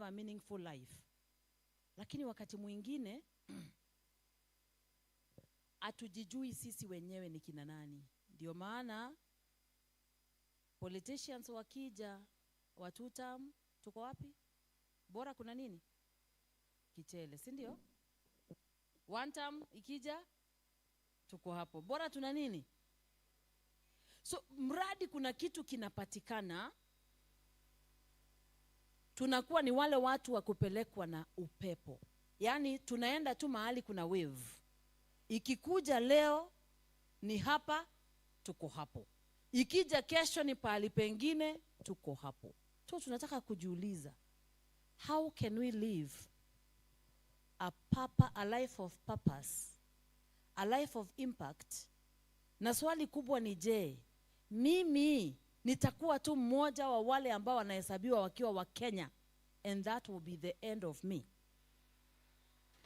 a meaningful life. Lakini wakati mwingine hatujijui sisi wenyewe ni kina nani. Ndio maana politicians wakija wa 2 term, tuko wapi? Bora kuna nini? Kichele, si ndio? 1 term ikija tuko hapo. Bora tuna nini? So mradi kuna kitu kinapatikana, tunakuwa ni wale watu wa kupelekwa na upepo. Yaani tunaenda tu mahali kuna wave. Ikikuja leo ni hapa, tuko hapo. Ikija kesho ni pahali pengine, tuko hapo. So tunataka kujiuliza, how can we live a life of purpose, a life of impact? Na swali kubwa ni je, mimi nitakuwa tu mmoja wa wale ambao wanahesabiwa wakiwa wa Kenya, and that will be the end of me?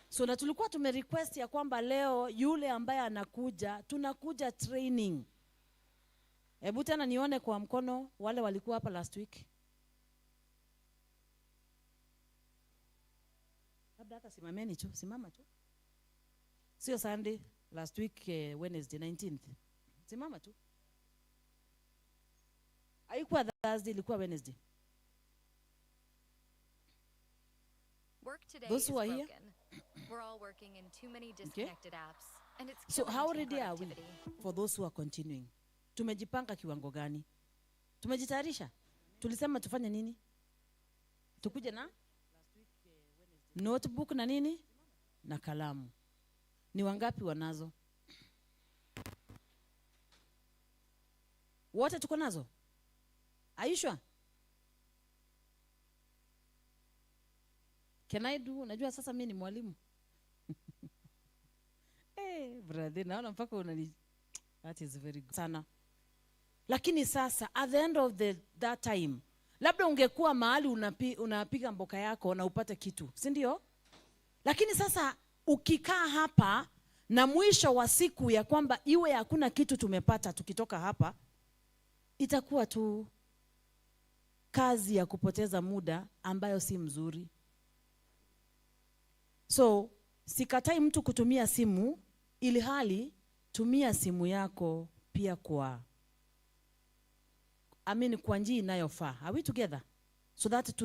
So na tulikuwa tumerequest ya kwamba leo yule ambaye anakuja, tunakuja training. Hebu tena nione kwa mkono wale walikuwa hapa last week. Labda hata simameni tu, simama tu. Sio Sunday, last week Wednesday 19th. Simama tu. Haikuwa Thursday, ilikuwa Wednesday. Work today Those who are broken. here? We're all working in too many disconnected apps, and it's So killing how team ready are we productivity. for those who are continuing? Tumejipanga kiwango gani? Tumejitayarisha? Tulisema tufanye nini? Tukuje na notebook na nini? Na kalamu. Ni wangapi wanazo? Wote tuko nazo? Are you sure? Can I do? Najua sasa mimi ni mwalimu. Brother, naona mpaka unani. That is very good. Sana. Lakini sasa at the end of that time, labda ungekuwa mahali unapiga mboka yako na upate kitu, si ndio? Lakini sasa ukikaa hapa na mwisho wa siku ya kwamba iwe hakuna kitu tumepata tukitoka hapa, itakuwa tu kazi ya kupoteza muda ambayo si mzuri. So sikatai mtu kutumia simu, ili hali tumia simu yako pia kwa kwa njia inayofaa. Are we together? So that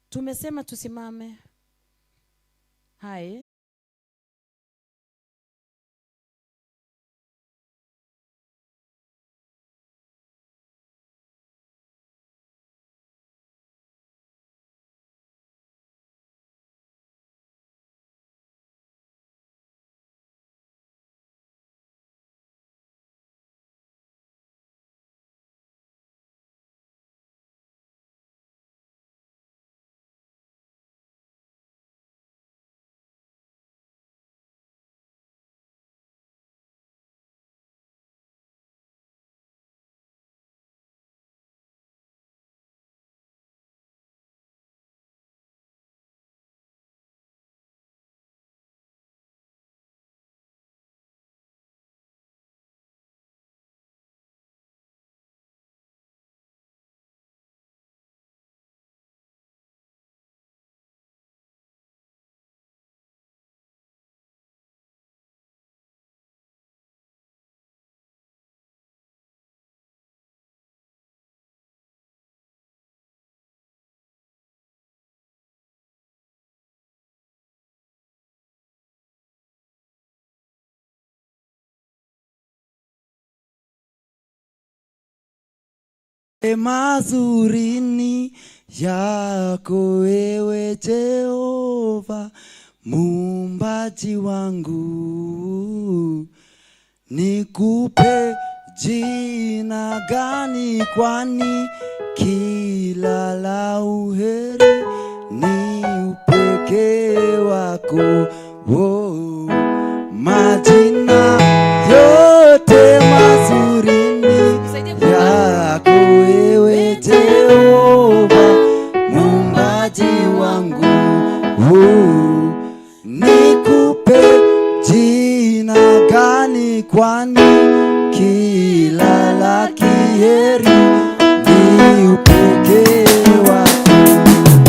tumesema tusimame. Hai. Mazurini yako wewe Jehova, muumbaji wangu. Nikupe jina gani, kwani kila la uheri ni upekee wako. Majina yote mazurini yako wewe Jehova, muumbaji wangu. Nikupe jina gani, kwani kila la kheri ni upekee wako.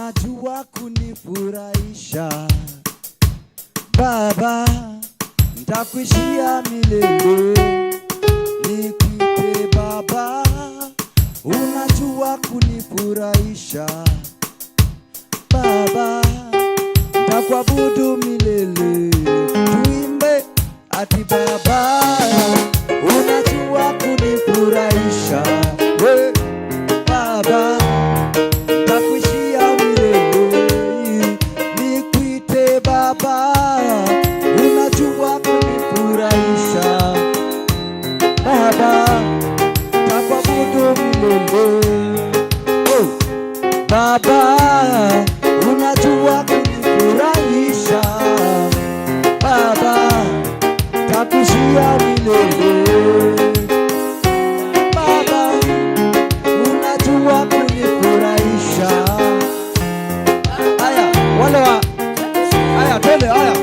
unajua kunifurahisha Baba, nitakuishia milele nikuite Baba, unajua kunifurahisha Baba, nitakuabudu milele, tuimbe ati Baba, unajua kunifurahisha Baba, nitakuishia milele nikuite Baba, unajua kunifurahisha Baba, nitakuabudu milele. Baba, unajua kunifurahisha Baba, nitakuishia milele. Baba, unajua kunifurahisha. Aya, wale wa aya, twende aya.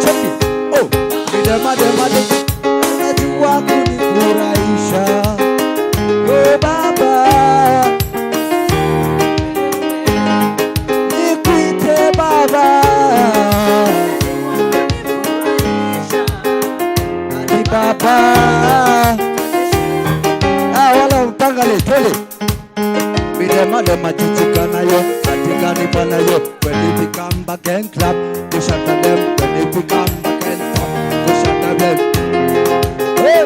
Cheki. Oh, midema unajua kunifurahisha. Oh Baba, nikuite Baba. Ati Baba. Wala mpangale twende. Midema chichikanayo, atikani panayo. When it come back and clap, you shut them. When it come back and clap, you shut them. Hey!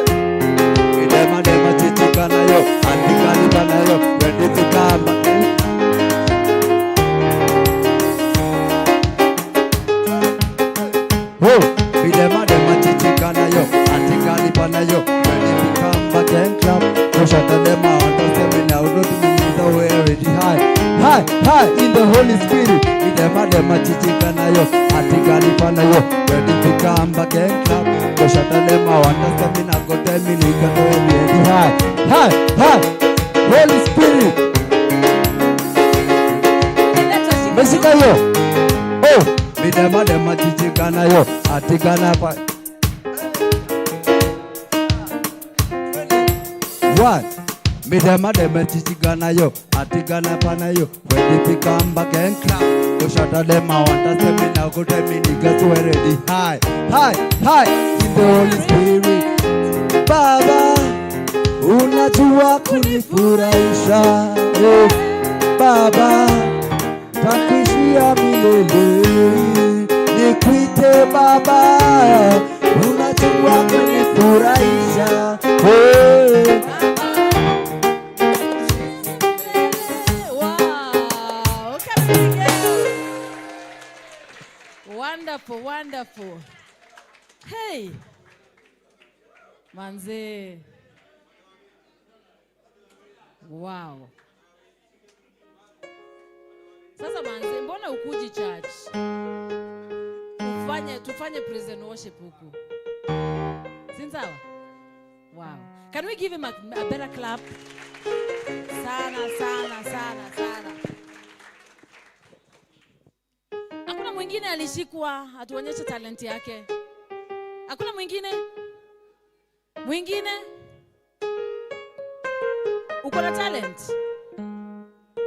Midema chichikanayo, atikani panayo. When it come back and oh, midema chichikanayo, atikani panayo. When it come back and clap, you shut them out. Don't now, don't me way already high. High in the Holy Spirit. Midema chichikanayo, atikani panayo. When it come back and clap, you shut them out. Understand me now, go tell me nigga go already high. Holy Spirit. Mesika yo. Oh, midema chichikanayo, atikana pa. What? Midema chichikanayo, atikana panayo. When they come back and clap, you shut them out. Understand me now, go tell me niggas already high in the Holy Spirit. Baba, unajua kunifurahisha Baba, nitakuishia milele nikuite Baba, unajua kunifurahisha Wow, Kapigo. Wonderful. Hey, manze. Wow. Sasa manze, mbona ukuji church? Tufanye praise and worship huku. Sinsawa? Wow. Can we give him a better clap? Sana. Hakuna mwingine alishikwa atuonyeshe talent yake. Hakuna mwingine? Uko na talent?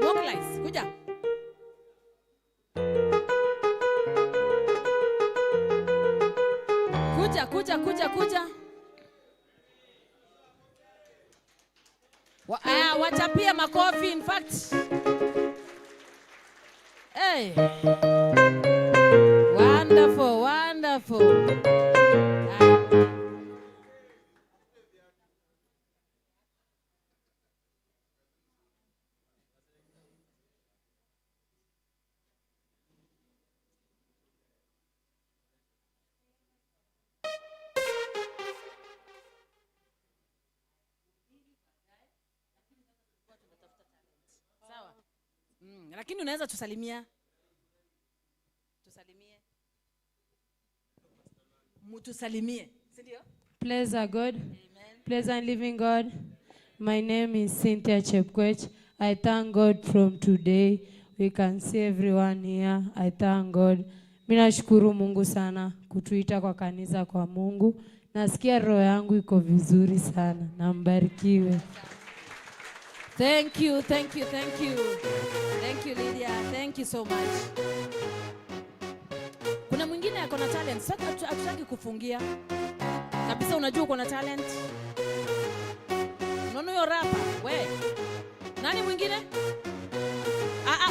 Mobilize, kuja. Kuja. Wachapia makofi, in fact. Hey. Wonderful. Sawa. Lakini unaweza tusalimie. Mutusalimie. Si ndio? Praise our God. Amen. Praise and living God. My name is Cynthia Chepkwech. I thank God from today. We can see everyone here. I thank God. Mimi nashukuru Mungu sana kutuita kwa kanisa kwa Mungu. Nasikia roho yangu iko vizuri sana. Na mbarikiwe. Thank you, thank you, thank you. Thank you, Lydia. Thank you so much. Kuna mwingine ako na talent. Sasa hatutaki kufungia. Kabisa unajua uko na talent. Unaona huyo rapa? We. Nani mwingine?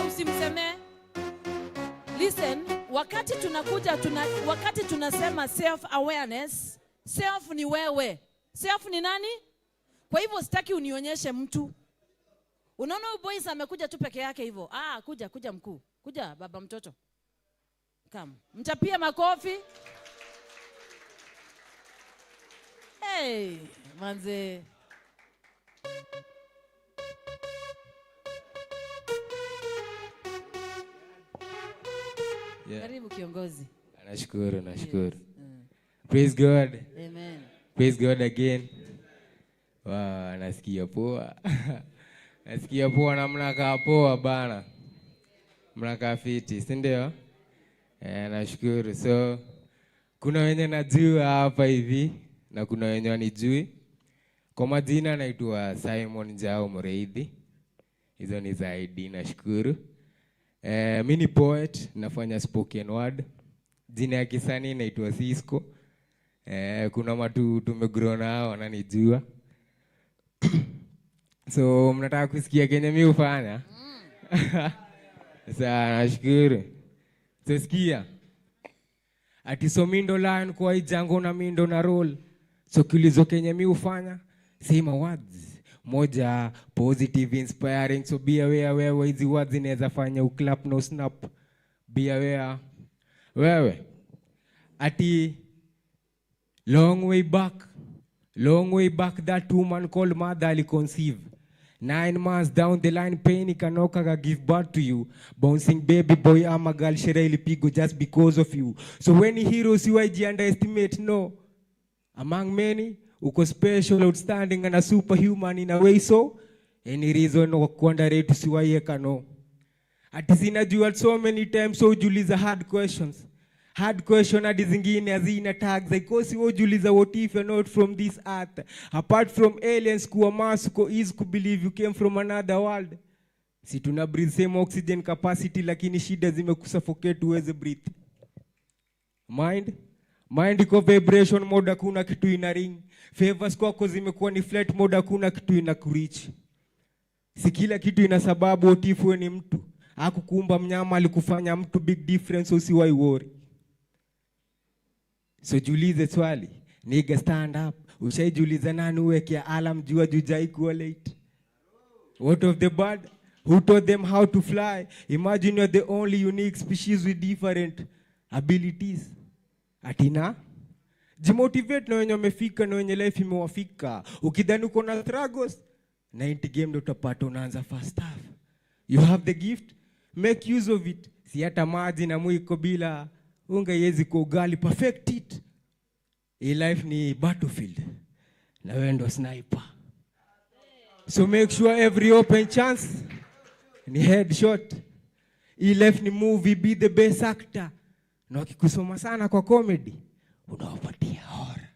Usimsemee. Listen, wakati tunasema self awareness, self ni wewe. Self ni nani? Kwa hivyo sitaki unionyeshe mtu. Unaona huyu boys amekuja tu peke yake hivyo. Kuja mkuu. Kuja baba mtoto. Come. Mtapia makofi. Hey, manze. Yeah. Karibu kiongozi. Nashukuru. Yes. Praise God. Amen. Praise God again. Wow, nasikia poa. Nasikia poa na mnakaa poa bana. Mnakaa fiti, si ndio? Nashukuru. So kuna wenye najua hapa hivi na kuna wenye wanijui. Kwa majina naitwa Simon Jao Mureithi. Hizo ni za ID, nashukuru. Mimi ni poet, nafanya spoken word. Jina ya kisanii naitwa Cisco. Kuna watu tumegrow nao wananijua. So mnataka kusikia kenye mimi hufanya? Sasa nashukuru. So sikia. Ati so mindo lion kwa ijango na mindo na roll. So kilizo kenye mimi hufanya? Sema words. Moja, positive, inspiring. So be aware wewe hizi words inaweza fanya uclap no snap. Be aware. Wewe. Ati long way back that woman called mother aliconceive. 9 months down the line pain ikanoka give birth to you. Bouncing baby boy ama girl sherehe ilipigo just because of you. So when heroes you underestimate, no. Among many, uko special, outstanding and a superhuman in a way, so any reason wa kuandarate usiwaieka, no. Ati sinajua so many times so ujiuliza hard questions. Hard question hadi zingine hazina tags. Ikosi ujiuliza what if you're not from this earth. Apart from aliens kuwa Mars uko easy to believe you came from another world. Si tuna breathe same oxygen capacity lakini shida zimekusuffocate uweze breathe. Mind iko vibration mode, hakuna kitu ina ring. Favors kwako zimekuwa ni flight mode, hakuna kitu ina kureach. Si kila kitu ina sababu. What if wewe ni mtu? Hakukuumba mnyama, alikufanya mtu. Big difference, usiwai worry. So jiulize swali, nigga stand up. Ushaijiuliza nani uwekea alarm jua jujai kuwa late? What of the bird? Who taught them how to fly? Imagine you're the only unique species with different abilities. Atina? Jimotivate na wenye wamefika na wenye life imewafika. Ukidhani uko na struggles, 90 game ndo utapata unaanza first half. You have the gift, make use of it. Si hata maji na mwiko bila unga yezi kwa ugali, perfect it. Hii life ni battlefield. Na wewe ndo sniper. So make sure every open chance ni headshot. Hii life ni movie, be the best actor. Na wakikusoma sana kwa comedy, unawapatia horror.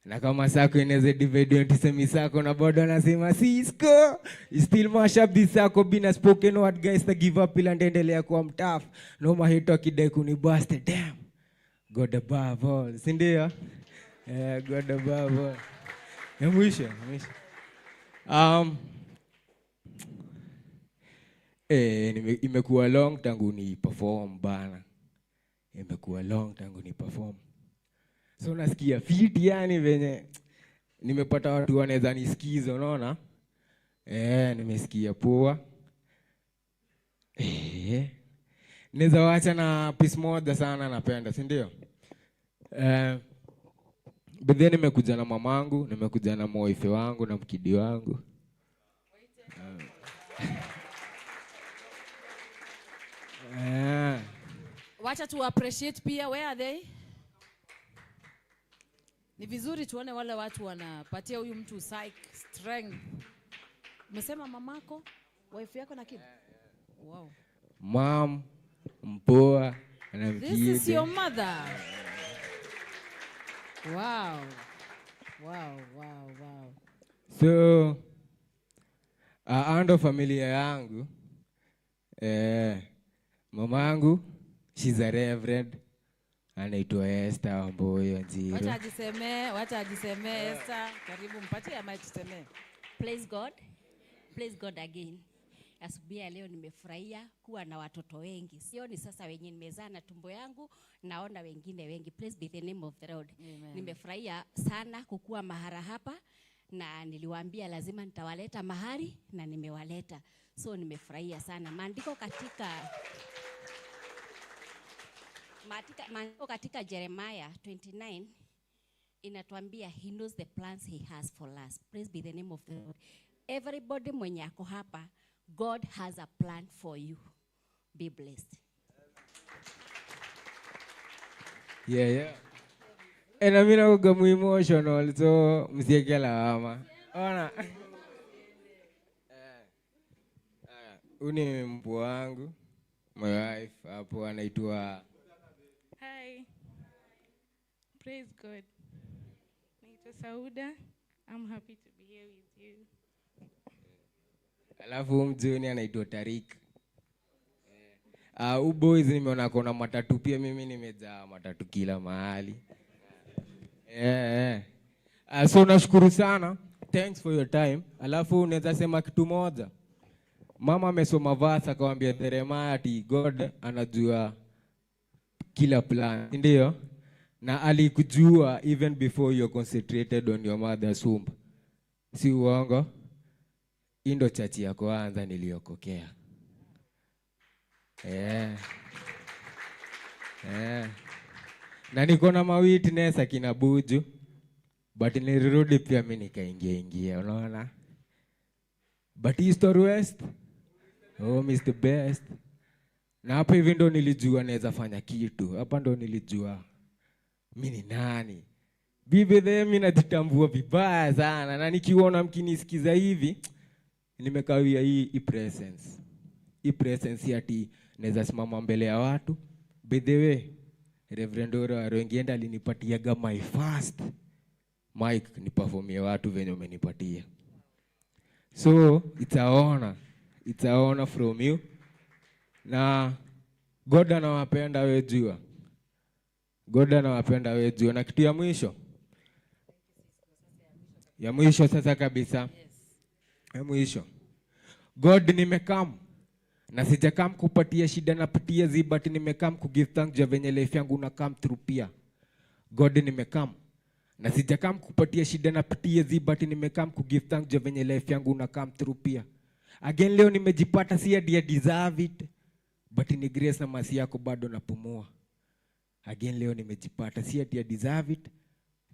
Na kama sako inaweza divide into semisako na bado anasema Cisco, you still mash up this sako bina spoken word guys to give up ila endelea kuwa mtough. No mahito akidai kunibust, damn. God above all. Si ndio? God above all. Ya mwisho. Imekuwa long tangu ni perform bana. Imekuwa long tangu ni perform. So nasikia fit yani venye nimepata watu wanaweza nisikiza, unaona? Nimesikia poa. Naweza waacha na piece moja sana napenda, si ndio? Bidhe nimekuja na mamangu, nimekuja na moife wangu na mkidi wangu. Wacha tu appreciate pia, where are they? Ni vizuri tuone wale watu wanapatia huyu mtu strength. Umesema mamako, wife yako na kid? Wow. Mom, mpoa na mkidi. This is your mother. Wow. Wow. So Ando familia yangu. Mama yangu, she's a reverend. Anaitwa Esther Wamboyo Njiro. Wacha ajisemee Esther. Karibu mpatie mic tusemee. Praise God again. Asubuhi ya leo nimefurahia kuwa na watoto wengi. Sioni sasa wenye nimezaa na tumbo yangu, naona wengine wengi. Praise be the name of the Lord. Amen. Nimefurahia sana kukua mahara hapa, na niliwaambia lazima nitawaleta mahali na nimewaleta. So nimefurahia sana. Maandiko katika Jeremiah 29 inatuambia he knows the plans he has for us. Praise be the name of the Lord. Everybody mwenye ako hapa, God has a plan for you. Be blessed. Yeah. Na mimi nakuwa emotional, so msieke lawama. Ona. Uni mpwa wangu, my wife, hapo anaitwa. Hi. Praise God. Naitwa Sauda. I'm happy to be here with you. Alafu mjuni anaitwa Tarik. Boys nimeona kuna matatu pia, mimi nimejaa matatu kila mahali. So nashukuru sana. Thanks for your time. Alafu unaweza sema kitu moja. Mama amesoma verse akamwambia Jeremiah ati God anajua kila plan. Ndio? Na alikujua even before you concentrated on your mother's womb. Si uongo? Indo chachi ya kwanza niliokokea. Na niko na mawitness akina Buju, but nilirudi pia mimi nikaingia, unaona? But East or West, Mr. Best. Na hapa hivi ndo nilijua naweza fanya kitu. Hapa ndo nilijua mimi ni nani. Bibi mimi najitambua vibaya sana, na nikiona mkinisikiza hivi nimekawia hii presence. Hii presence ati naweza simama mbele ya watu. By the way, Reverend Oro Arongienda alinipatiaga my first mic ni performie watu venye umenipatia. So it's a honor from you. Na God anawapenda wewe jua. God anawapenda wewe jua. Na kitu ya mwisho. Ya mwisho sasa kabisa. Ya mwisho. God nimekam. Na sijakam kupatia shida napitia zibati nimekam kugive thanks ja venye life yangu na come through pia. God nimekam. Na sijakam kupatia shida napitia zibati nimekam kugive thanks ja venye life yangu na come through pia. Again leo nimejipata si hadi deserve it, but ni grace na mercy yako bado napumua. Again leo nimejipata si hadi deserve it,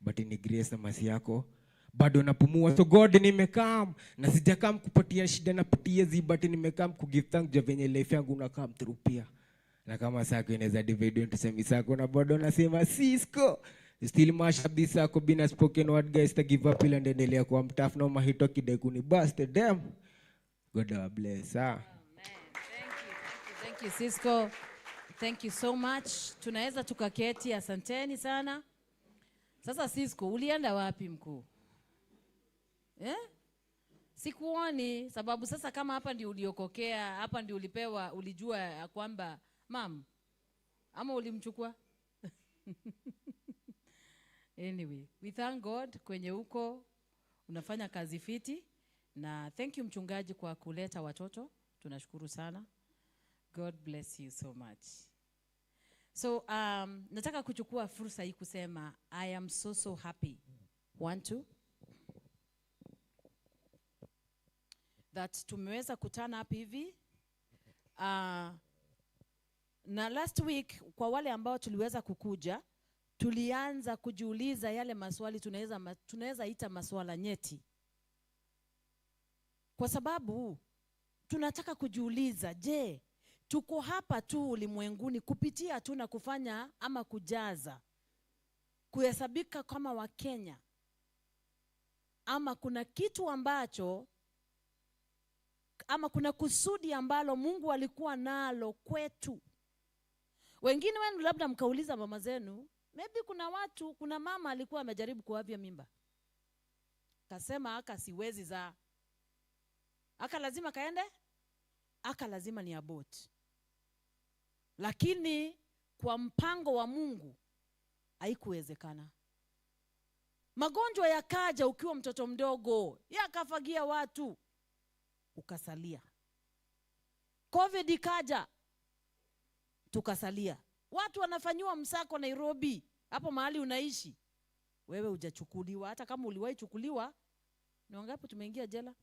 but ni grace na mercy yako bado napumua. So God nimekam na sijakam kupatia shida napitia zibati nimekam kugive thanks ja venye life yangu na come through pia. Na kama sako inaweza divide into semi sako na bado nasema Cisco still mash up this sako bina spoken word guys to give up ila endelea kwa mtafu na mahito kidai kuni busted them. God bless. Amen. Thank you Cisco. Thank you so much. Tunaweza tukaketi, asanteni sana. Sasa Cisco, ulienda wapi mkuu? Sikuoni, sababu sasa kama hapa ndio uliokokea, hapa ndio ulipewa, ulijua kwamba mam ama ulimchukua? Anyway, we thank God kwenye uko unafanya kazi fiti, na thank you mchungaji kwa kuleta watoto. Tunashukuru sana. God bless you so much. So nataka kuchukua fursa hii kusema I am so happy. 1 2 that tumeweza kutana hapa hivi. Na last week kwa wale ambao tuliweza kukuja, tulianza kujiuliza yale maswali tunaweza ita maswala nyeti. Kwa sababu tunataka kujiuliza, je, tuko hapa tu ulimwenguni kupitia tu na kufanya ama kujaza kuhesabika kama wa Kenya, ama kuna kitu ambacho ama kuna kusudi ambalo Mungu alikuwa nalo kwetu? Wengine wenu labda mkauliza mama zenu, maybe kuna mama alikuwa amejaribu kuavya mimba, kasema siwezi za aka lazima kaende, aka lazima ni abort. Lakini kwa mpango wa Mungu haikuwezekana. Magonjwa yakaja ukiwa mtoto mdogo, yakafagia watu, ukasalia. COVID ikaja, tukasalia. Watu wanafanywa msako Nairobi, hapo mahali unaishi. Wewe hujachukuliwa, hata kama uliwahi chukuliwa. Ni wangapi tumeingia jela?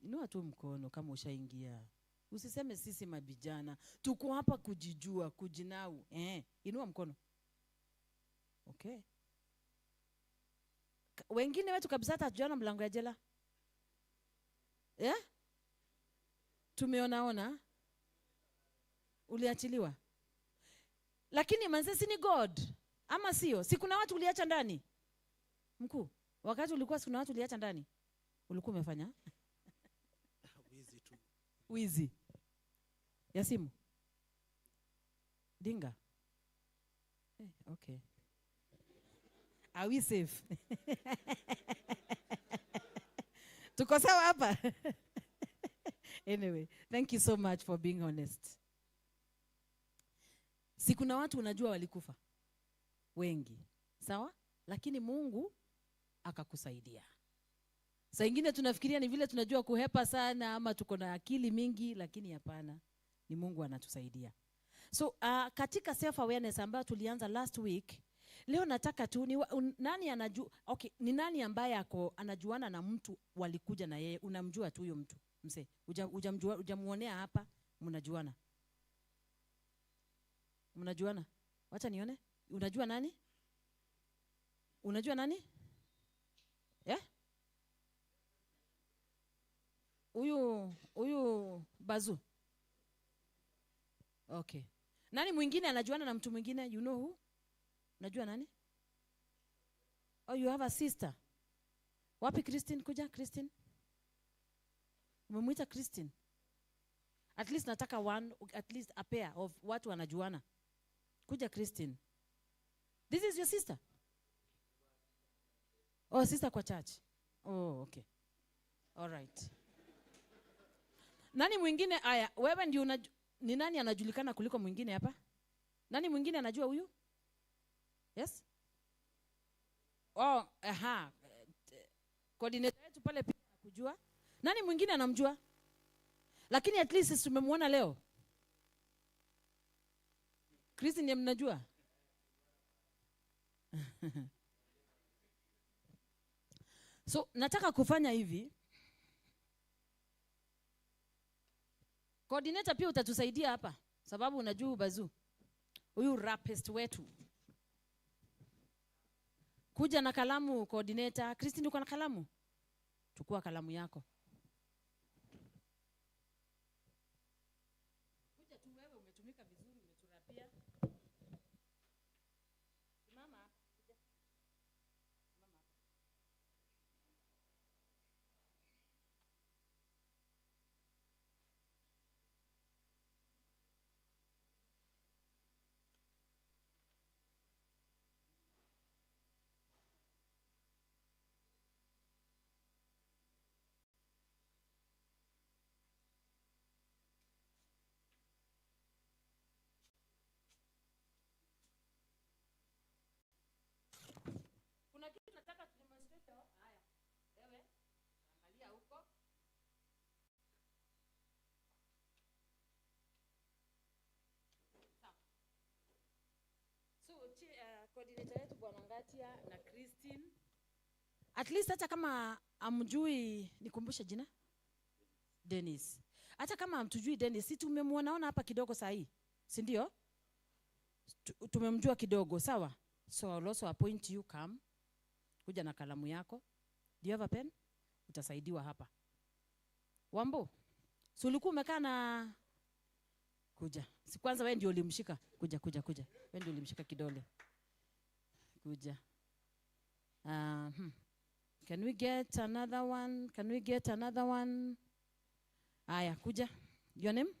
Inua tu mkono kama ushaingia. Usiseme sisi mabijana tuko hapa kujijua, kujinau. Inua mkono. Okay. Wengine wetu kabisa hata hatujaona mlango ya jela. Tumeonaona. Uliachiliwa. Lakini manzesi ni God. Ama sio? Si kuna watu uliacha ndani? Mkuu, wakati ulikuwa kuna watu uliacha ndani? Ulikuwa umefanya? Wizi tu. Wizi. Ya simu? Dinga? Okay. Are we safe? Tuko sawa hapa? Anyway, thank you so much for being honest. Si kuna watu unajua walikufa wengi, sawa? Lakini Mungu akakusaidia. Saa ingine tunafikiria ni vile tunajua kuhepa sana ama tuko na akili mingi, lakini hapana, ni Mungu anatusaidia. So katika self awareness ambayo tulianza last week, leo nataka tu nani anajua, okay, ni nani ambaye anajuana na mtu walikuja na yeye, unamjua tu huyo mtu mse, hujamjua, hujamuonea hapa, mnajuana? Mnajuana? Wacha nione. Unajua nani? Unajua nani? Huyu Bazu. Okay. Nani mwingine anajuana na mtu mwingine? You know who? Unajua nani? Oh, you have a sister. Wapi Christine? Kuja Christine. Umemwita Christine. At least nataka at least a pair of watu wanajuana. Kuja Christine. This is your sister? Oh, sister kwa church. Oh, okay. All right. Nani mwingine? Aya, wewe ndio ni nani anajulikana kuliko mwingine hapa? Nani mwingine anajua huyu? Yes? Oh, coordinator yetu pale pia anakujua. Nani mwingine anamjua? Lakini at least tumemwona leo. Christine mnajua? So, nataka kufanya hivi. Coordinator pia utatusaidia hapa, sababu unajua Bazu. Huyu rapist wetu. Kuja na kalamu coordinator. Christine uko na kalamu? Chukua kalamu yako. Kuja tu wewe, umetumika vizuri, umeturapia. Mama, kuja. Mama. Kuna kitu nataka tudemonstrate. Haya. Wewe angalia huko. Sawa. So coordinator yetu Bwana Ngatia na Christine. At least hata kama amjui, nikumbushe jina? Dennis. Hata kama amtujui Dennis, si tumemwona hapa kidogo saa hii. Si ndio? Tumemjua kidogo, sawa? So I'll also appoint you, come. Kuja na kalamu yako. Do you have a pen? Utasaidiwa hapa. Wambo, si ulikuwa umekaa na kuja. Si kwanza wewe ndio ulimshika. Kuja. Wewe ndio ulimshika kidole. Kuja. Can we get another one? Aya, kuja. Your name?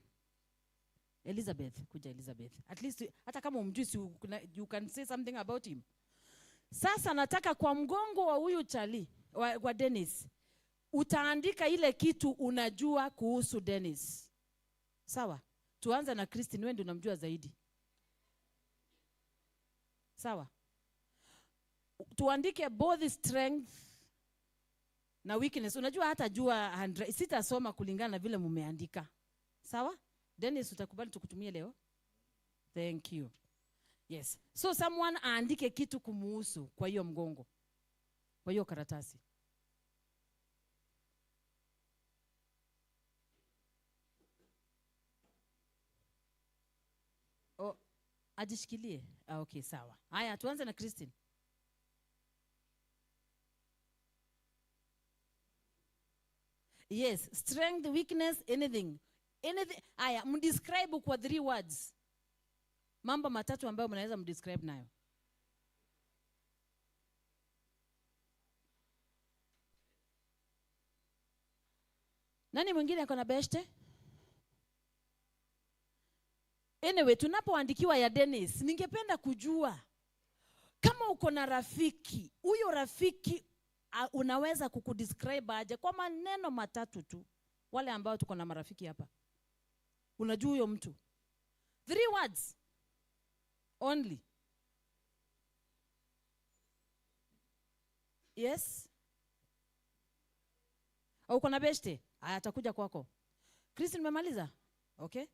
Elizabeth. Kuja Elizabeth. At least hata kama umjui, you can say something about him. Sasa nataka kwa mgongo wa huyu Charlie, wa Dennis, utaandika ile kitu unajua kuhusu Dennis. Sawa? Tuanze na Christine, wewe ndio unamjua zaidi. Sawa? Tuandike both strength na weakness. Unajua hata jua 100, sitasoma kulingana na vile mumeandika. Sawa? Dennis, utakubali tukutumie leo? Thank you. Yes. So someone aandike kitu kumuhusu kwa hiyo mgongo. Kwa hiyo karatasi. Oh, ajishikilie. Okay, sawa. Haya, tuanze na Christine. Yes, strength, weakness, anything. Anything. Haya, mdescribe kwa 3 words. Mambo matatu ambayo mnaweza mdescribe nayo. Nani mwingine ako na beshte? Anyway, tunapoandikiwa ya Dennis, ningependa kujua kama uko na rafiki, huyo rafiki unaweza kukudescribe aje kwa maneno matatu tu. Wale ambao tuko na marafiki hapa. Unajua huyo mtu. 3 words only. Yes? Au uko na beshte? Aya, atakuja kwako. Christine, umemaliza? Okay.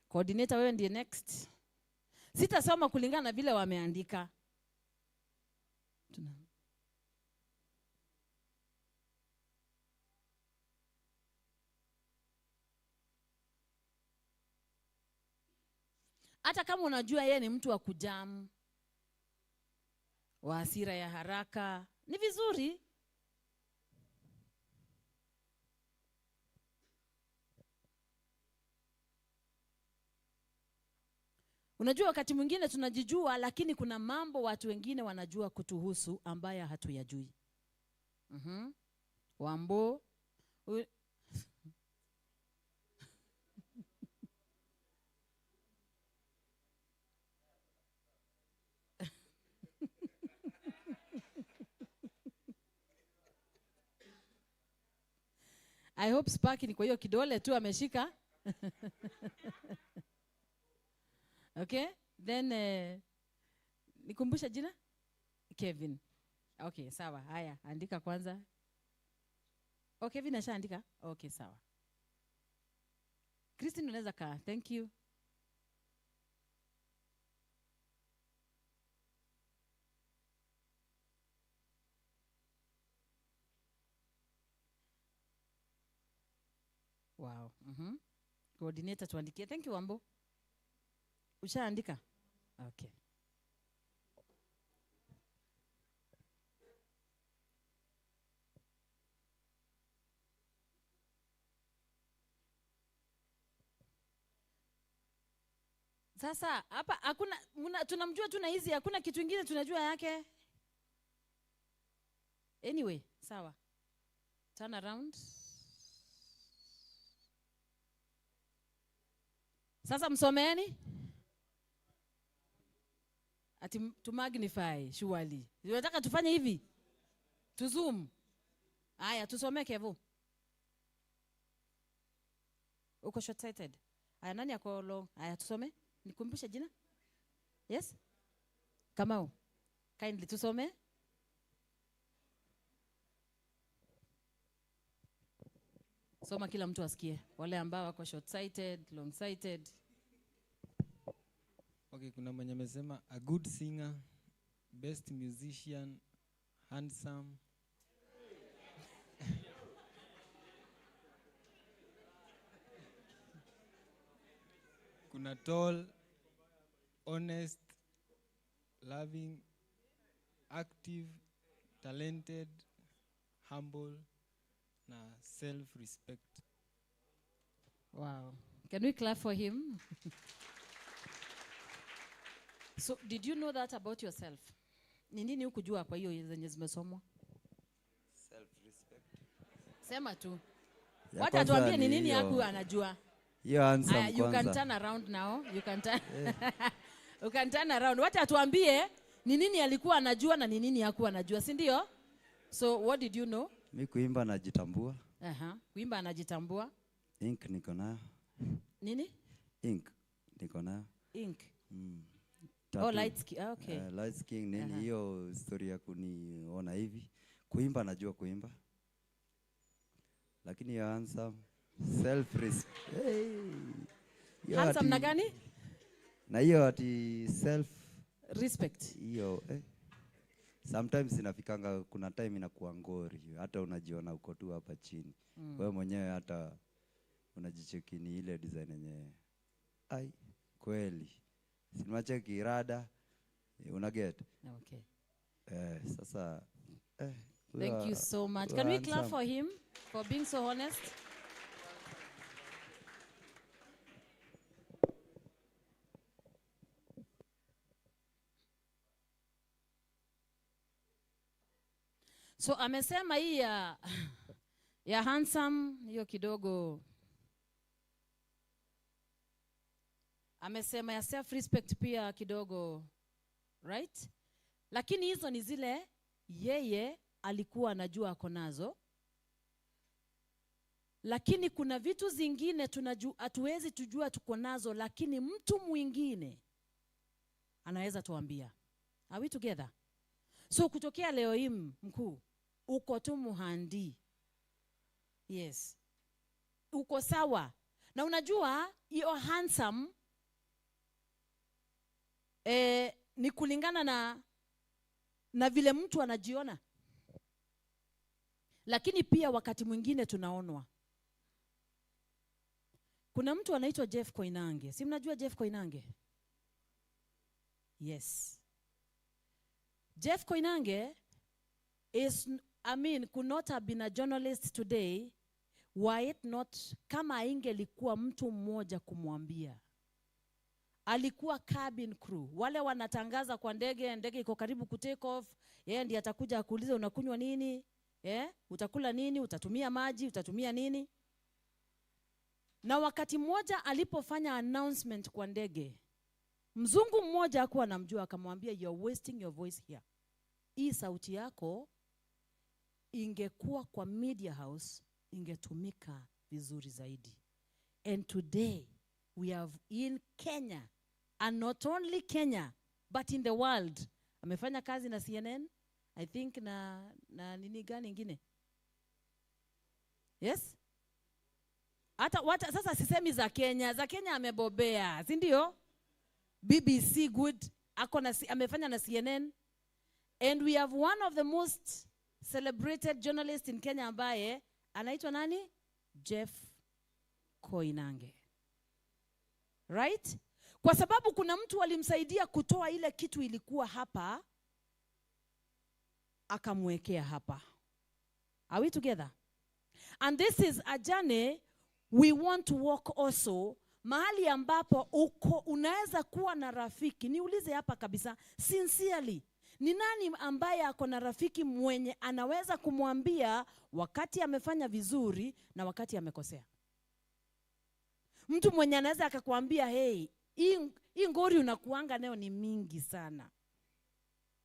Coordinator, wewe ndiye next. Sitasoma kulingana na vile wameandika. Hata kama unajua yeye ni mtu wa kujamu, wa hasira ya haraka, ni vizuri. Unajua wakati mwingine tunajijua, lakini kuna mambo watu wengine wanajua kutuhusu ambaye hatuyajui. Wambo. I hope Sparky ni kwa hiyo kidole tu ameshika. Okay, then nikumbusha jina? Kevin. Okay, sawa. Haya, andika kwanza. Oh, Kevin ashaandika? Okay, sawa. Christine, unaweza kaa. Thank you. Wow. Coordinator tuandikie. Thank you, Wambo. Ushaandika? Okay. Sasa hapa hakuna tunamjua tu na hizi, hakuna kitu kingine tunajua yake. Anyway, sawa. Turn around. Sasa msomeeni. Ati to magnify surely. Unataka tufanye hivi? To zoom. Aya, tusomee Kevo. Uko short sighted. Aya, nani yako long? Aya, tusome. Nikumbushe jina? Yes? Kamau. Kindly tusome. Soma kila mtu asikie. Wale ambao wako short sighted, long sighted. Okay, kuna mwenye amesema a good singer, best musician, handsome. Kuna tall, honest, loving, active, talented, humble na self-respect. Wow. Can we clap for him? So, did you know that about yourself? Ni nini hukujua kwa hiyo zenye zimesomwa? Self-respect. Sema tu. Ya Wacha kwanza tuambie ni ni nini hiyo. yako anajua. Hiyo handsome You can kwanza. turn around now. You can turn. You can turn around. Wacha atuambie ni nini alikuwa anajua na ni nini hakuwa anajua, si ndio? So what did you know? Mi kuimba najitambua. Kuimba anajitambua. Ink niko nayo. Nini? Ink niko nayo. Ink. Tattoo. Light skin. Okay. Light skin nini hiyo story ya kuniona hivi. Kuimba najua kuimba. Lakini ya handsome, self respect. Handsome na gani? Na hiyo ati self respect. Hiyo sometimes inafikanga kuna time inakuwa ngori. Hata unajiona uko tu hapa chini. Wewe mwenyewe hata unajichekini ile design yenyewe. Ai kweli. Sinimacheki irada una get. Okay. Sasa thank you so much. Can we clap for him for being so honest? So amesema hii ya handsome hiyo kidogo. Amesema ya self respect pia kidogo, right? Lakini hizo ni zile yeye alikuwa anajua ako nazo. Lakini kuna vitu zingine hatuwezi tujua tuko nazo, lakini mtu mwingine anaweza tuambia. Are we together? So kutokea leo hii mkuu, uko tu muhandi. Yes. Uko sawa. Na unajua hiyo handsome ni kulingana na vile mtu anajiona. Lakini pia wakati mwingine tunaonwa. Kuna mtu anaitwa Jeff Koinange. Si mnajua Jeff Koinange? Yes. Jeff Koinange could not have been a journalist today were it not kama ingelikuwa mtu mmoja kumwambia. Alikuwa cabin crew. Wale wanatangaza kwa ndege iko karibu ku take off, yeye ndiye atakuja akuulize unakunywa nini? Utakula nini? Utatumia maji? Utatumia nini? Na wakati mmoja alipofanya announcement kwa ndege, mzungu mmoja hakuwa anamjua, akamwambia you're wasting your voice here. Hii sauti yako ingekuwa kwa media house ingetumika vizuri zaidi. And today we have in Kenya, and not only Kenya but in the world. Amefanya kazi na CNN, I think na nini gani ingine? Yes? Hata sasa sisemi za Kenya amebobea, si ndio? BBC good, amefanya na CNN. And we have one of the most celebrated journalists in Kenya ambaye anaitwa nani? Jeff Koinange. Right? Kwa sababu kuna mtu alimsaidia kutoa ile kitu ilikuwa hapa, akamwekea hapa. Are we together? And this is a journey we want to walk also, mahali ambapo unaweza kuwa na rafiki. Niulize hapa kabisa, sincerely, ni nani ambaye ako na rafiki mwenye anaweza kumwambia wakati amefanya vizuri na wakati amekosea? Mtu mwenye anaweza akakwambia, hey, hii ngori unakuanga nayo ni mingi sana,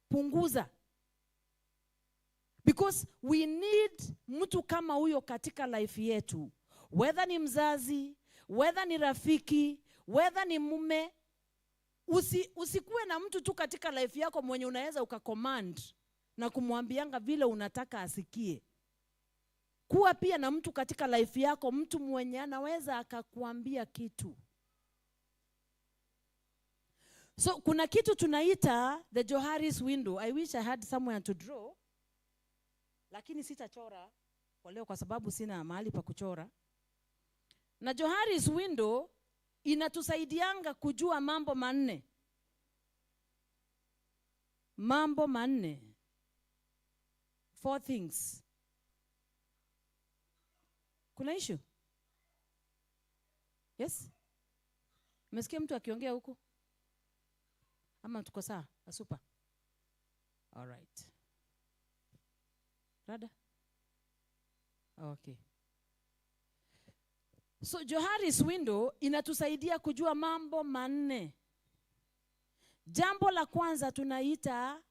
punguza. Because we need mtu kama huyo katika life yetu. Whether ni mzazi, whether ni rafiki, whether ni mume. Usikuwe na mtu tu katika life yako mwenye unaweza ukacommand na kumwambianga vile unataka asikie. Kuwa pia na mtu katika life yako, mtu mwenye anaweza akakuambia kitu. So kuna kitu tunaita the Johari's window. I wish I had somewhere to draw. Lakini sitachora kwa leo kwa sababu sina mahali pa kuchora. Na Johari's window inatusaidianga kujua mambo manne. Mambo manne. 4 things. Kuna issue? Yes? Umesikia mtu akiongea huku? Ama tuko sawa? Super. All right. Rada? Okay. So Johari's window inatusaidia kujua mambo manne. Jambo la kwanza tunaita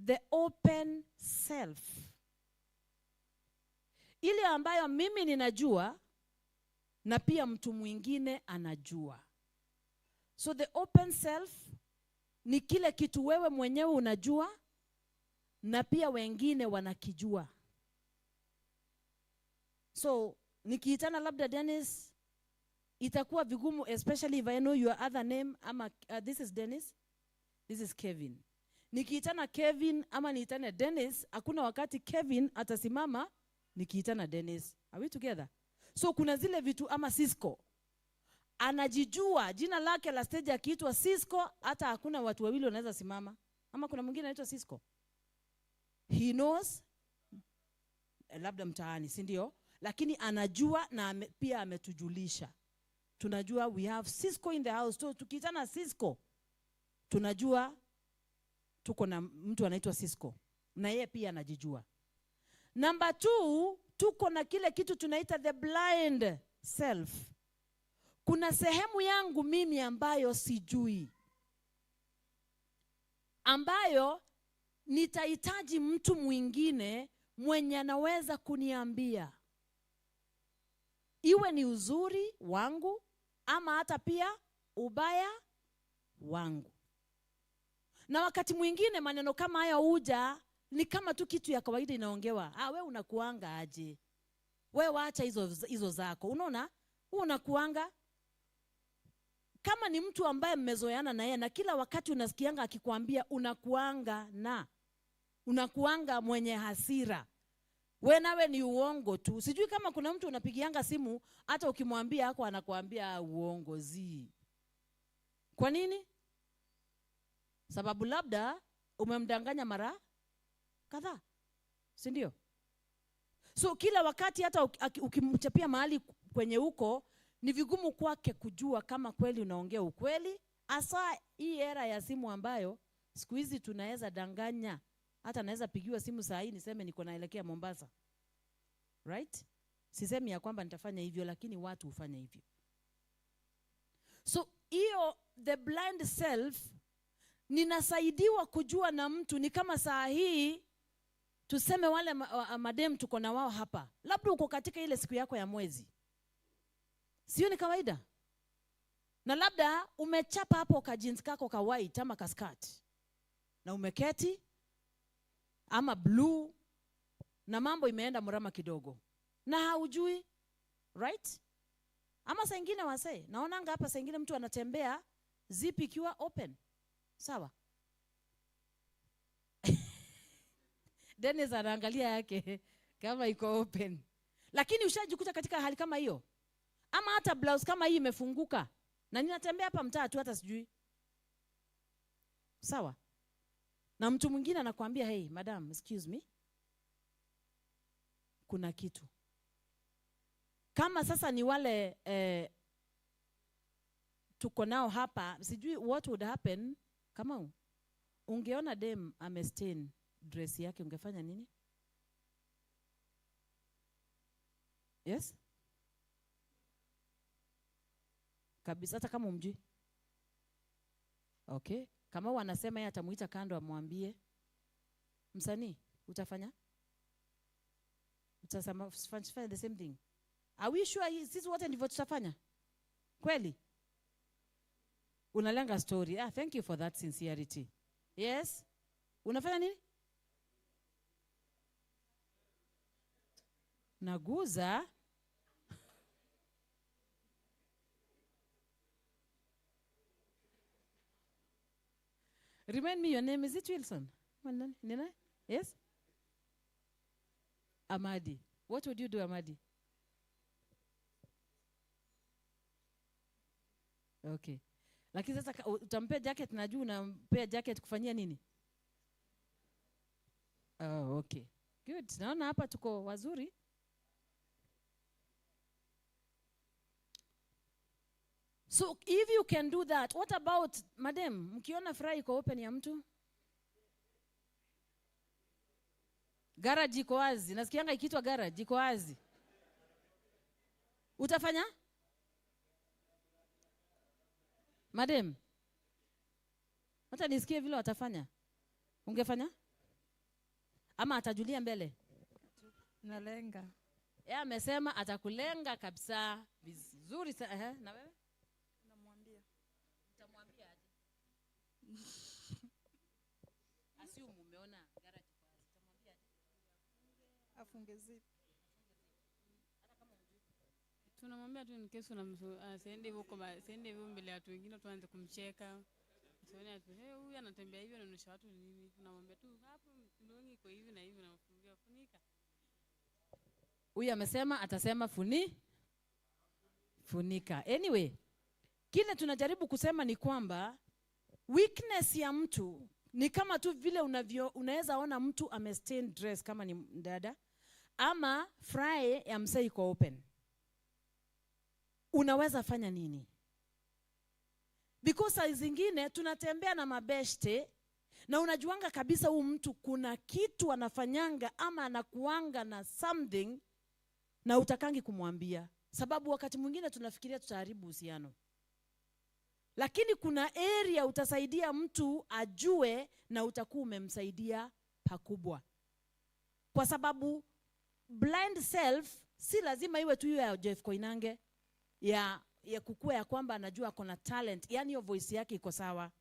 the open self. Ile ambayo mimi ninajua na pia mtu mwingine anajua. So the open self ni kile kitu wewe mwenyewe unajua na pia wengine wanakijua. So nikiitana labda Dennis, itakuwa vigumu, especially if I know your other name. Ama this is Dennis, this is Kevin. Nikiitana Kevin ama niitane Dennis, hakuna wakati Kevin atasimama nikiitana Dennis. Are we together? So kuna zile vitu, ama Cisco anajijua jina lake la stage akiitwa Cisco, hata hakuna watu wawili wanaweza simama. Ama kuna mwingine anaitwa Cisco, he knows, labda mtaani, si ndio? Lakini anajua na pia ametujulisha. Tunajua we have Cisco in the house. So tukiitana Cisco, tunajua tuko na mtu anaitwa Cisco na yeye pia anajijua. Number 2, tuko na kile kitu tunaita the blind self. Kuna sehemu yangu mimi ambayo sijui, ambayo nitahitaji mtu mwingine mwenye anaweza kuniambia, iwe ni uzuri wangu ama hata pia ubaya wangu. Na wakati mwingine maneno kama haya huja ni kama tu kitu ya kawaida inaongewa. We unakuanga aje? We waacha hizo zako. Unaona? Unakuanga kama ni mtu ambaye mmezoeana na yeye na kila wakati unasikianga akikwambia unakuanga mwenye hasira. We nawe ni uongo tu. Sijui kama kuna mtu unapigianga simu hata ukimwambia hako anakuambia uongo zi. Kwa nini? Sababu labda umemdanganya mara kadhaa. Si ndio? So kila wakati hata ukimchapia mahali kwenye huko, ni vigumu kwake kujua kama kweli unaongea ukweli. Asa hii era ya simu ambayo siku hizi tunaweza danganya. Hata naweza pigiwa simu saa hii niseme niko naelekea Mombasa. Right? Sisemi ya kwamba nitafanya hivyo, lakini watu hufanya hivyo. So hiyo the blind self ninasaidiwa kujua na mtu. Ni kama saa hii tuseme wale madem tuko na wao hapa, labda uko katika ile siku yako ya mwezi, sio? Ni kawaida. Na labda umechapa hapo ka jeans kako ka white ama ka skirt, na umeketi ama blue, na mambo imeenda mrama kidogo na haujui, right? Ama saa nyingine wase naonanga hapa, saa nyingine mtu anatembea zipi ikiwa open. Sawa? Dennis anaangalia yake kama iko open. Lakini ushajikuta katika hali kama hiyo? Ama hata blouse kama hii imefunguka na ninatembea hapa mtaa tu hata sijui. Sawa? Na mtu mwingine anakuambia, hey madam, excuse me, kuna kitu. Kama sasa ni wale tuko nao hapa, sijui what would happen kama ungeona dem amestain dress yake, ungefanya nini? Yes? Kabisa, hata kama umjui. Okay. Kama wanasema yeye atamuita kando amwambie, msanii, utafanya? Utasema fanya the same thing. Are we sure sisi wote ndivyo tutafanya? Kweli? Unalenga story. Thank you for that sincerity. Yes? Unafanya nini? Naguza. Remind me your name. Is it Wilson? Nina? Yes? Amadi. What would you do, Amadi? Okay. Lakini sasa utampea jacket na juu unampea jacket kufanyia nini? Oh, okay. Good. Naona hapa tuko wazuri. So if you can do that, what about madam, mkiona fry iko open ya mtu? Garage iko wazi. Nasikianga ikiitwa garage iko wazi. Utafanya? Madam, hata nisikie vile watafanya. Ungefanya? Ama atajulia mbele? Nalenga. Yeye amesema atakulenga kabisa vizuri sana. Na wewe? Namwambia. Utamwambia aje? Asiu mumeona garage kwa. Utamwambia aje? Afunge zip. Tunamwambia tu in case unaende hivyo mbele ya watu wengine tuanze kumcheka. Usione ati huyu anatembea hivi anaonyesha watu nini. Tunamwambia tu hapo ndongi iko hivi na hivi na kufungia funika. Huyu amesema atasema funika. Anyway, kile tunajaribu kusema ni kwamba weakness ya mtu ni kama tu vile unaweza ona mtu amestain dress kama ni dada ama fry ya msee iko open. Unaweza fanya nini? Because saa zingine tunatembea na mabeshte na unajuanga kabisa huyu mtu kuna kitu anafanyanga ama anakuanga na something na utakangi kumwambia. Sababu wakati mwingine tunafikiria tutaharibu uhusiano. Lakini kuna area utasaidia mtu ajue na utakuwa umemsaidia pakubwa. Kwa sababu blind self si lazima iwe tu ya Jeff Koinange ya kukua ya kwamba anajua ako na talent, yani hiyo voice yake iko sawa.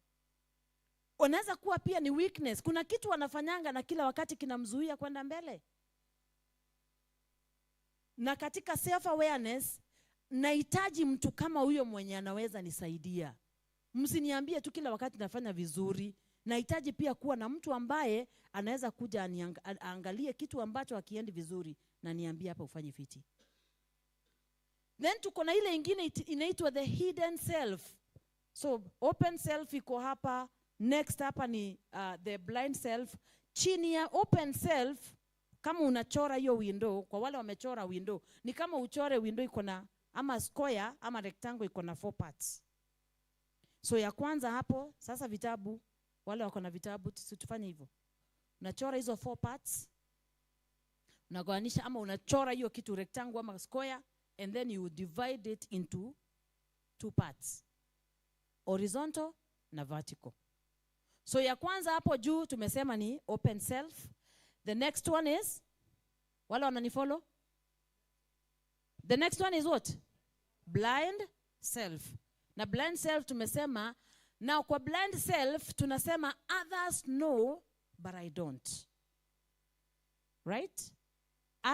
Unaweza kuwa pia ni weakness. Kuna kitu anafanyanga na kila wakati kinamzuia kwenda mbele. Na katika self awareness nahitaji mtu kama huyo mwenye anaweza nisaidia. Msiniambie tu kila wakati nafanya vizuri. Nahitaji pia kuwa na mtu ambaye anaweza kuja aangalie kitu ambacho hakiendi vizuri na niambie hapa ufanye fiti. Then tuko na ile ingine inaitwa the hidden self. So open self iko hapa, next hapa ni the blind self. Chini ya open self, kama unachora hiyo window, kwa wale wamechora window, ni kama uchore window iko na ama square ama rectangle iko na 4 parts. So ya kwanza hapo, sasa vitabu, wale wako na vitabu tufanye hivyo. Unachora hizo 4 parts. Unagawanisha ama unachora hiyo kitu rectangle ama square and then you divide it into 2 parts. Horizontal na vertical. So ya kwanza hapo juu tumesema ni open self. The next one is, wale wananifollow? The next one is what? Blind self. Na blind self tumesema, now kwa blind self tunasema others know but I don't. Right?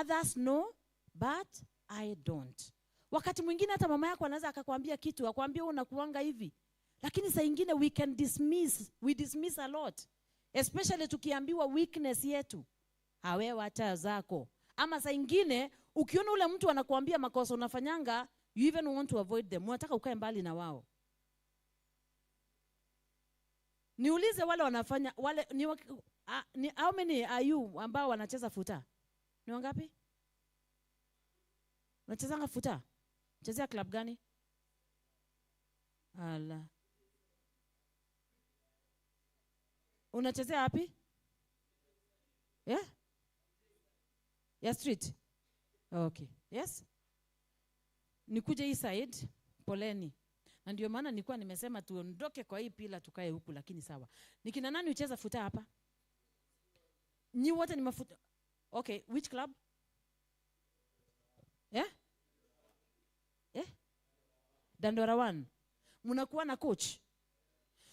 Others know but I don't. Wakati mwingine hata mama yako anaweza akakwambia kitu, akwambia unakuanga hivi. Lakini saa nyingine we dismiss a lot. Especially tukiambiwa weakness yetu. Hawe wacha zako. Ama saa nyingine ukiona ule mtu anakuambia makosa unafanyanga, you even want to avoid them. Unataka ukae mbali na wao. Niulize wale wanafanya wale ni how many are you ambao wanacheza futa? Ni wangapi? Unachezanga futa? Unachezea club gani? Ala. Unachezea wapi? Yeah? Ya street? Okay. Yes? Nikuje hii side, poleni. Na ndio maana nilikuwa nimesema tuondoke kwa hii pila tukae huku, lakini sawa. Nikina nani ucheza futa hapa? Nyi wote ni mafuta. Okay, which club? Yeah? Yeah? Dandora 1. Mnakuwa na coach.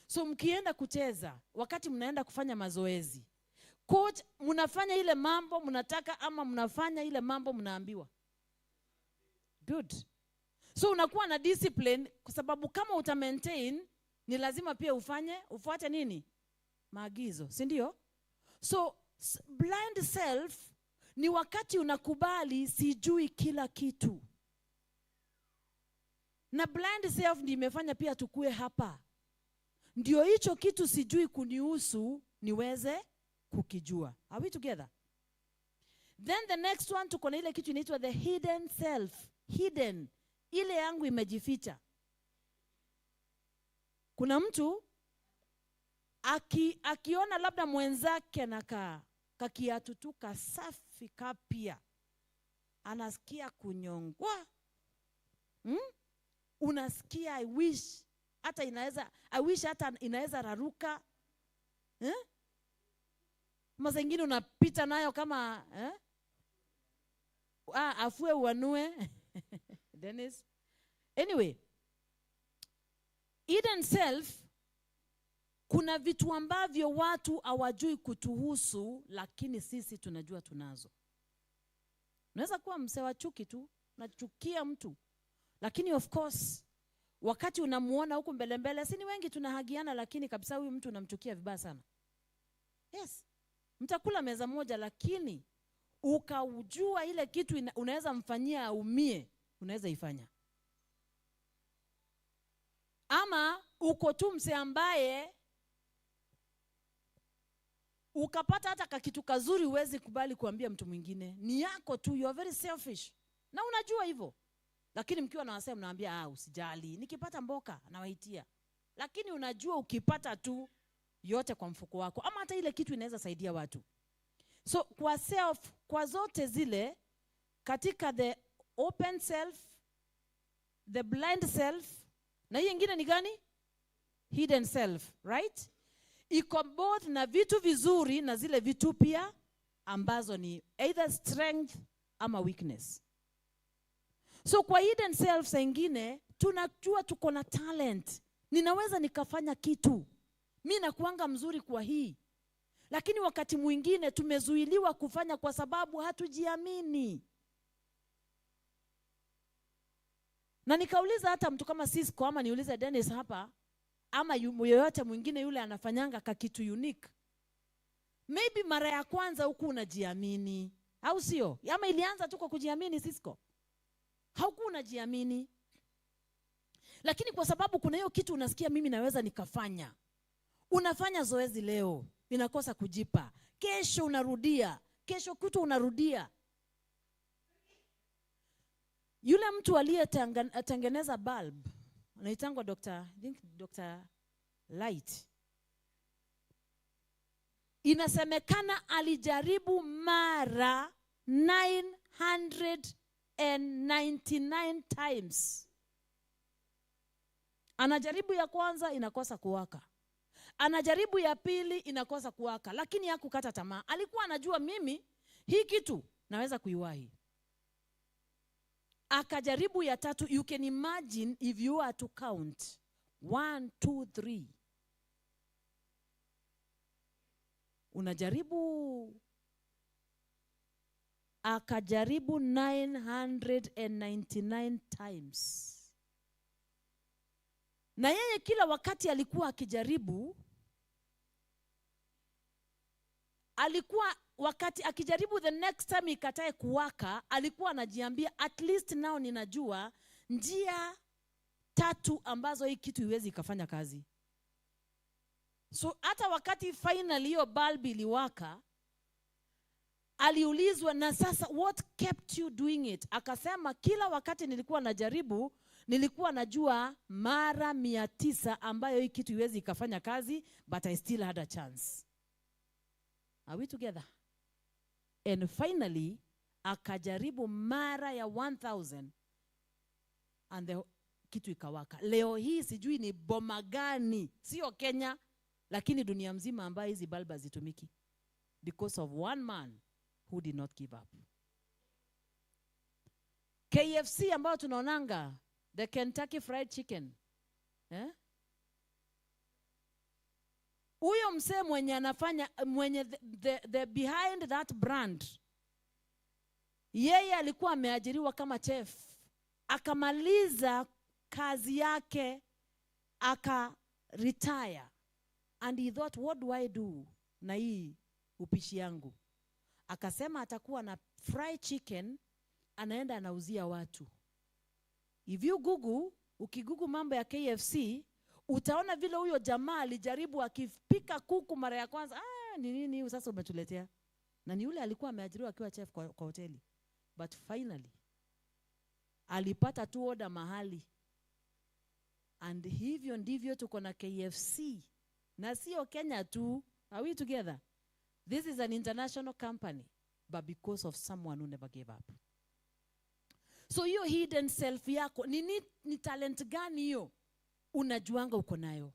So mkienda kucheza, wakati mnaenda kufanya mazoezi, coach mnafanya ile mambo mnataka ama mnafanya ile mambo mnaambiwa? Good. So unakuwa na discipline kwa sababu kama uta maintain ni lazima pia ufuate nini? Maagizo, si ndio? So blind self ni wakati unakubali sijui kila kitu. Na blind self ndio imefanya pia tukue hapa. Ndio hicho kitu sijui kunihusu niweze kukijua. Are we together? Then the next one tuko na ile kitu inaitwa the hidden self. Hidden. Ile yangu imejificha. Kuna mtu akiona labda mwenzake na kakiatu tu kasafi kapia, anasikia kunyongwa. Unasikia I wish hata inaweza raruka. Mara zingine unapita nayo kama afue uanue. Dennis. Anyway, hidden self, kuna vitu ambavyo watu hawajui kutuhusu, lakini sisi tunajua tunazo. Unaweza kuwa msee wa chuki tu, unachukia mtu, lakini of course wakati unamuona huko mbele mbele, si ni wengi tunahagiana, lakini kabisa huyu mtu unamchukia vibaya sana. Yes, mtakula meza moja, lakini ukaujua ile kitu unaweza mfanyia aumie, unaweza ifanya. Ama uko tu mse ambaye ukapata hata kitu kazuri uwezi kubali kuambia mtu mwingine, ni yako tu, you are very selfish, na unajua hivyo. Lakini mkiwa na wasema mnaambia usijali, nikipata mboka nawaitia. Lakini unajua ukipata tu yote kwa mfuko wako, ama hata ile kitu inaweza saidia watu. So kwa self, kwa zote zile, katika the open self, the blind self, na hii nyingine ni gani? Hidden self, right? Iko both na vitu vizuri na zile vitu pia ambazo ni either strength ama weakness. So kwa hidden self zingine tunajua tuko na talent. Ninaweza nikafanya kitu. Mimi nakuanga mzuri kwa hii. Lakini wakati mwingine tumezuiliwa kufanya kwa sababu hatujiamini. Na nikauliza hata mtu kama Cisco, ama niulize Dennis hapa, ama yoyote mwingine yule anafanyanga kitu unique. Maybe mara ya kwanza huku unajiamini, au sio? Ama ilianza tu kwa kujiamini Cisco? Haukuwa unajiamini. Lakini kwa sababu kuna hiyo kitu unasikia mimi naweza nikafanya. Unafanya zoezi leo, inakosa kujipa. Kesho unarudia, kesho kutu unarudia. Yule mtu aliyetengeneza bulb, anaitangwa Dr. Light. Inasemekana alijaribu mara 999 times. Anajaribu ya kwanza inakosa kuwaka. Anajaribu ya pili inakosa kuwaka, lakini hakukata tamaa. Alikuwa anajua mimi hii kitu naweza kuiwahi. Akajaribu ya tatu. You can imagine if you are to count 1, 2, 3. Unajaribu, akajaribu 999 times. Na yeye kila wakati alikuwa akijaribu, alikuwa wakati akijaribu the next time ikatae kuwaka, alikuwa anajiambia at least now ninajua njia 3 ambazo hii kitu iwezi ikafanya kazi. So hata wakati finally hiyo bulb iliwaka, aliulizwa, na sasa what kept you doing it? Akasema kila wakati nilikuwa najaribu, nilikuwa najua mara 900 ambayo hii kitu iwezi ikafanya kazi, but I still had a chance. Are we together? And finally, akajaribu mara ya 1000 and the kitu ikawaka. Leo hii sijui ni boma gani, sio Kenya, lakini dunia mzima ambayo hizi bulbs zitumiki. Because of one man who did not give up. KFC ambao tunaonanga, the Kentucky Fried Chicken. Huyo msee mwenye anafanya, mwenye the behind that brand, yeye alikuwa ameajiriwa kama chef. Akamaliza kazi yake, retire. And he thought, what do I do na hii upishi yangu? Akasema atakuwa na fried chicken, anaenda anauzia watu. If you ukigugu mambo ya KFC, utaona vile huyo jamaa alijaribu akipika kuku mara ya kwanza. Ni nini sasa umetuletea? Na ni yule alikuwa ameajiriwa akiwa chef kwa hoteli. But finally, alipata tu order mahali. And hivyo ndivyo tuko na KFC. Na sio Kenya tu. Are we together? This is an international company. But because of someone who never gave up. So hiyo hidden self yako ni talent gani hiyo unajuanga uko nayo?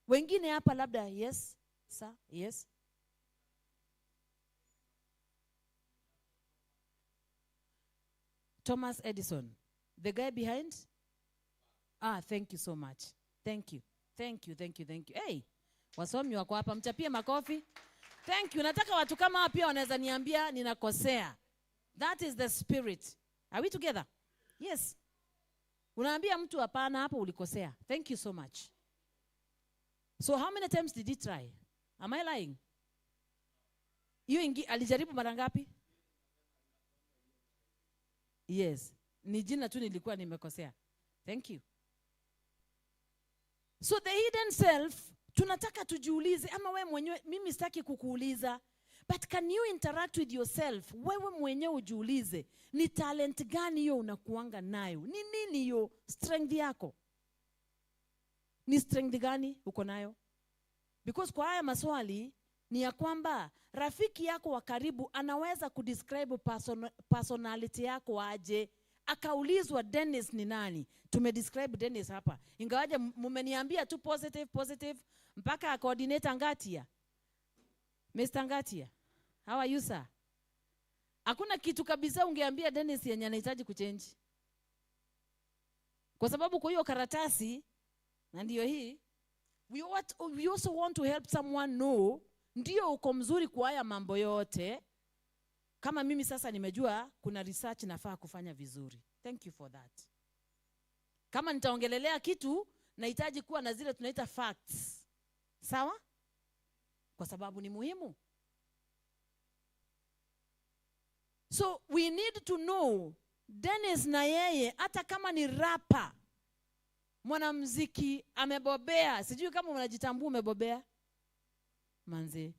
Wengine hapa labda yes sir, yes. Thomas Edison, the guy behind? Thank you so much. Thank you. Hey, wasomi wako hapa, mchapie makofi. Thank you. Nataka watu kama hapa pia wanaweza niambia ninakosea. That is the spirit. Are we together? Yes. Unaambia mtu hapana, hapo ulikosea. Thank you so much. So how many times did he try? Am I lying? Hiyo alijaribu mara ngapi? Yes. Ni jina tu nilikuwa nimekosea. Thank you. So the hidden self, tunataka tujiulize, ama wewe mwenyewe, mimi sitaki kukuuliza, but can you interact with yourself? Wewe mwenyewe ujiulize, ni talent gani hiyo unakuanga nayo? Ni nini hiyo strength yako? Ni strength gani uko nayo? Because kwa haya maswali ni ya kwamba rafiki yako wa karibu anaweza kudescribe personality yako aje. Akaulizwa Dennis ni nani? Tumedescribe Dennis hapa. Ingawaje mmeniambia tu positive mpaka coordinator Ngatia. Mr. Ngatia, how are you sir? Hakuna kitu kabisa ungeambia Dennis yenye anahitaji kuchange. Kwa sababu kwa hiyo karatasi na ndio hii, we also want to help someone know ndio uko mzuri kwa haya mambo yote. Kama mimi sasa nimejua kuna research nafaa kufanya vizuri. Thank you for that. Kama nitaongelelea kitu nahitaji kuwa na zile tunaita facts. Sawa? Kwa sababu ni muhimu. So we need to know Dennis na yeye hata kama ni rapper, mwanamuziki amebobea. Sijui kama unajitambua umebobea. Manze.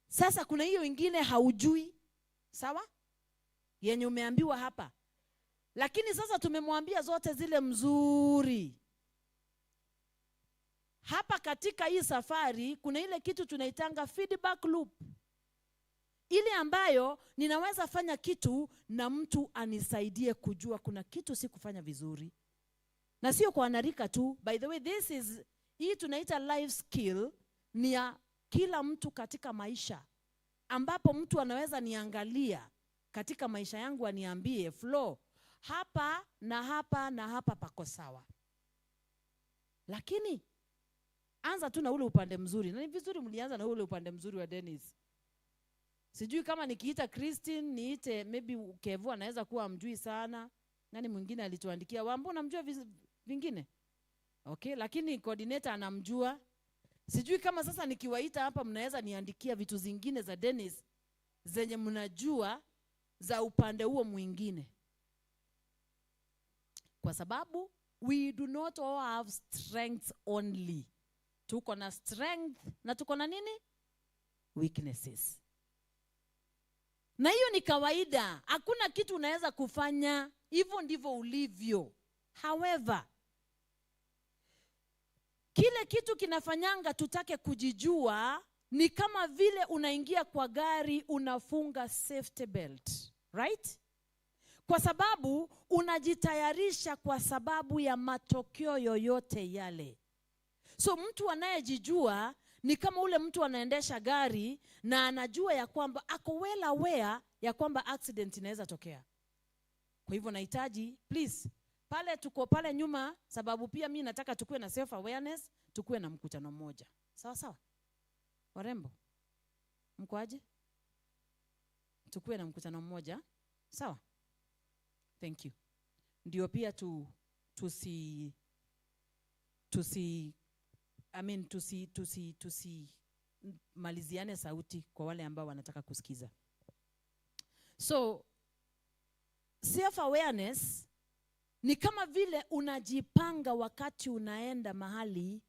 Sasa kuna hiyo ingine haujui. Sawa? Yenye umeambiwa hapa. Lakini sasa tumemwambia zote zile mzuri. Hapa katika hii safari kuna ile kitu tunaitanga feedback loop. Ile ambayo ninaweza fanya kitu na mtu anisaidie kujua kuna kitu si kufanya vizuri. Na sio kwa anarika tu. By the way, hii tunaita life skill ni ya kila mtu katika maisha. Ambapo mtu anaweza niangalia katika maisha yangu aniambie flow hapa na hapa na hapa pako sawa. Lakini anza tu na ule upande mzuri. Na ni vizuri mlianza na ule upande mzuri wa Dennis. Sijui kama nikiita Christine, niite maybe Kevu anaweza kuwa mjui sana. Nani mwingine alituandikia, "Wambo unamjua vingine?" Okay, lakini coordinator anamjua. Sijui kama sasa nikiwaita hapa mnaweza niandikia vitu zingine za Dennis zenye mnajua za upande huo mwingine. Kwa sababu we do not all have strengths only. Tuko na strength na tuko na nini? Weaknesses. Na hiyo ni kawaida. Hakuna kitu unaweza kufanya, hivyo ndivyo ulivyo. However, kile kitu kinafanyanga tutake kujijua ni kama vile unaingia kwa gari unafunga safety belt. Right? Kwa sababu unajitayarisha kwa sababu ya matokeo yoyote yale. So mtu anayejijua ni kama ule mtu anaendesha gari na anajua ya kwamba ako well aware ya kwamba accident inaweza tokea. Kwa hivyo nahitaji, please, pale tuko pale nyuma, sababu pia mimi nataka tukue na self awareness, tukue na mkutano mmoja. Sawa sawa? Warembo, mko aje? Tukue na mkutano mmoja. Sawa? Thank you. Ndio pia maliziane sauti kwa wale ambao wanataka kusikiza. So self awareness ni kama vile unajipanga wakati unaenda mahali,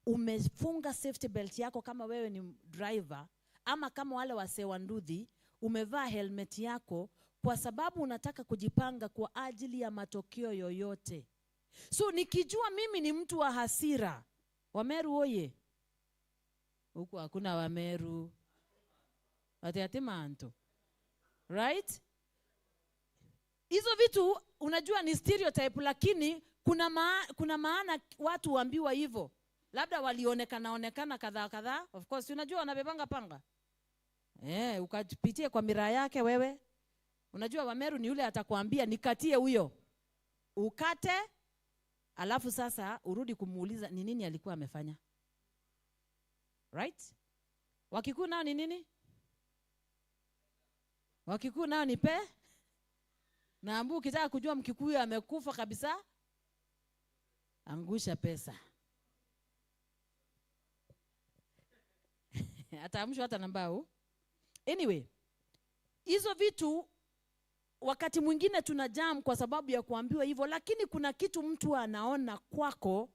umefunga safety belt yako kama wewe ni driver, ama kama wale wasee wa nduthi umevaa helmet yako, kwa sababu unataka kujipanga kwa ajili ya matokeo yoyote. So nikijua mimi ni mtu wa hasira, Wameru oye. Huku hakuna Wameru. Ati manto. Right? Hizo vitu unajua ni stereotype, lakini kuna maana watu huambiwa hivyo. Labda walionekana kadhaa. Of course unajua wanabebanga panga. Ukapitie kwa miraa yake wewe. Unajua Wameru ni yule atakwambia nikatie huyo. Ukate, alafu sasa urudi kumuuliza ni nini alikuwa amefanya. Right? Wakikuyu nao ni nini? Wakikuyu nao ni pe. Na ambu ukitaka kujua Mkikuyu amekufa kabisa, angusha pesa. Ataamshwa hata nambao. Anyway, hizo vitu wakati mwingine tunajam kwa sababu ya kuambiwa hivyo, lakini kuna kitu mtu anaona kwako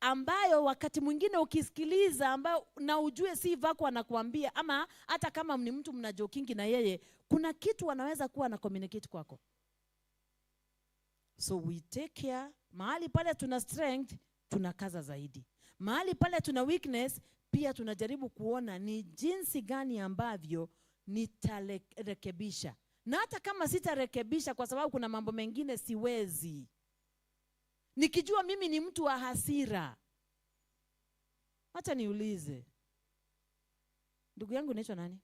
ambayo wakati mwingine ukisikiliza ambayo na ujue si vako anakuambia, ama hata kama ni mtu mna jokingi na yeye, kuna kitu anaweza kuwa na communicate kwako. So we take care. Mahali pale tuna strength, tunakaza zaidi. Mahali pale tuna weakness, pia tunajaribu kuona ni jinsi gani ambavyo nitarekebisha. Na hata kama sitarekebisha kwa sababu kuna mambo mengine siwezi, nikijua mimi ni mtu wa hasira, acha niulize, ndugu yangu unaitwa nani?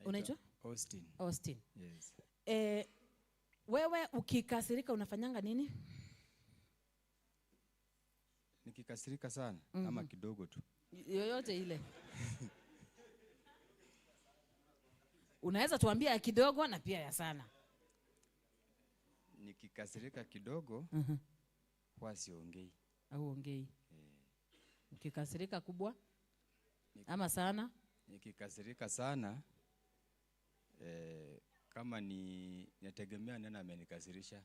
Unaitwa? Austin. Yes. Wewe ukikasirika unafanyanga nini? Nikikasirika sana ama kidogo tu? Yoyote ile. Unaweza tuambia ya kidogo na pia ya sana. Nikikasirika kidogo, huwa siongei. Au ongei. Ukikasirika kubwa ama sana? Nikikasirika sana, kama ni nategemea nani amenikasirisha.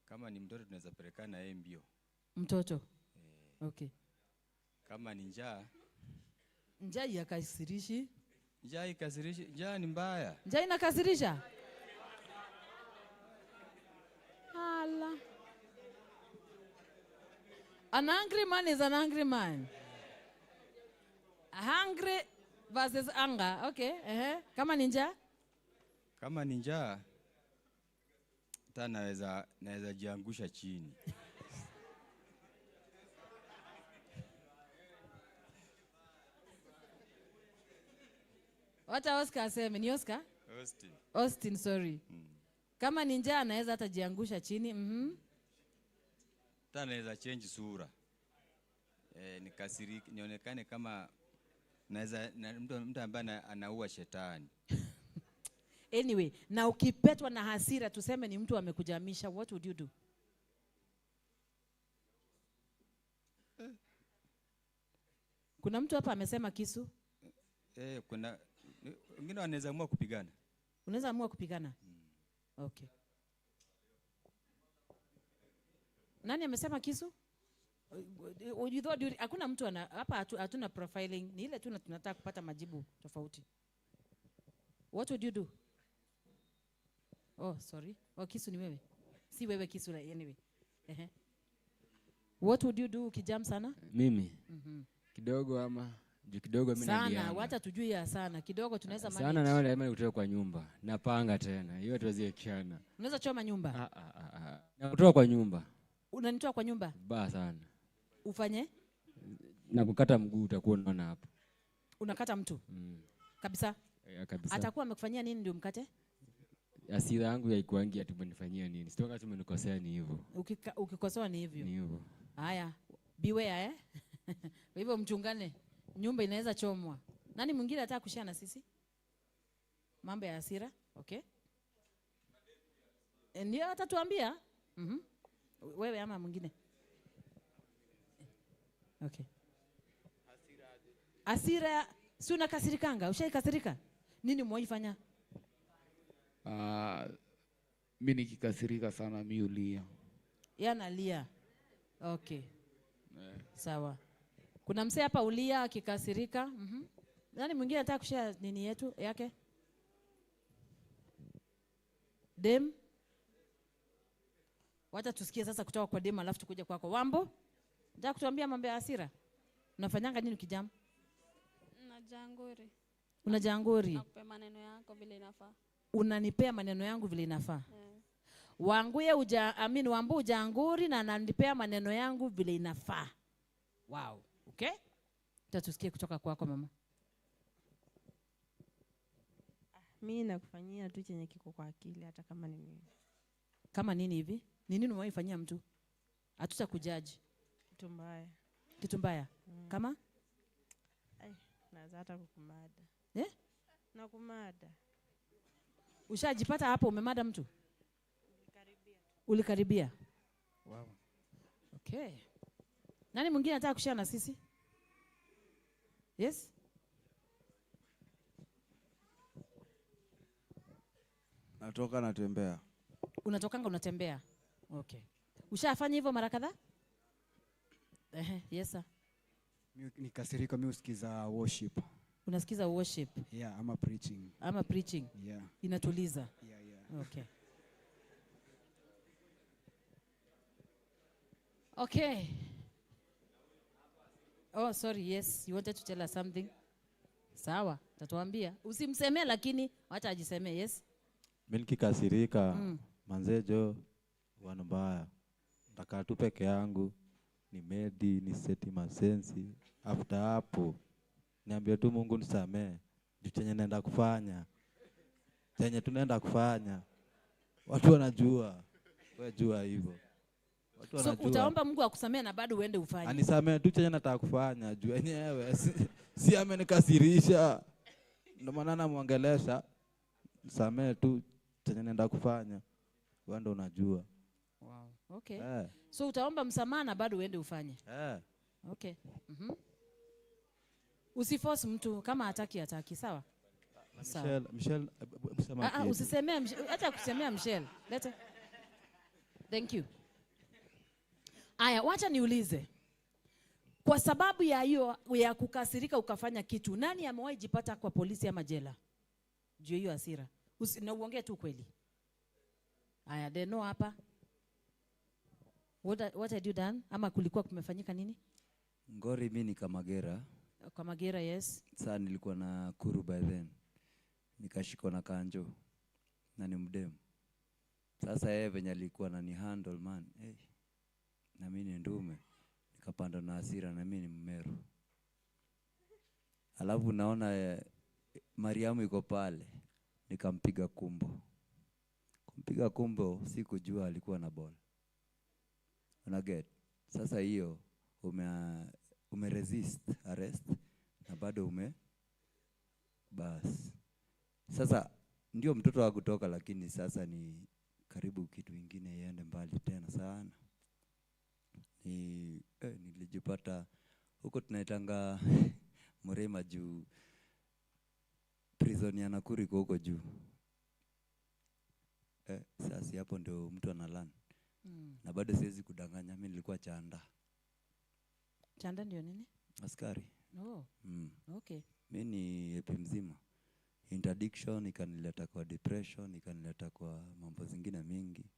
Kama ni mtoto tunaweza pelekana yeye mbio. Mtoto? Okay. Kama ni njaa. Njaa yakasirishi? Njaa ikasirishi, njaa ni mbaya. Njaa inakasirisha? Hala. An angry man is an angry man. Hungry versus anger. Okay. Kama ni njaa? Kama ni njaa, hata naweza jiangusha chini. Wacha Oscar aseme. Ni Oscar? Austin, sorry. Kama ni njaa anaweza hata jiangusha chini. Hata naweza change sura. Nikasiriki, nionekane kama mtu ambaye anaua shetani. Anyway, na ukipetwa na hasira, tuseme ni mtu amekujamisha, what would you do? Kuna mtu hapa amesema kisu? Kuna wengine wanaweza amua kupigana. Unaweza amua kupigana? Okay. Nani amesema kisu? Hakuna mtu hapa, hatuna profiling, ni ile tu tunataka kupata majibu tofauti. What would you do? Oh, sorry. Kisu ni wewe. Si wewe kisu la anyway. What would you do ukijam sana? Mimi? Kidogo ama juu kidogo mimi nalia. Sana, wacha tujue ya sana. Kidogo tunaweza manage. Sana naona lazima kutoka kwa nyumba. Napanga tena. Hiyo tuweze kiana. Unaweza choma nyumba? Na kutoka kwa nyumba. Unanitoa kwa nyumba? Baya sana. Ufanye? Na kukata mguu utakuwa unaona hapo. Unakata mtu? Kabisa? Kabisa. Atakuwa amekufanyia nini ndio mkate? Hasira yangu haikuangi ati umenifanyia nini. Sitoka tu umenikosea ni hivyo. Ukikosoa ni hivyo. Ni hivyo. Haya. Beware Kwa hivyo mchungane. Nyumba inaweza chomwa. Nani mwingine anataka kushare na sisi? Mambo ya hasira? Okay. Ndio atatuambia. Wewe ama mwingine? Okay. Hasira, si unakasirikanga? Ushaikasirika? Nini mwaifanya? Mimi nikikasirika sana mimi ulia. Analia. Okay. Sawa. Kuna msee hapa ulia akikasirika. Nani mwingine anataka kushare nini yetu yake? Dem? Wacha tusikie sasa kutoka kwa Dem alafu tukuje kwako. Wambo? Nataka kutuambia mambo ya hasira. Unafanyanga nini ukijam? Jangori. Una jangori. Nakupe maneno yako vile inafaa. Unanipea maneno yangu vile inafaa. Yeah. Wanguye wambu ujanguri na ananipea maneno yangu vile inafaa. Wow. Okay? Tatusikie kutoka kwako mama. Mimi nakufanyia tu chenye kiko kwa akili hata kama ni nini. Kama nini hivi? Ni nini umewaifanyia mtu? Hatuta kujaji. Kitu mbaya. Kitu mbaya. Kama? Naweza hata kukumada. Na kumada. Ushajipata hapo umemada mtu? Ulikaribia. Wow. Okay. Nani mwingine anataka kushare na sisi? Yes? Natoka natembea. Unatokanga unatembea. Okay. Ushafanya hivyo mara kadhaa? Yes sir. Nikasirika mimi usikiza worship. Unasikiza worship? Yeah, ama preaching. Ama preaching. Yeah. Inatuliza. Yeah. Okay. Okay. Oh, sorry. Yes, you wanted to tell us something. Sawa, tatuambia. Usimsemee lakini wacha ajisemee. Yes. Mimi nikikasirika manzejo wana mbaya. Nataka tu peke yangu ni medi ni seti masensi. After hapo niambie tu Mungu nisamee. Chenye naenda kufanya. Chenye tunaenda kufanya. Watu wanajua. Wewe jua hivyo. Watu wanajua. So utaomba Mungu akusamee na bado uende ufanye. Anisamee tu chenye nataka kufanya. Jua yenyewe si amenikasirisha. Ndio maana namuongelesha. Samee tu chenye naenda kufanya. Wewe ndio unajua. Wow. Okay. So utaomba msamaha na bado uende ufanye. Okay. Usiforce mtu kama hataki, sawa? Michelle, usisemee acha kusemea Michelle. Leta. Thank you. Aya, wacha niulize. Kwa sababu ya hiyo ya kukasirika ukafanya kitu, nani amewahi jipata kwa polisi ama jela? Juu hiyo hasira. Na uongee tu kweli. Aya, Deno hapa. What had you done? Ama kulikuwa kumefanyika nini? Ngori mimi ni Kamagera. Kamagera, yes. Sasa nilikuwa na Kuru by then. Nikashikwa na Kanjo. Na ni mdemu. Sasa yeye venye alikuwa na ni handle man. Na mimi ni ndume. Nikapanda na hasira na mimi ni Mmeru. Alafu naona Mariamu iko pale. Nikampiga kumbo. Kumpiga kumbo sikujua alikuwa na ball. Unaget. Sasa hiyo resist arrest na bado bas. Sasa ndio mtoto wa kutoka, lakini sasa ni karibu kitu kingine iende mbali tena sana. Nilijipata huko tunaitanga Mrema juu prison ya Nakuru iko huko juu. Sasa hapo ndio mtu analan. Na bado siwezi kudanganya, mimi nilikuwa chanda. Chanda ndio nini? Askari. Oh. Okay. Mimi ni happy mzima. Interdiction ikanileta kwa depression, ikanileta kwa mambo zingine mingi.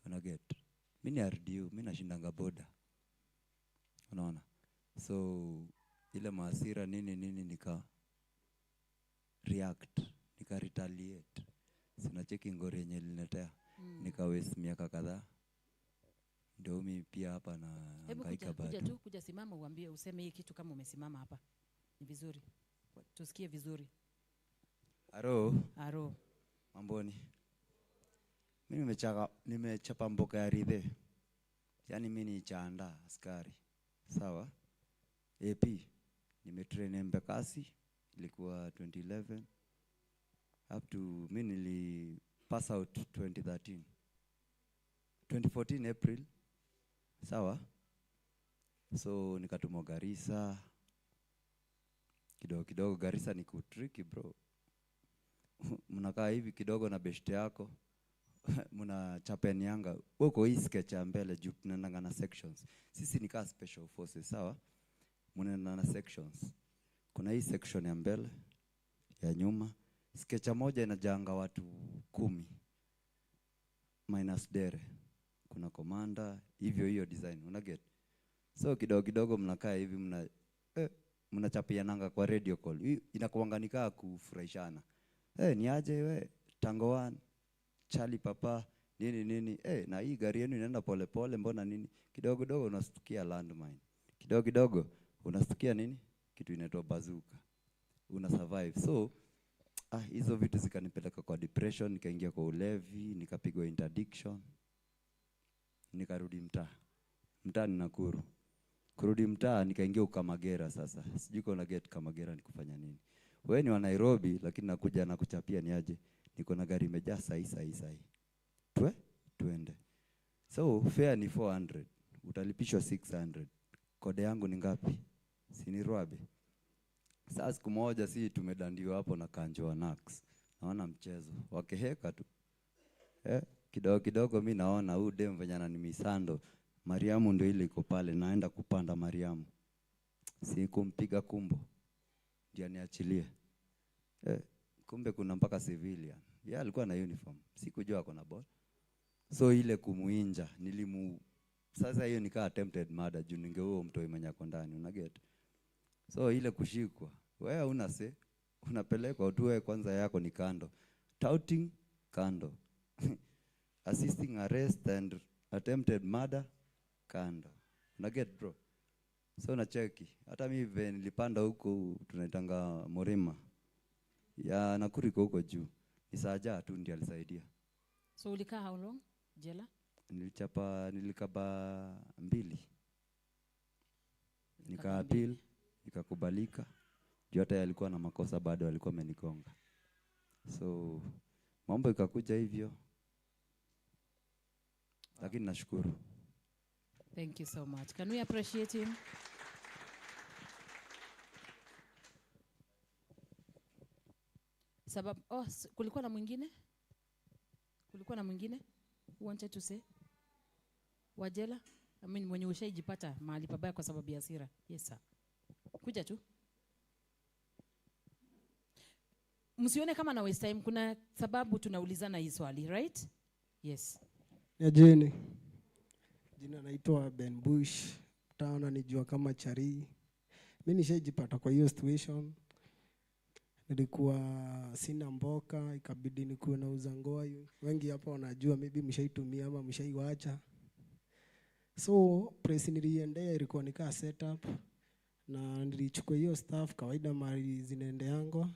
Unaget. Mimi ni RDU, mimi nashindanga boda. Unaona? So ile maasira nini nika react, nika retaliate. Sina cheki ngori yenye liniletea. Nika waste miaka kadhaa. Ndio mimi pia hapa na hangaika bado. Kuja simama uambie useme hii kitu kama umesimama hapa. Ni vizuri. Tusikie vizuri. Aro. Mamboni. Mimi nimechapa mboka ya ridhe. Yaani mimi ni chanda askari. Sawa? AP nimetrain Embakasi ilikuwa 2011 up to mimi nili pass out 2013. 2014 April. Sawa? So nikatumwa Garissa. Kidogo Garissa ni kutricky bro. Mnakaa hivi kidogo na best yako. Muna chapenianga. Uko hii sketch ya mbele juu tunaenda na sections. Sisi ni kama special forces, sawa? Mnaenda na sections. Kuna hii section ya mbele, ya nyuma. Sketch moja inajanga watu 10. Minus dere. Kuna commander, hivyo design, unaget. So kidogo mnakaa hivi mnachapiananga kwa radio call. Hii inakuanga nikaa kufurahishana. Ni aje we Tangoan, Charlie Papa, nini. Na hii gari yenu inaenda pole pole, mbona nini? Kidogo kidogo unastukia landmine. Kidogo kidogo unastukia nini? Kitu inaitwa bazooka. Una survive. So hizo vitu zikanipeleka kwa depression, nikaingia kwa ulevi, nikapigwa interdiction. Nikarudi mtaa. Mtaa ni Nakuru. Kurudi mtaa nikaingia Ukamagera sasa. Sijui kuna get Kamagera nikufanya nini. Wewe ni wa Nairobi lakini nakuja na kuchapia ni aje. Niko na gari imejaa sahi. Tuende. So fare ni 400. Utalipishwa 600. Kode yangu ni ngapi? Si ni Rwabe. Sasa siku moja si tumedandiwa hapo na Kanjo wa Nax. Naona mchezo. Wakeheka tu. Kidogo kidogo mimi naona huyu dem venye ananimisando. Mariamu ndio ile iko pale, naenda kupanda Mariamu. Si kumpiga kumbo. Ndio niachilie. Kumbe kuna mpaka civilian. Yeye alikuwa na uniform. Sikujua ako na ball. So ile kumuinja sasa hiyo nikaa attempted murder juu ningeua mtoi mwenye ako ndani, una get. So ile kushikwa. Wewe unapelekwa tu, wewe kwanza yako ni kando. Touting kando. Assisting arrest and attempted murder kando. Una get bro? So nacheki. Hata mimi nilipanda huko tunaitanga Morima. Ya Nakuru iko huko juu. Isaja tu ndiye alisaidia. So ulikaa how long jela? Nilikaba 2. Nika-appeal, ikakubalika. Yote yalikuwa na makosa, bado alikuwa amenigonga. So mambo ikakuja hivyo. Lakini nashukuru. Thank you so much. Can we appreciate him? Sababu kulikuwa na mwingine? Who wanted to say? Wajela? Mwenye ushaijipata mahali pabaya kwa sababu ya hasira. Yes sir. Kuja tu. Msione kama na waste time, kuna sababu tunaulizana hii swali, right? Yes. Ya jeni. Jina naitwa Ben Bush. Mtaona nijua kama Chari. Mimi nishaijipata kwa hiyo situation. Nilikuwa sina mboka, ikabidi nikuwe nauza ngoa. Wengi hapa wanajua, maybe mshaitumia ama mshaiwacha. So press niliendea ilikuwa nikaa setup na nilichukua hiyo staff kawaida mali zinaendeangwa.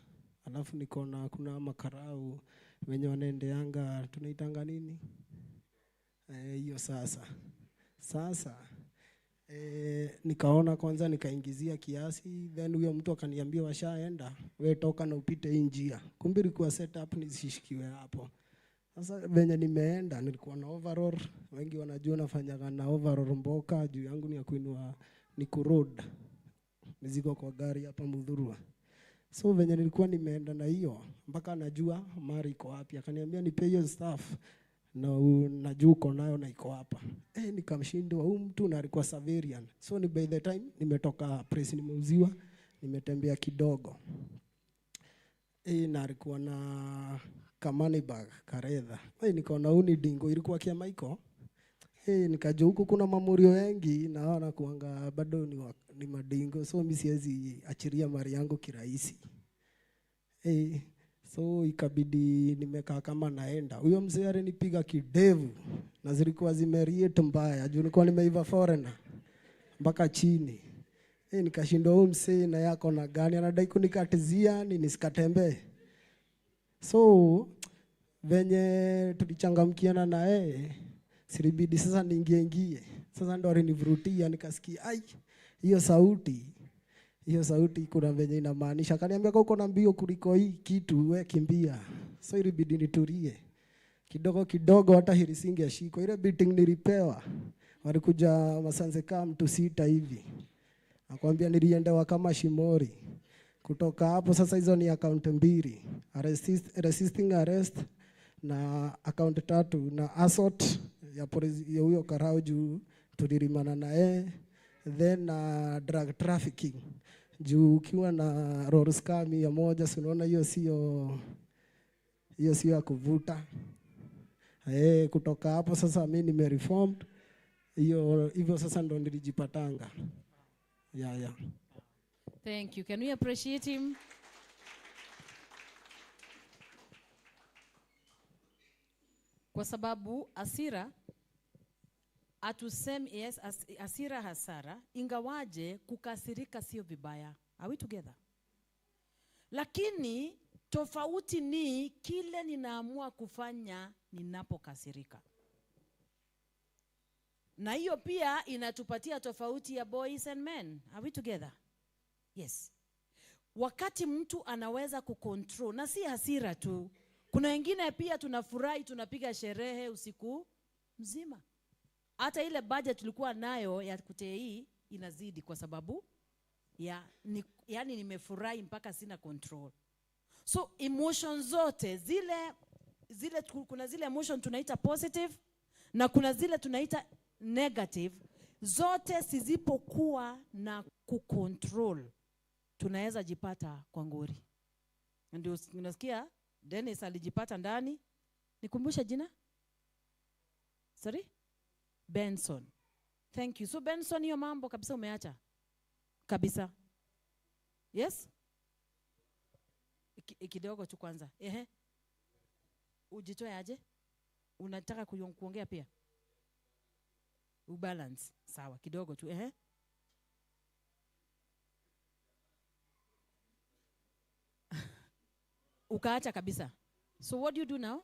Alafu nikaona kuna makarau wenye wanaendeanga tunaitanga nini? Hiyo sasa nikaona kwanza nikaingizia kiasi, then huyo mtu akaniambia washaenda, wewe toka na upite hii njia. Kumbe ilikuwa setup nisishikiwe hapo. Sasa venye nimeenda nilikuwa na overall, wengi wanajua nafanyaga na overall mboka, juu yangu ni ya kuinua ni kuroad mizigo kwa gari hapa Mudhurwa. So venye nilikuwa nimeenda na hiyo mpaka najua mari iko wapi, akaniambia nipe hiyo staff na najua uko nayo na iko hapa. Nikamshindwa huyu mtu na alikuwa Saverian. So ni by the time nimetoka press nimeuziwa, nimetembea kidogo. Na alikuwa na kamani bag karedha. Nikaona huni dingo ilikuwa kia Michael. Nikajua huko kuna mamurio wengi naona kuanga bado ni madingo. So mimi siwezi achiria mari yangu kirahisi. So ikabidi nimekaa kama naenda. Huyo mzee alinipiga kidevu na zilikuwa zimeriet mbaya. Juu nilikuwa nimeiva foreigner mpaka chini. Nikashindwa huyo mzee na yako na gani anadai kunikatizia nisikatembee. So venye tulichangamkiana na silibidi sasa niingie. Sasa ndo alinivurutia nikasikia hiyo sauti kuna venye inamaanisha. Akaniambia uko na mbio kuliko hii kitu, wewe kimbia. So ilibidi nitulie. Kidogo hata hirisingi ya shiko. Ile beating nilipewa. Walikuja masanze kama mtu 6 hivi. Nakwambia niliendewa kama shimori. Kutoka hapo sasa hizo ni account 2. Resisting arrest na account 3 na assault ya polisi ya huyo karao juu tulirimana na then drug trafficking. Juu ukiwa na road scam ya moja, unaona hiyo sio ya kuvuta. Kutoka hapo sasa mimi nimereformed. Hivyo sasa ndo nilijipatanga. Yeah. Thank you. Can we appreciate him? Kwa sababu hasira atusemi, yes, hasira hasara, ingawaje kukasirika sio vibaya. Are we together? Lakini tofauti ni kile ninaamua kufanya ninapokasirika. Na hiyo pia inatupatia tofauti ya boys and men. Are we together? Yes. Wakati mtu anaweza kucontrol, na si hasira tu. Kuna wengine pia tunafurahi, tunapiga sherehe usiku mzima. Hata ile budget tulikuwa nayo ya kutei inazidi kwa sababu yani nimefurahi mpaka sina control. So emotions zote zile kuna zile emotion tunaita positive na kuna zile tunaita negative, zote sizipokuwa na kucontrol tunaweza jipata kwa ngori. Ndio unasikia Dennis alijipata ndani. Nikumbusha jina? Sorry? Benson. Thank you. So Benson, hiyo mambo kabisa umeacha? Kabisa. Yes? Kidogo tu kwanza. Ujitoe aje? Unataka kuongea pia? Ubalance. Sawa, kidogo tu. Ukaacha kabisa. So what do you do now?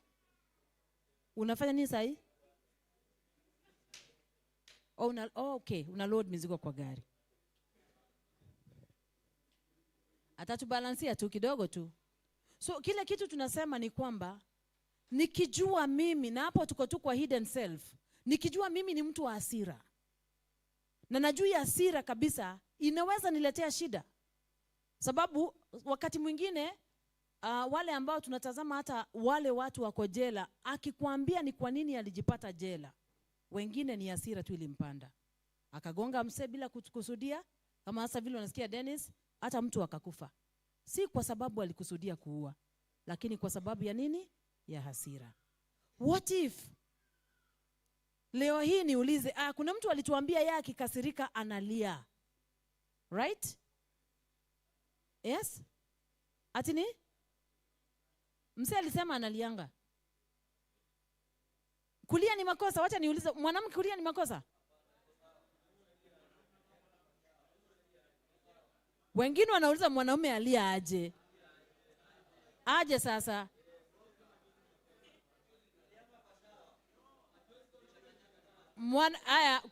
Unafanya nini sahi? Okay, una load mizigo kwa gari. Atatubalansia tu kidogo tu. So kile kitu tunasema ni kwamba nikijua mimi, na hapo tuko tu kwa hidden self, nikijua mimi ni mtu wa hasira na najua hasira kabisa inaweza niletea shida. Sababu wakati mwingine wale ambao tunatazama, hata wale watu wako jela, akikwambia ni kwa nini alijipata jela, wengine ni hasira tu ilimpanda, akagonga mse bila kukusudia, kama hasa vile unasikia Dennis, hata mtu akakufa. Si kwa sababu alikusudia kuua, lakini kwa sababu ya nini? Ya hasira. What if leo hii niulize, kuna mtu alituambia yeye akikasirika analia, right? Yes? Ati ni? Mse alisema analianga. Kulia ni makosa? Wacha niulize, mwanamke kulia ni makosa? Wengine wanauliza mwanaume alia aje? Aje sasa?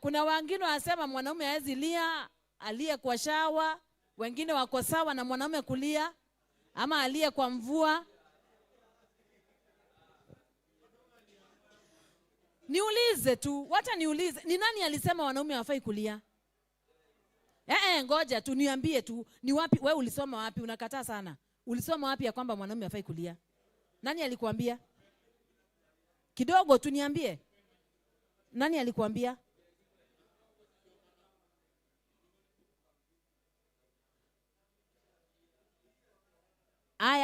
Kuna wengine wanasema mwanaume hawezi lia, alie kwa shawa. Wengine wako sawa na mwanaume kulia ama alie kwa mvua. Niulize tu, wacha niulize, ni nani alisema wanaume hawafai kulia? Ngoja tu niambie tu, ni wapi wewe ulisoma wapi? Unakataa sana. Ulisoma wapi ya kwamba mwanaume hafai kulia? Nani alikuambia? Kidogo tu niambie. Nani alikuambia?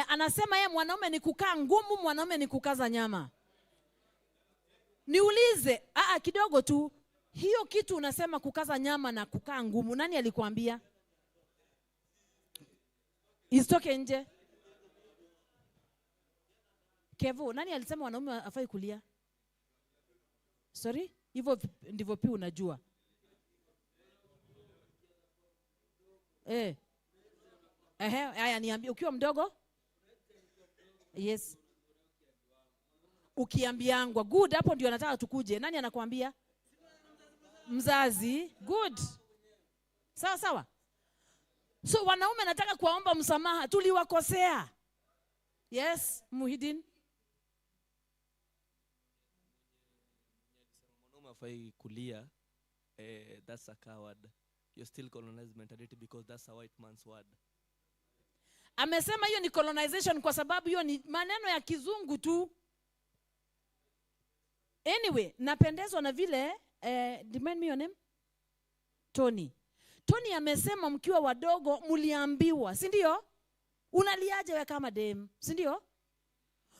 Anasema yeye mwanaume ni kukaa ngumu, mwanaume ni kukaza nyama. Niulize, kidogo tu, hiyo kitu unasema kukaza nyama na kukaa ngumu, nani alikuambia? Isitoke nje. Kevo, nani alisema wanaume hafai kulia? Sorry? Hivyo ndivyo pia unajua. Niambie ukiwa mdogo? Yes. Ukiambiangwa, good, hapo ndio nataka tukuje. Nani anakuambia? Mzazi. Good. Sawa sawa. So wanaume nataka kuwaomba msamaha, tuliwakosea. Yes, Muhidin. Mwanaume hafai kulia, that's a coward. You're still colonized mentality because that's a white man's word. Amesema hiyo ni colonization kwa sababu hiyo ni maneno ya kizungu tu. Anyway, napendezwa na vile demand me your name? Tony. Tony amesema mkiwa wadogo mliambiwa, si ndio? Unaliaje wewe kama dem, si ndio?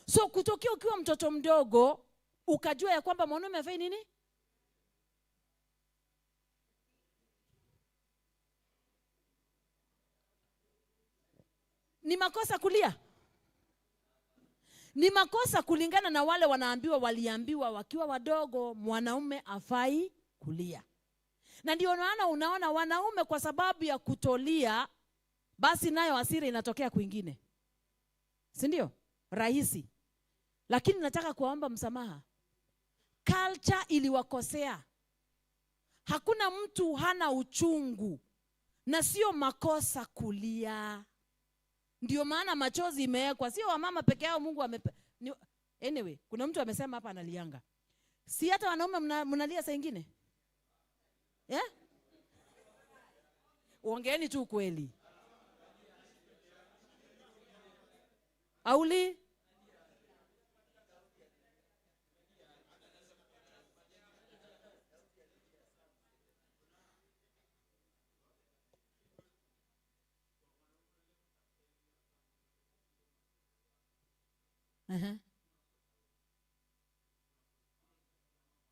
So kutokea ukiwa mtoto mdogo ukajua ya kwamba mwanaume hafai nini? Ni makosa kulia? Ni makosa kulingana na wale waliambiwa wakiwa wadogo mwanaume afai kulia. Na ndio unaona wanaume kwa sababu ya kutolia, basi nayo hasira inatokea kwingine. Si ndio? Rahisi. Lakini nataka kuomba msamaha. Culture iliwakosea. Hakuna mtu hana uchungu. Na sio makosa kulia. Ndio maana machozi imewekwa. Sio wamama peke yao Mungu Anyway, kuna mtu amesema hapa analianga. Si hata wanaume mnalia saa nyingine? Ongeeni tu kweli. Auli?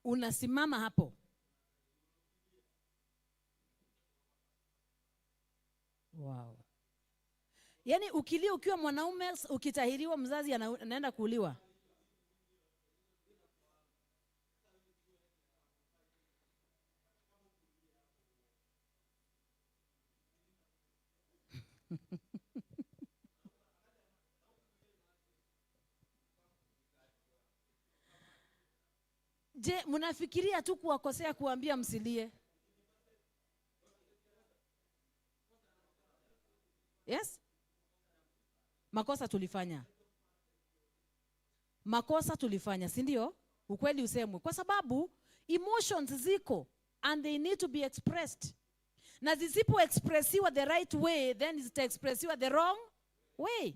Unasimama hapo. Wow. Yaani ukilia ukiwa mwanaume, ukitahiriwa mzazi anaenda kuuliwa. Je, mnafikiria tu kuwakosea kuambia msilie? Yes? Makosa tulifanya. Makosa tulifanya, si ndio? Ukweli usemwe. Kwa sababu emotions ziko and they need to be expressed. Na zisipo expressiwa the right way, then zita expressiwa the wrong way.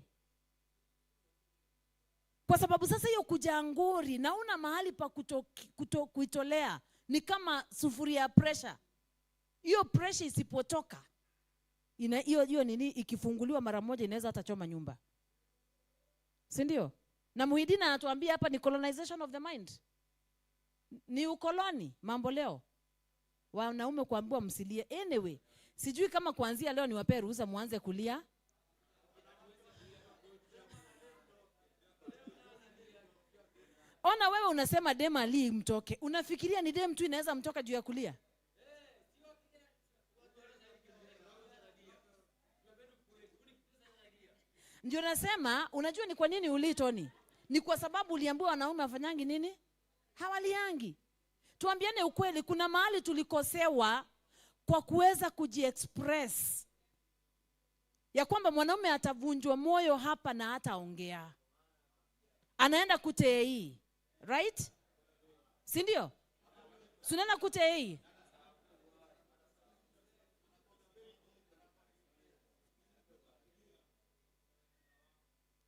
Kwa sababu sasa hiyo kujangori na una mahali pa kuitolea ni kama sufuria ya pressure. Hiyo pressure isipotoka, hiyo nini ikifunguliwa mara moja inaweza hata choma nyumba. Si ndio? Na Muhidina anatuambia hapa ni colonization of the mind. Ni ukoloni mambo leo. Wanaume kuambiwa msilie. Anyway, sijui kama kuanzia leo niwape ruhusa muanze kulia. Ona wewe unasema dem ali mtoke. Unafikiria ni dem tu inaweza mtoka juu ya kulia? Ndio nasema, unajua ni kwa nini uli Tony? Ni kwa sababu uliambiwa wanaume wafanyangi nini? Hawaliangi. Tuambiane ukweli, kuna mahali tulikosewa kwa kuweza kujiexpress. Ya kwamba mwanaume atavunjwa moyo hapa na hataongea. Anaenda kutei. Right? Si ndio? Sunaenda kutei.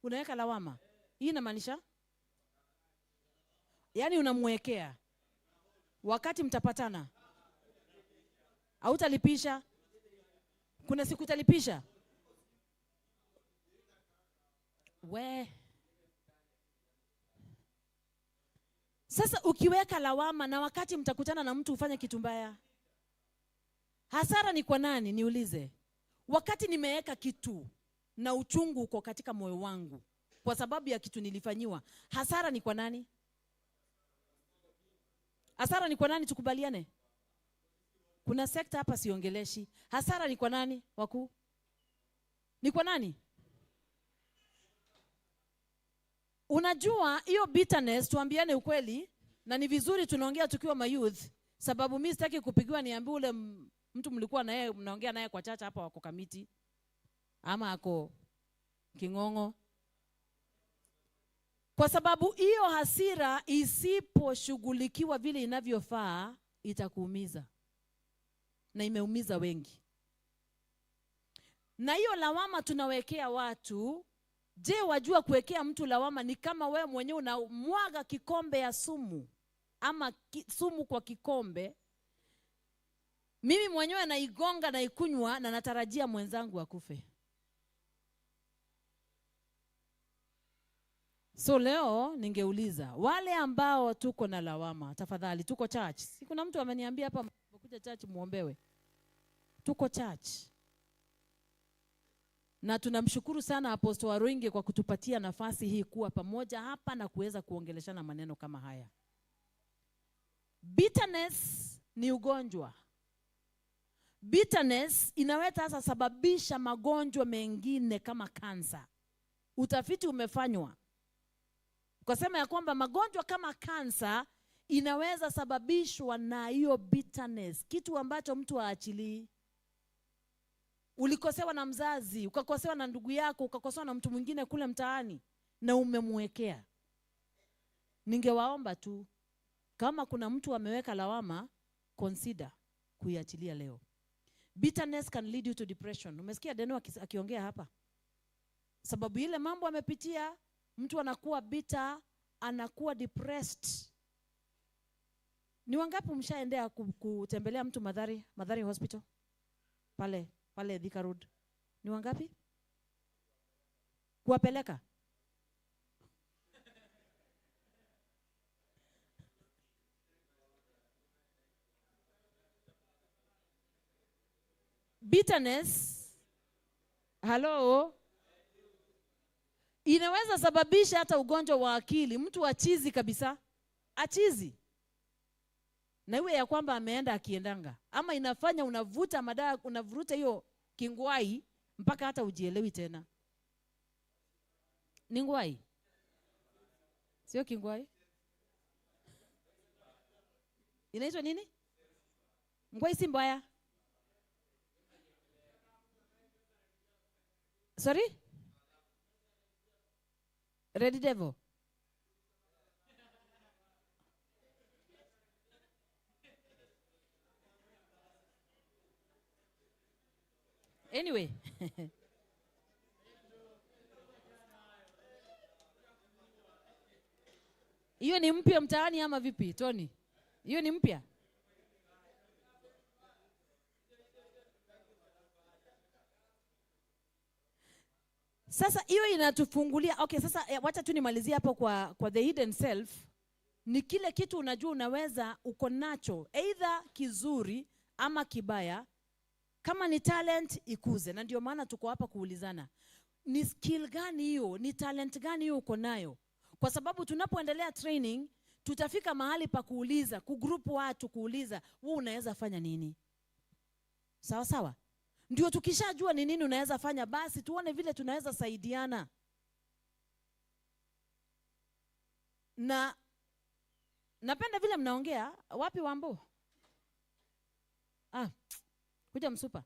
Unaweka lawama. Hii inamaanisha? Yaani unamwekea. Wakati mtapatana. Hautalipisha. Kuna siku utalipisha. Sasa ukiweka lawama na wakati mtakutana na mtu ufanye kitu mbaya, hasara ni kwa nani? Niulize. Wakati nimeweka kitu na uchungu uko katika moyo wangu kwa sababu ya kitu nilifanyiwa, hasara ni kwa nani? Hasara ni kwa nani? Tukubaliane. Kuna sekta hapa siongeleshi. Hasara ni kwa nani? Wakuu? Ni kwa nani? Unajua hiyo bitterness, tuambiane ukweli, na ni vizuri tunaongea tukiwa mayouth, sababu mimi sitaki kupigiwa niambie ule mtu mlikuwa na yeye mnaongea naye kwa chacha hapa wako Kamiti ama ako King'ong'o. Kwa sababu hiyo hasira isiposhughulikiwa vile inavyofaa itakuumiza. Na imeumiza wengi. Na hiyo lawama tunawekea watu. Je, wajua kuwekea mtu lawama ni kama wewe mwenyewe unamwaga kikombe ya sumu ama sumu kwa kikombe. Mimi mwenyewe naigonga na ikunywa na natarajia mwenzangu akufe. So leo ningeuliza wale ambao tuko na lawama, tafadhali tuko church. Si kuna mtu ameniambia hapa mkuja church muombewe. Tuko church. Na tunamshukuru sana Apostle Waruinge kwa kutupatia nafasi hii kuwa pamoja hapa na kuweza kuongeleshana maneno kama haya. Bitterness ni ugonjwa. Bitterness inaweza hasa sababisha magonjwa mengine kama kansa. Utafiti umefanywa ukasema ya kwamba magonjwa kama kansa inaweza sababishwa na hiyo bitterness, kitu ambacho mtu haachilii. Ulikosewa na mzazi, ukakosewa na ndugu yako, ukakosewa na mtu mwingine kule mtaani na umemwekea. Ningewaomba tu kama kuna mtu ameweka lawama, consider kuiachilia leo. Bitterness can lead you to depression. Umesikia Deno akiongea hapa? Sababu ile mambo amepitia, mtu anakuwa bitter, anakuwa depressed. Ni wangapi mshaendea kutembelea mtu Madhari Hospital? Pale Thika Road. Ni wangapi? Kuwapeleka? Bitterness, hello, inaweza sababisha hata ugonjwa wa akili. Mtu achizi kabisa, achizi. Na iwe ya kwamba ameenda akiendanga. Ama inafanya unavuta madawa, unavuruta hiyo kingwai mpaka hata ujielewi tena. Ni ngwai? Sio kingwai? Inaitwa nini? Ngwai si mbaya. Sorry? Red Devil. Anyway. Hiyo ni mpya mtaani ama vipi, Tony? Hiyo ni mpya? Sasa hiyo inatufungulia. Okay, sasa wacha tu nimalizie hapo kwa the hidden self. Ni kile kitu unajua unaweza uko nacho, either kizuri ama kibaya. Kama ni talent ikuze, na ndio maana tuko hapa kuulizana. Ni skill gani hiyo? Ni talent gani hiyo uko nayo? Kwa sababu tunapoendelea training, tutafika mahali pa kuuliza, kugroup watu kuuliza, wewe unaweza fanya nini? Sawa sawa? Ndio tukishajua ni nini unaweza fanya, basi tuone vile tunaweza saidiana. Na napenda vile mnaongea. Wapi Wambo? Kuja Msupa.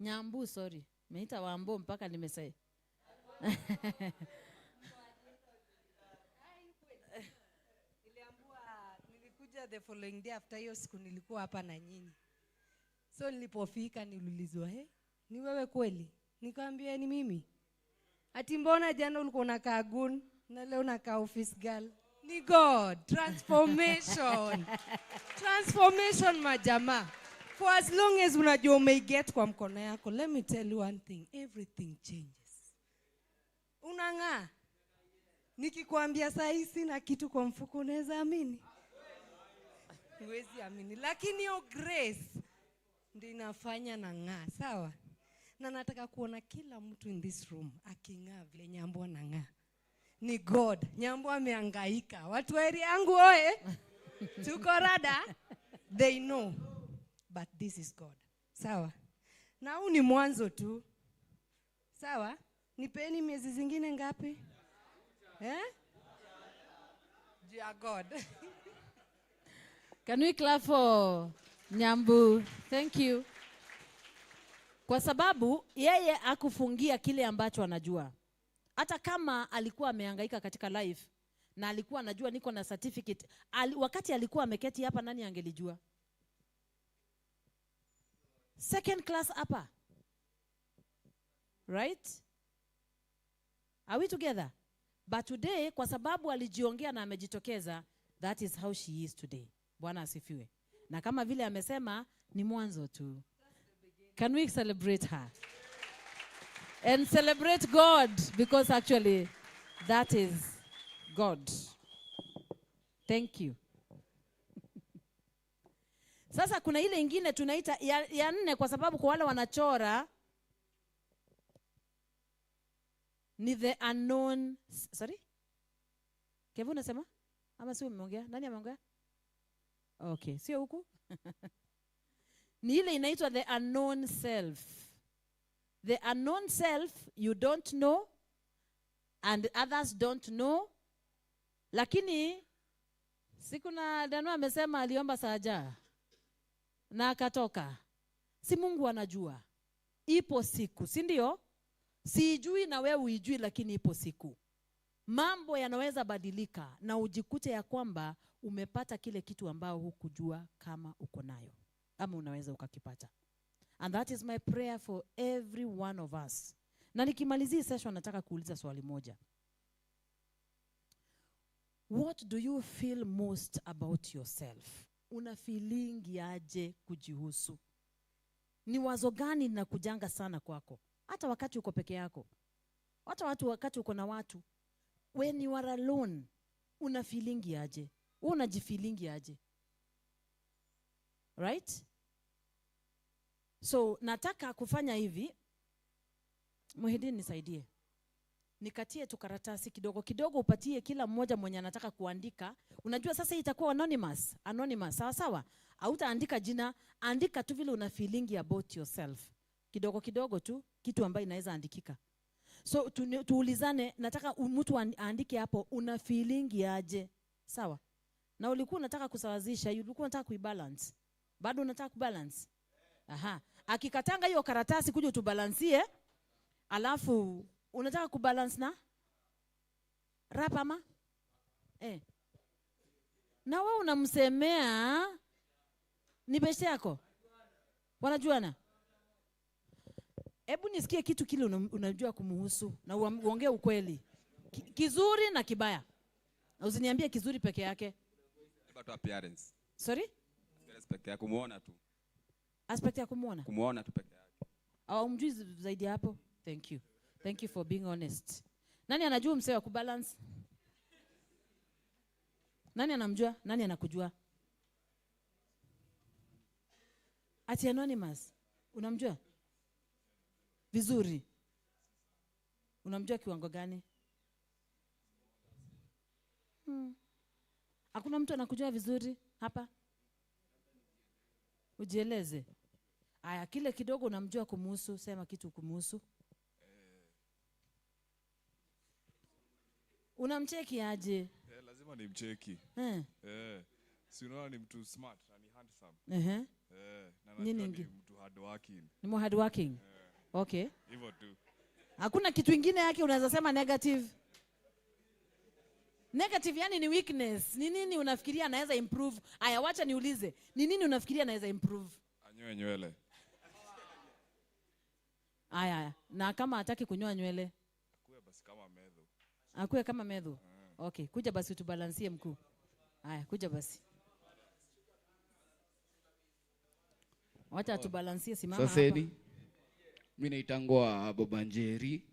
Nyambu, sorry. Meita Wambo mpaka nimesai. Nilikuja the following day after hiyo siku nilikuwa hapa na nyinyi. So nilipofika niliulizwa, ni wewe kweli? Nikamwambia ni mimi. Ati mbona jana ulikuwa unakaa gun na leo unakaa office girl? Ni God, transformation. Transformation majama. For as long as unajua umeiget kwa mkono yako, let me tell you one thing, everything changes. Unang'aa. Nikikwambia saa hii sina kitu kwa mfuko, unaweza amini? Huwezi amini. Lakini hiyo grace ndio inafanya na ng'aa, sawa? Na nataka kuona kila mtu in this room aking'aa vile Nyambo anang'aa. Ni God. Nyambo amehangaika. Watu wa area yangu oe. Tuko rada. They know. But this is God. Sawa? Na huu ni mwanzo tu. Sawa? Nipeni miezi zingine ngapi? Dear God. Can we clap for Nyambu? Thank you. Kwa sababu yeye akufungia kile ambacho anajua. Hata kama alikuwa amehangaika katika life na alikuwa anajua niko na certificate, wakati alikuwa ameketi hapa nani angelijua? Second class hapa. Right? Are we together? But today, kwa sababu alijiongea na amejitokeza, that is how she is today. Bwana asifiwe. Na kama vile amesema, ni mwanzo tu. Can we celebrate her? And celebrate God, because actually, that is God. Thank you. Sasa kuna ile ingine tunaita ya 4, kwa sababu kwa wale wanachora ni the unknown. Sorry, Kevin unasema ama sio? Umeongea? Nani ameongea? Okay, sio huku. Ni ile inaitwa the unknown self. The unknown self you don't know and others don't know. Lakini siku na Dano amesema aliomba saja na akatoka. Si Mungu anajua. Ipo siku, si ndio? Sijui na wewe uijui, lakini ipo siku. Mambo yanaweza badilika na ujikute ya kwamba umepata kile kitu ambao hukujua kama uko nayo, ama unaweza ukakipata. And that is my prayer for every one of us. Na nikimalizia session nataka kuuliza swali moja. What do you feel most about yourself? Una feeling aje kujihusu? Ni wazo gani linakujanga sana kwako? Hata wakati uko peke yako. Hata wakati uko na watu. When you are alone, una feeling aje? Unajifeeling aje? Right? So nataka kufanya hivi. Muhidini nisaidie. Nikatie tu karatasi kidogo kidogo, upatie kila mmoja mwenye anataka kuandika. Unajua sasa hii itakuwa anonymous. Anonymous, sawa sawa? Hautaandika jina, andika tu vile una feeling about yourself. Kidogo kidogo tu, kitu ambayo inaweza andikika. So tuulizane, nataka mtu aandike hapo una feeling aje. Sawa? Na ulikuwa unataka kusawazisha, ulikuwa unataka kuibalance. Bado unataka kubalance? Aha. Akikatanga hiyo karatasi kuja utubalansie, alafu unataka kubalance na rap ama? Na wewe unamsemea ni beshe yako? Wanajuana? Hebu nisikie kitu kile unajua kumuhusu na uongee ukweli. Kizuri na kibaya. Usiniambie kizuri peke yake. About appearance. Sorry? Appearance peke yake, kumuona tu. Aspect ya kumuona? Kumuona tu peke yake. Au umjui zaidi hapo? Thank you. Thank you for being honest. Nani anajua msee wa kubalance? Nani anamjua? Nani anakujua? Ati anonymous. Unamjua? Vizuri. Unamjua kiwango gani? Hakuna mtu anakujua vizuri hapa? Ujieleze. Aya, kile kidogo unamjua kumuhusu, sema kitu kumuhusu. Unamcheki aje? Lazima nimcheki. Si unaona ni mtu smart na ni handsome. Na Nini ni mtu hard working. Ni hard working. Okay. Hivyo tu. Hakuna kitu kingine yake unaweza sema negative. Negative yani ni weakness. Ni nini unafikiria anaweza improve? Aya, wacha niulize. Ni nini unafikiria anaweza improve? Anyoe nywele. Aya, na kama hataki kunyoa nywele? Akuwe basi kama medho. Akuwe kama medho. Okay, kuja basi utubalansie mkuu. Aya, kuja basi. Wacha tubalansie, simama hapa. Sasa mimi naitangwa Baba Njeri,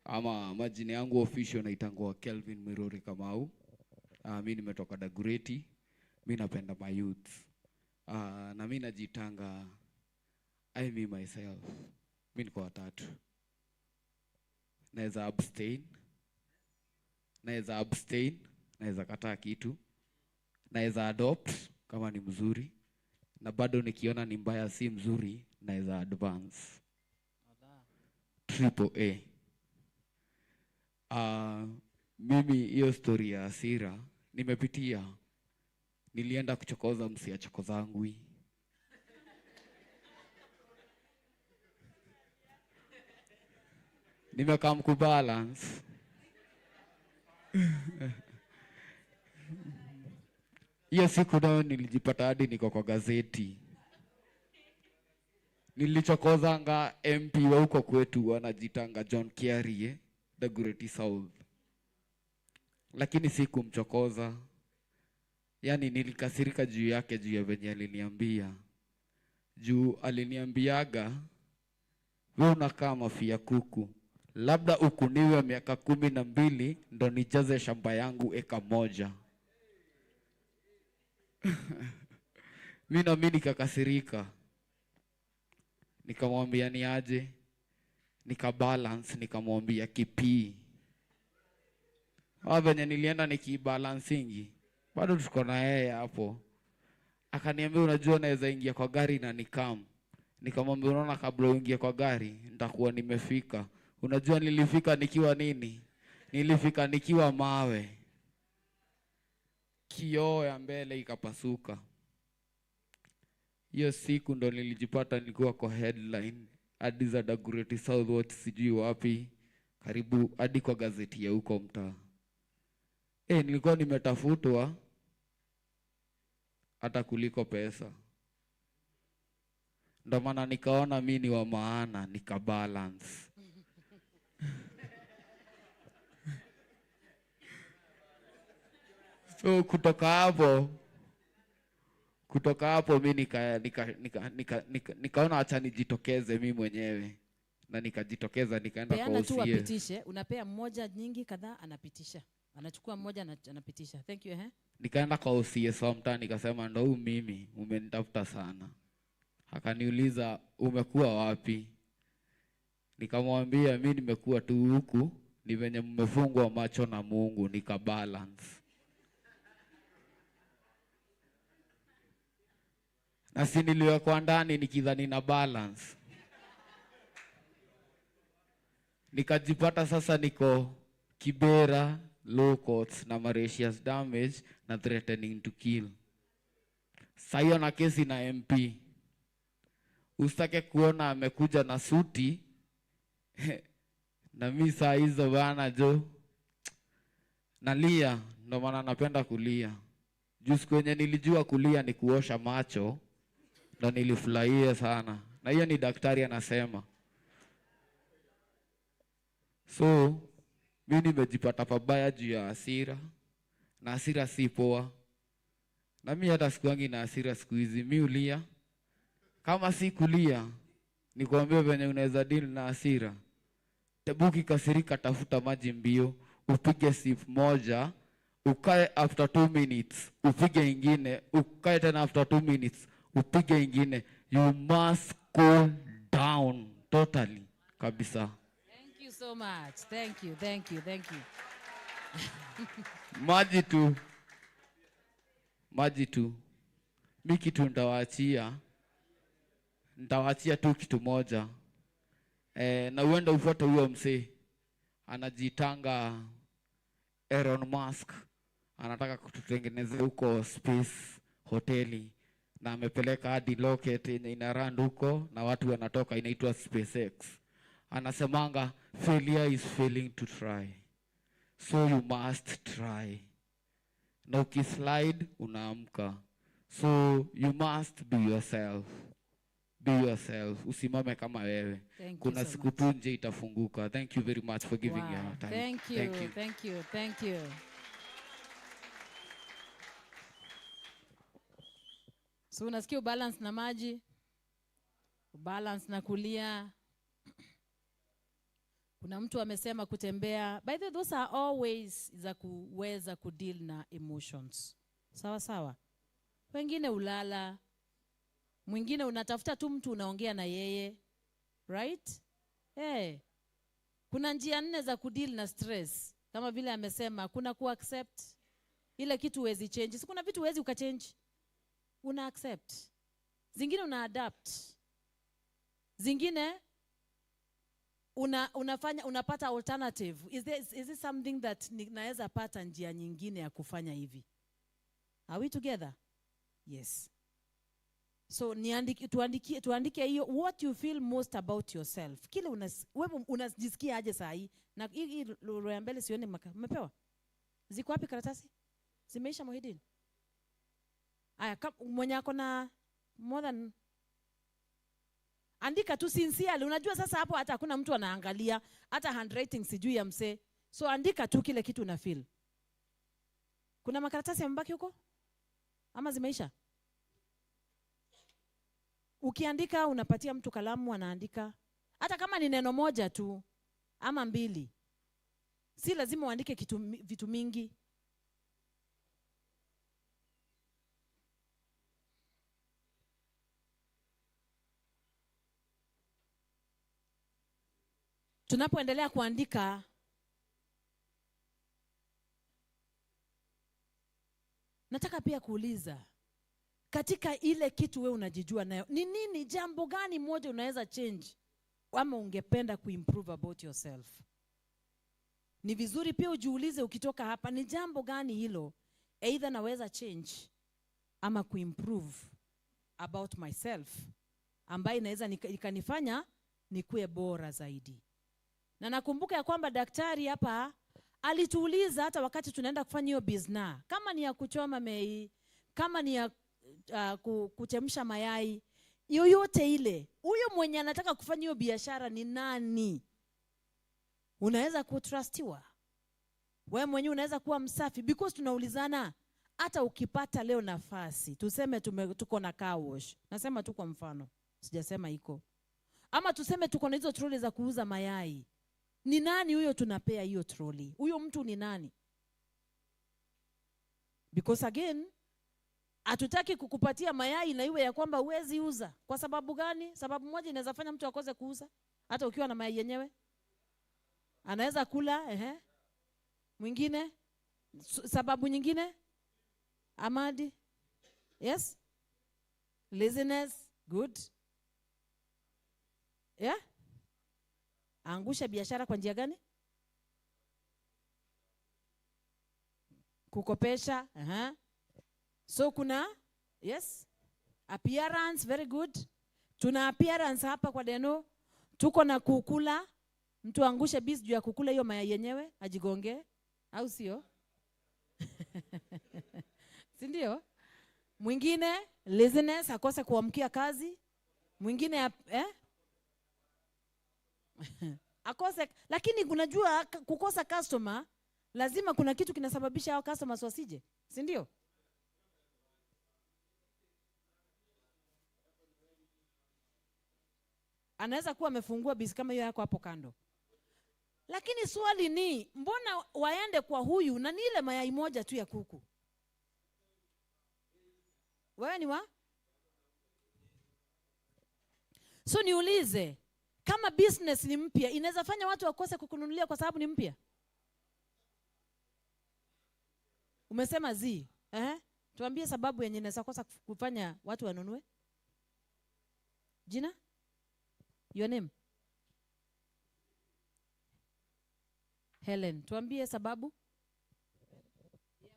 ama majina yangu official naitangwa Kelvin Mirori Kamau. Mimi nimetoka Dagoretti. Mimi napenda my youth. Na mimi najitanga I me myself. Mimi niko watatu. Naweza abstain, naweza kataa kitu, naweza adopt kama ni mzuri, na bado nikiona ni mbaya si mzuri naweza advance. Triple A. Mimi hiyo story ya hasira nimepitia. Nilienda kuchokoza msia chokozangu. Nimekaa mkubalance. Hiyo siku nao nilijipata hadi niko kwa gazeti. Nilichokozanga MP wa huko kwetu wanajitanga John Kiarie, Dagoretti South. Lakini sikumchokoza. Yaani nilikasirika juu yake juu ya venye aliniambia. Juu aliniambiaga, wewe unakaa mafia kuku. Labda ukuniwe miaka 12 ndo nijaze shamba yangu eka moja. Mimi na mimi nikakasirika. Nikamwambia ni aje? Nikabalance, nikamwambia kipii. Venye nilienda nikibalancingi, bado tuko na yeye hapo. Akaniambia unajua naweza ingia kwa gari na nikam. Nikamwambia unaona kabla uingie kwa gari nitakuwa nimefika. Unajua nilifika nikiwa nini? Nilifika nikiwa mawe. Kioo ya mbele ikapasuka. Hiyo siku ndo nilijipata nilikuwa kwa headline hadi za Dagoretti Southwest sijui wapi, karibu hadi kwa gazeti ya huko mtaa. Nilikuwa nimetafutwa hata kuliko pesa. Ndio maana nikaona mimi ni wa maana, nikabalance. So kutoka hapo mimi nikaona acha nijitokeze mimi mwenyewe, na nikajitokeza nikaenda kwa Peana tu OCA. wapitishe, unapea mmoja nyingi kadhaa anapitisha. Anachukua mmoja anapitisha. Thank you Nikaenda kwa OCA sometime nikasema ndo mimi umenitafuta sana. Akaniuliza umekuwa wapi? Nikamwambia mimi nimekuwa tu huku, ni venye mmefungwa macho na Mungu, nikabalance. Na si niliwekwa ndani nikidhani na balance. Nikajipata sasa niko Kibera, low courts na malicious damage na threatening to kill. Sayo na kesi na MP. Usitake kuona amekuja na suti. Na mimi saa hizo bana jo. Nalia, ndo maana napenda kulia. Juu kwenye nilijua kulia ni kuosha macho. Ndo nilifurahia sana. Na hiyo ni daktari anasema. So, mimi nimejipata pabaya juu ya hasira. Na hasira si poa. Na mimi hata sikuangi na hasira siku hizi. Mimi ulia. Kama si kulia, nikwambie venye unaweza deal na hasira. Tebuki kasirika, tafuta maji mbio, upige sip moja, ukae after 2 minutes, upige ingine, ukae tena after 2 minutes, upige ingine. You must cool down totally kabisa. Thank you so much. Thank you. Maji tu. Mimi kitu nitawaachia tu kitu moja. Na uenda ufuate huyo msee. Anajitanga Elon Musk. Anataka kututengenezea huko space hoteli. Na amepeleka hadi rocket yenye inarand huko na watu wanatoka, inaitwa SpaceX. Anasemanga failure is failing to try. So you must try. Na ukislide unaamka. So you must be yourself. Be yourself. Usimame kama wewe. Kuna siku tu nje itafunguka. Thank you very much for giving your time. Thank you. So unasikia ubalance na maji, ubalance na kulia. Kuna mtu amesema kutembea. By the way, those are all ways za kuweza kudeal na emotions. Sawa. Wengine ulala. Mwingine unatafuta tu mtu unaongea na yeye. Right? Kuna njia 4 za kudeal na stress. Kama vile amesema, kuna kuaccept. Ile kitu huwezi change. Kuna vitu huwezi ukachange. Una accept. Zingine una adapt. Zingine unapata alternative. Is this something that naweza pata njia nyingine ya kufanya hivi? Are we together? Yes. So tuandike hiyo what you feel most about yourself. Kile wewe unajisikia aje saa hii? Na hii roho ya mbele sione umepewa. Ziko wapi karatasi? Zimeisha Muhidin? Aya, mwenye ako na more than andika tu sincerely. Unajua sasa hapo hata hakuna mtu anaangalia, hata handwriting sijui ya msee. So andika tu kile kitu una feel. Kuna makaratasi yamebaki huko? Ama zimeisha? Ukiandika unapatia mtu kalamu anaandika. Hata kama ni neno moja tu ama 2. Si lazima uandike vitu mingi. tunapoendelea kuandika, nataka pia kuuliza, katika ile kitu wewe unajijua nayo, ni nini, jambo gani moja unaweza change ama ungependa kuimprove about yourself? Ni vizuri pia ujiulize ukitoka hapa, ni jambo gani hilo either naweza change ama kuimprove about myself, ambayo inaweza ikanifanya nikuwe bora zaidi. Na nakumbuka ya kwamba daktari hapa alituuliza hata wakati tunaenda kufanya hiyo business, kama ni ya kuchoma mei, kama ni ya kuchemsha mayai, yoyote ile, huyo mwenye anataka kufanya hiyo biashara ni nani? Unaweza kutrustiwa wewe mwenyewe, unaweza kuwa msafi, because tunaulizana, hata ukipata leo nafasi, tuseme tuko na car wash, nasema tu kwa mfano, sijasema iko, ama tuseme tuko na hizo troli za kuuza mayai, ni nani huyo tunapea hiyo troli? Huyo mtu ni nani? Because again, hatutaki kukupatia mayai na iwe ya kwamba huwezi uza. Kwa sababu gani? Sababu moja inaweza fanya mtu akose kuuza hata ukiwa na mayai yenyewe. Anaweza kula, mwingine, sababu nyingine, Amadi? Yes? Laziness, good. Yeah? Angusha biashara kwa njia gani? Kukopesha, So kuna, yes, appearance, very good. Tuna appearance hapa kwa Deno. Tuko na kukula, mtu angushe bisi juu ya kukula hiyo mayai yenyewe, ajigonge, au sio? Si ndio? Mwingine, laziness, akose kuamkia kazi. Mwingine, akose, lakini unajua kukosa customer, lazima kuna kitu kinasababisha hao customers wasije, si ndio? Anaweza kuwa amefungua bisi kama hiyo yako hapo kando. Lakini swali ni, mbona waende kwa huyu na ni ile mayai moja tu ya kuku? Wewe ni wa? So niulize, kama business ni mpya, inaweza fanya watu wakose kukununulia kwa sababu ni mpya? Umesema tuambie sababu yenye inaweza kosa kufanya watu wanunue. Jina? Your name? Helen. Tuambie sababu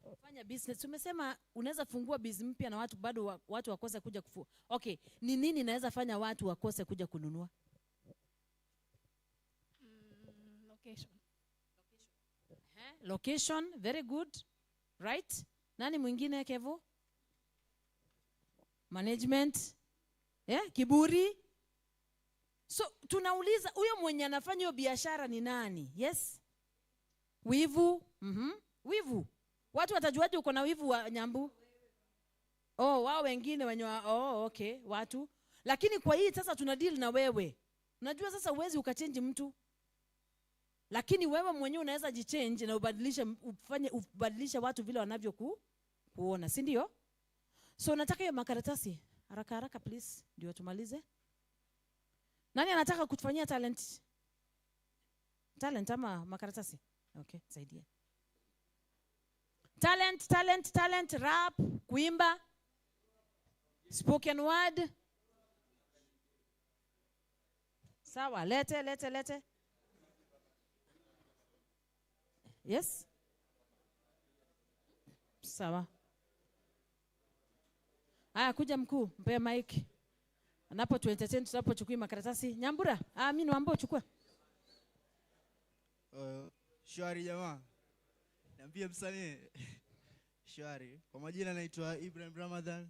ya kufanya business. Tumesema unaweza fungua business mpya na watu bado watu wakose kuja kufu. Okay, ni nini inaweza fanya watu wakose kuja kununua? Location. Location, very good. Right? Nani mwingine Kevo? Management. Kiburi. So tunauliza, huyo mwenye anafanya hiyo biashara ni nani? Yes? Wivu. Wivu. Watu watajuaje uko na wivu wa Nyambu? Wao wengine wenye okay, watu. Lakini kwa hii sasa tuna deal na wewe. Unajua sasa uwezi ukachange mtu. Lakini wewe mwenyewe unaweza jichange na ubadilishe watu vile wanavyo kuona, si ndio? So nataka hiyo makaratasi haraka haraka please, ndio tumalize. Nani anataka kutufanyia talent? Talent ama makaratasi? Okay, saidia. Talent, rap, kuimba, spoken word. Sawa, lete. Yes? Sawa. Kuja mkuu, mpe mic. Anapo tuentertain tunapochukua makaratasi. Nyambura, mimi naomba uchukue. Shwari jamaa. Niambie msanii. Shwari. Kwa majina naitwa Ibrahim Ramadhan.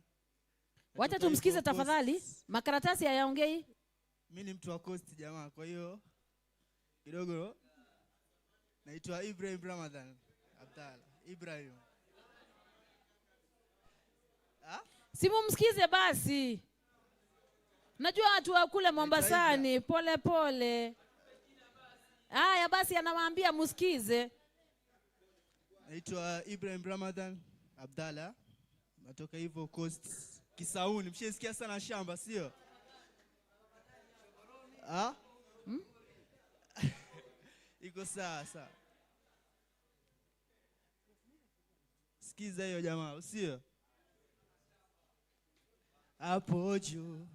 Wacha tumsikize tafadhali. Makaratasi hayaongei. Mimi ni mtu wa Coast jamaa. Kwa hiyo kidogo naitwa Ibrahim Ramadhan Abdalla. Ibrahim. Simu msikize basi. Najua watu wa kule Mombasani pole. Haya basi anawaambia msikize. Naitwa Ibrahim Ramadhan Abdalla. Natoka hivyo Coast Kisauni. Mshasikia sana shamba, sio? Iko sawa sawa. Sikiza hiyo jamaa, usio hapo juu.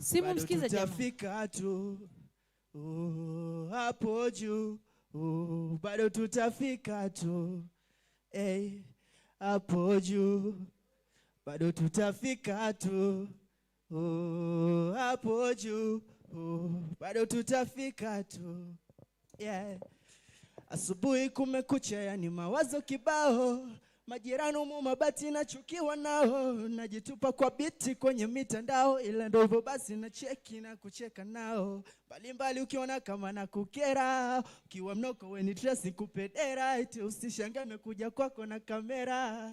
Simu msikize jamaa. Tutafika tu. Hapo juu. Bado tutafika tu. Hapo juu. Bado tutafika tu. Hapo juu. Bado tutafika tu. Yeah. Asubuhi kumekucha, yani mawazo kibao. Majirani mu mabati nachukiwa nao. Najitupa kwa biti kwenye mitandao. Ila ndo hivyo basi na cheki na kucheka nao. Mbalimbali ukiona kama na kukera. Ukiwa mnoko weni dress kupedera. Eti usishangae nimekuja kwako na kamera.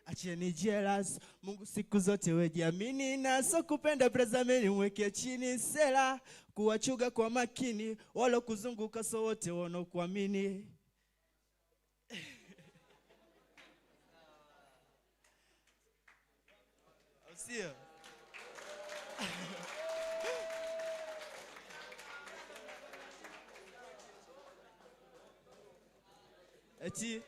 Acheni jealous, Mungu siku zote wejiamini. Na so kupenda prezameni mweke chini sela. Kuwachuga kwa makini, walo kuzunguka so wote wanokuamini. Sio? Eti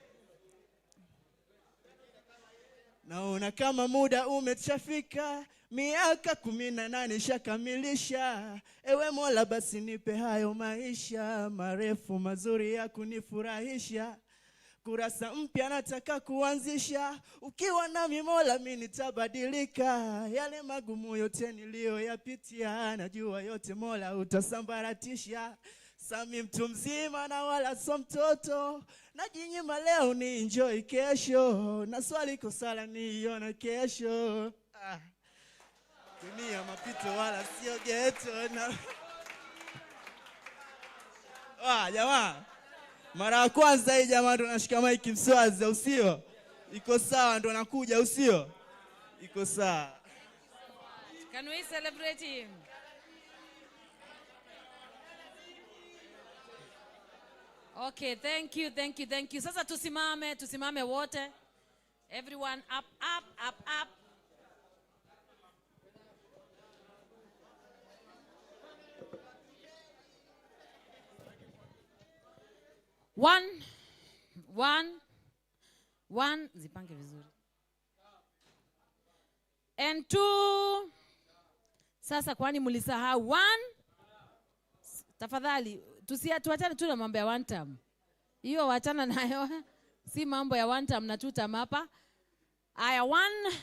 naona kama muda umechafika, miaka 18 shakamilisha. Ewe Mola basi nipe hayo maisha marefu mazuri ya kunifurahisha. Kurasa mpya nataka kuanzisha. Ukiwa nami Mola mimi nitabadilika. Yale magumu yote niliyoyapitia, najua yote Mola utasambaratisha. Sami mtu mzima na wala so mtoto. Najinyima leo ni enjoy kesho. Na swali kosala niona kesho. Dunia mapito wala sio ghetto na jamaa. Mara ya kwanza hii jamaa ndo nashika mic Mswazi, usio? Iko sawa ndo nakuja, usio? Iko sawa. Can we celebrate him? Okay, thank you, thank you, thank you. Sasa tusimame wote. Everyone up, up, up, up. One, zipange vizuri. And two. Sasa kwani mlisahau? One. Tafadhali, tuachane tu na mambo ya one time. Hiyo wachana nayo. Si mambo ya one time na two time hapa. Aya, one.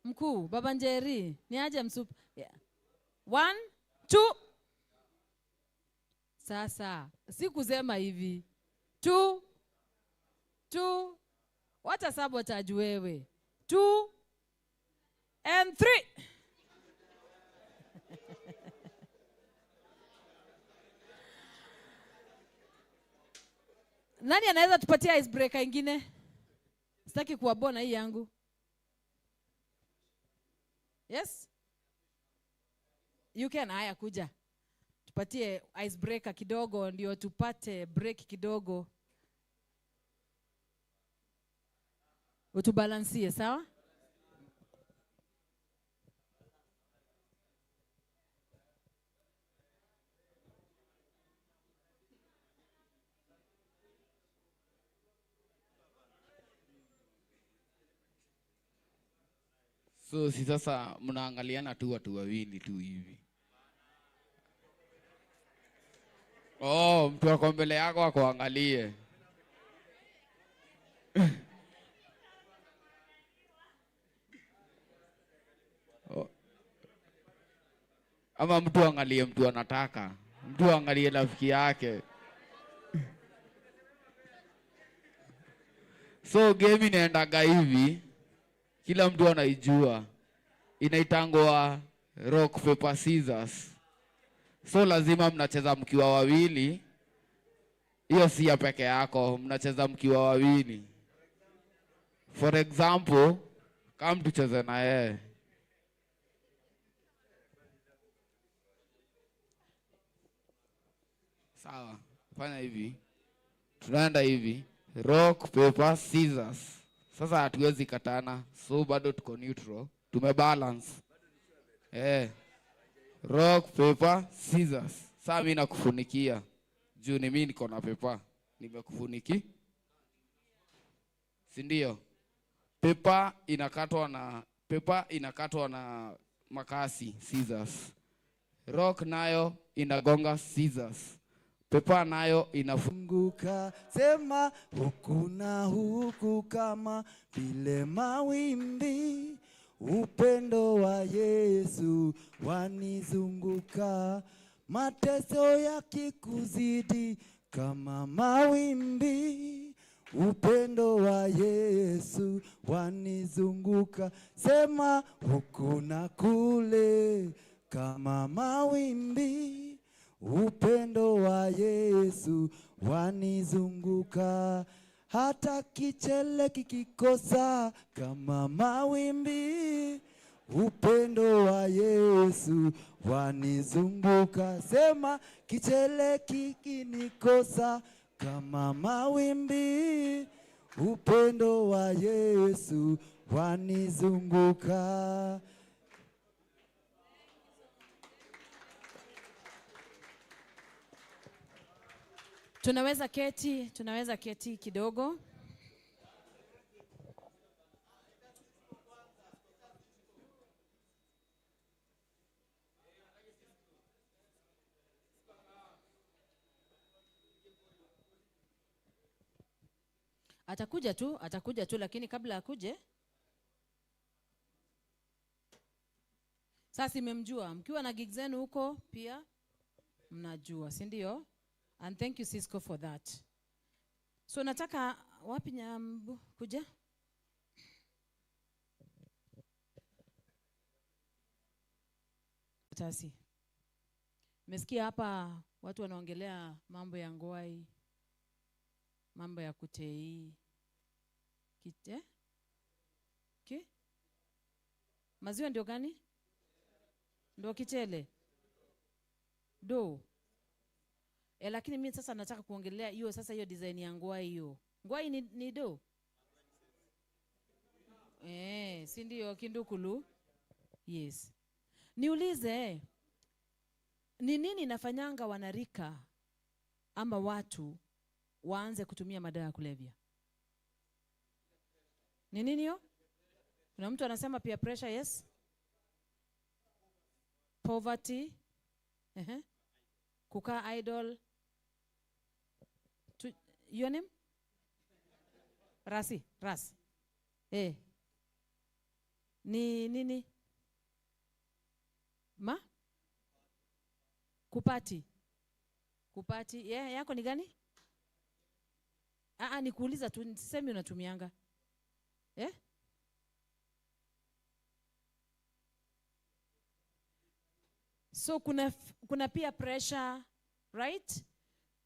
Mkuu, Baba Njeri, ni aje msupa. Yeah. 1, 2. Sasa, si kusema hivi. 2. What sabotage wewe. 2 and 3. Nani anaweza tupatia icebreaker ingine? Sitaki kuwabona hii yangu. Yes? You can, haya kuja. Tupatie icebreaker kidogo ndio tupate break kidogo. Utubalansie, sawa? So si sasa mnaangaliana tu watu wawili tu hivi. Mtu wako mbele yako akuangalie. Ama mtu angalie mtu anataka. Mtu angalie rafiki yake. So game inaendaga hivi. Kila mtu anaijua. Inaitangwa rock paper scissors. So lazima mnacheza mkiwa wawili. Hiyo si ya peke yako, mnacheza mkiwa wawili. For example, kama tucheze na yeye. Sawa, fanya hivi. Tunaenda hivi. Rock, paper, scissors. Sasa hatuwezi katana. So bado tuko neutral. Tumebalance. Rock, paper, scissors. Saa mimi nakufunikia. Juu ni mimi niko na pepa. Nimekufuniki. Si ndio? Pepa inakatwa na makasi, scissors. Rock nayo inagonga scissors. Pepa nayo inafunguka, sema huku na huku kama vile mawimbi. Upendo wa Yesu wanizunguka, mateso yakikuzidi kama mawimbi. Upendo wa Yesu wanizunguka, sema huku na kule kama mawimbi. Upendo wa Yesu wanizunguka, hata kichele kikikosa kama mawimbi. Upendo wa Yesu wanizunguka, sema kichele kikinikosa kama mawimbi. Upendo wa Yesu wanizunguka. Tunaweza keti kidogo. Atakuja tu lakini kabla akuje, sasa imemjua. Mkiwa na gig zenu huko pia mnajua, si ndio? And thank you Cisco for that. So nataka wapi Nyambu kuja? Tasi. Mesikia hapa watu wanaongelea mambo ya ngwai, mambo ya kutei. Kite? Maziwa ndio gani? Ndio kichele. Do. Lakini mimi sasa nataka kuongelea hiyo sasa, hiyo design ya ngwai hiyo. Ngwai ni do? Si ndio kindukulu? Yes. Niulize, ni nini inafanyanga wanarika ama watu waanze kutumia madawa ya kulevya? Ni nini hiyo? Kuna mtu anasema peer pressure, yes. Poverty. Kukaa idle. Your name? Ras. Ni nini? Kupati. Yako ni gani? Ni kuuliza tu, nisemi unatumianga. So kuna peer pressure, right?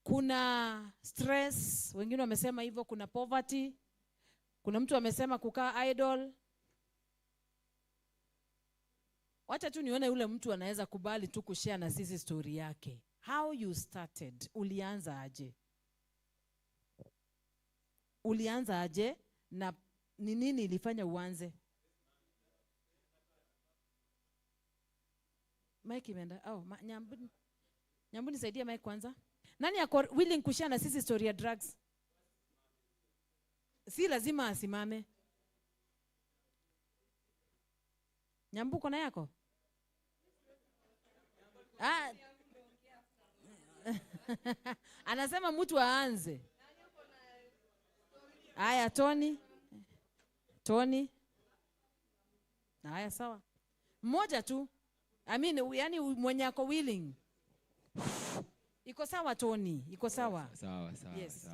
Kuna stress, wengine wamesema hivyo. Kuna poverty. Kuna mtu amesema kukaa idle. Wacha tu nione ule mtu anaweza kubali tu kushare na sisi story yake. How you started? Ulianza aje? Na ni nini ilifanya uanze? Mike imeenda. Nyambu nisaidie Mike kwanza. Nani yako willing kushare na sisi story ya drugs? Si lazima asimame. Nyambu kona yako? Anasema mtu aanze. Haya, Tony. Haya, sawa. Mmoja tu. Yani mwenye ako willing. Iko sawa Tony, iko sawa. Sawa. Yes.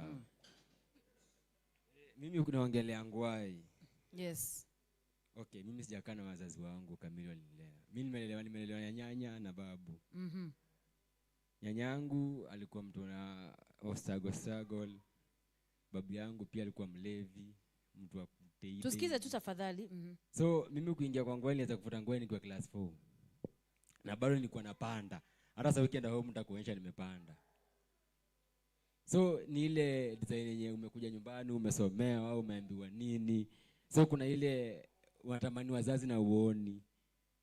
Mimi kunaongelea ngwai. Yes. Okay, mimi sijakaa na wazazi wangu kamili walinilea. Mimi nimelelewa na nyanya na babu. Nyanyangu alikuwa mtu na struggle. Babu yangu pia alikuwa mlevi, mtu wa kutei. Tusikize tu tafadhali. So mimi kuingia kwa ngwai nianza kufuta ngwai nikiwa class 4. Na bado nilikuwa napanda. Hata sasa weekend home nitakuonyesha nimepanda. So ni ile design yenye umekuja nyumbani, umesomea au umeambiwa nini. So kuna ile watamani wazazi na uoni.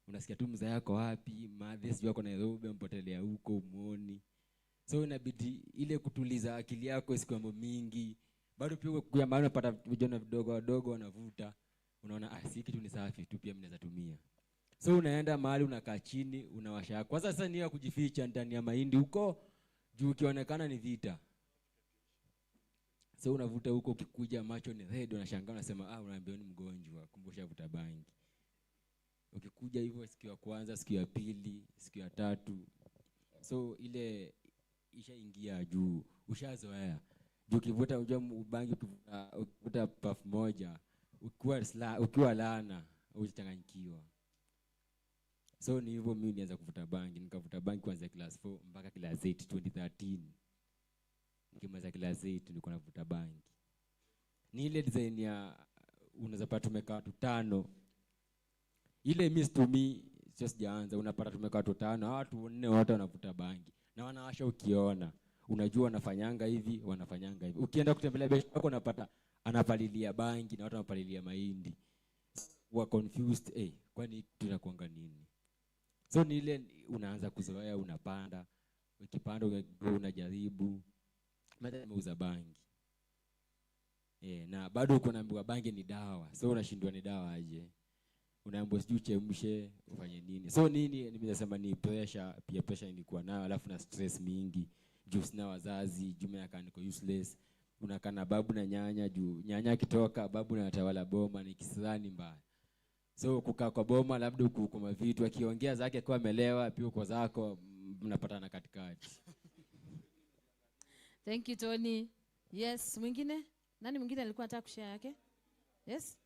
Unasikia tu mzee yako wapi, madhe sijui wako Nairobi, mpotelea huko umuoni. So inabidi ile kutuliza akili yako isiku mambo mingi. Bado pia kwa maana unapata vijana vidogo wadogo wanavuta. Unaona si kitu ni safi tu, pia mnaweza tumia. So unaenda mahali unakaa chini unawasha. Kwanza sasa ni ya kujificha ndani ya mahindi huko juu ukionekana ni vita. So unavuta huko, ukikuja macho ni red, unashangaa unasema unaambia ni mgonjwa, kumbusha vuta bangi. Ukikuja hivyo siku ya kwanza, siku ya pili, siku ya tatu, so ile ishaingia juu, ushazoea. Juu ukivuta unajua bangi, ukivuta puff moja, ukiwa laana utachanganyikiwa. So ni hivyo mimi nianza kuvuta bangi, nikavuta bangi kuanzia class 4 mpaka class 8 2013. Nikimaliza class 8 nilikuwa navuta bangi. Ni ile design ya unaweza pata tumekaa watu 5. Ile miss to me just jaanza, unapata tumekaa watu 5, watu 4 wote wanavuta bangi. Na wanawasha ukiona, unajua wanafanyanga hivi, wanafanyanga hivi. Ukienda kutembelea beshte yako unapata anapalilia bangi na watu wanapalilia mahindi. Wa confused, kwani tunakuanga nini? So ni ile unaanza kuzoea, unapanda. Ukipanda unajaribu. Mada nimeuza bangi. Na bado uko naambiwa bangi ni dawa. So unashindwa ni dawa aje. Unaambiwa sijui uchemshe, ufanye nini. So nini nimesema ni pressure, pia pressure ilikuwa nayo, alafu na stress mingi. Juu sina wazazi, juu mimi niko useless. Unakaa na babu na nyanya, juu nyanya kitoka babu na atawala boma, ni kisirani mbaya. So kukaa kwa boma labda ukukuma vitu, akiongea zake kwa amelewa, pia uko zako mnapatana katikati. Thank you Tony. Yes, mwingine? Nani mwingine alikuwa anataka kushare yake? Yes?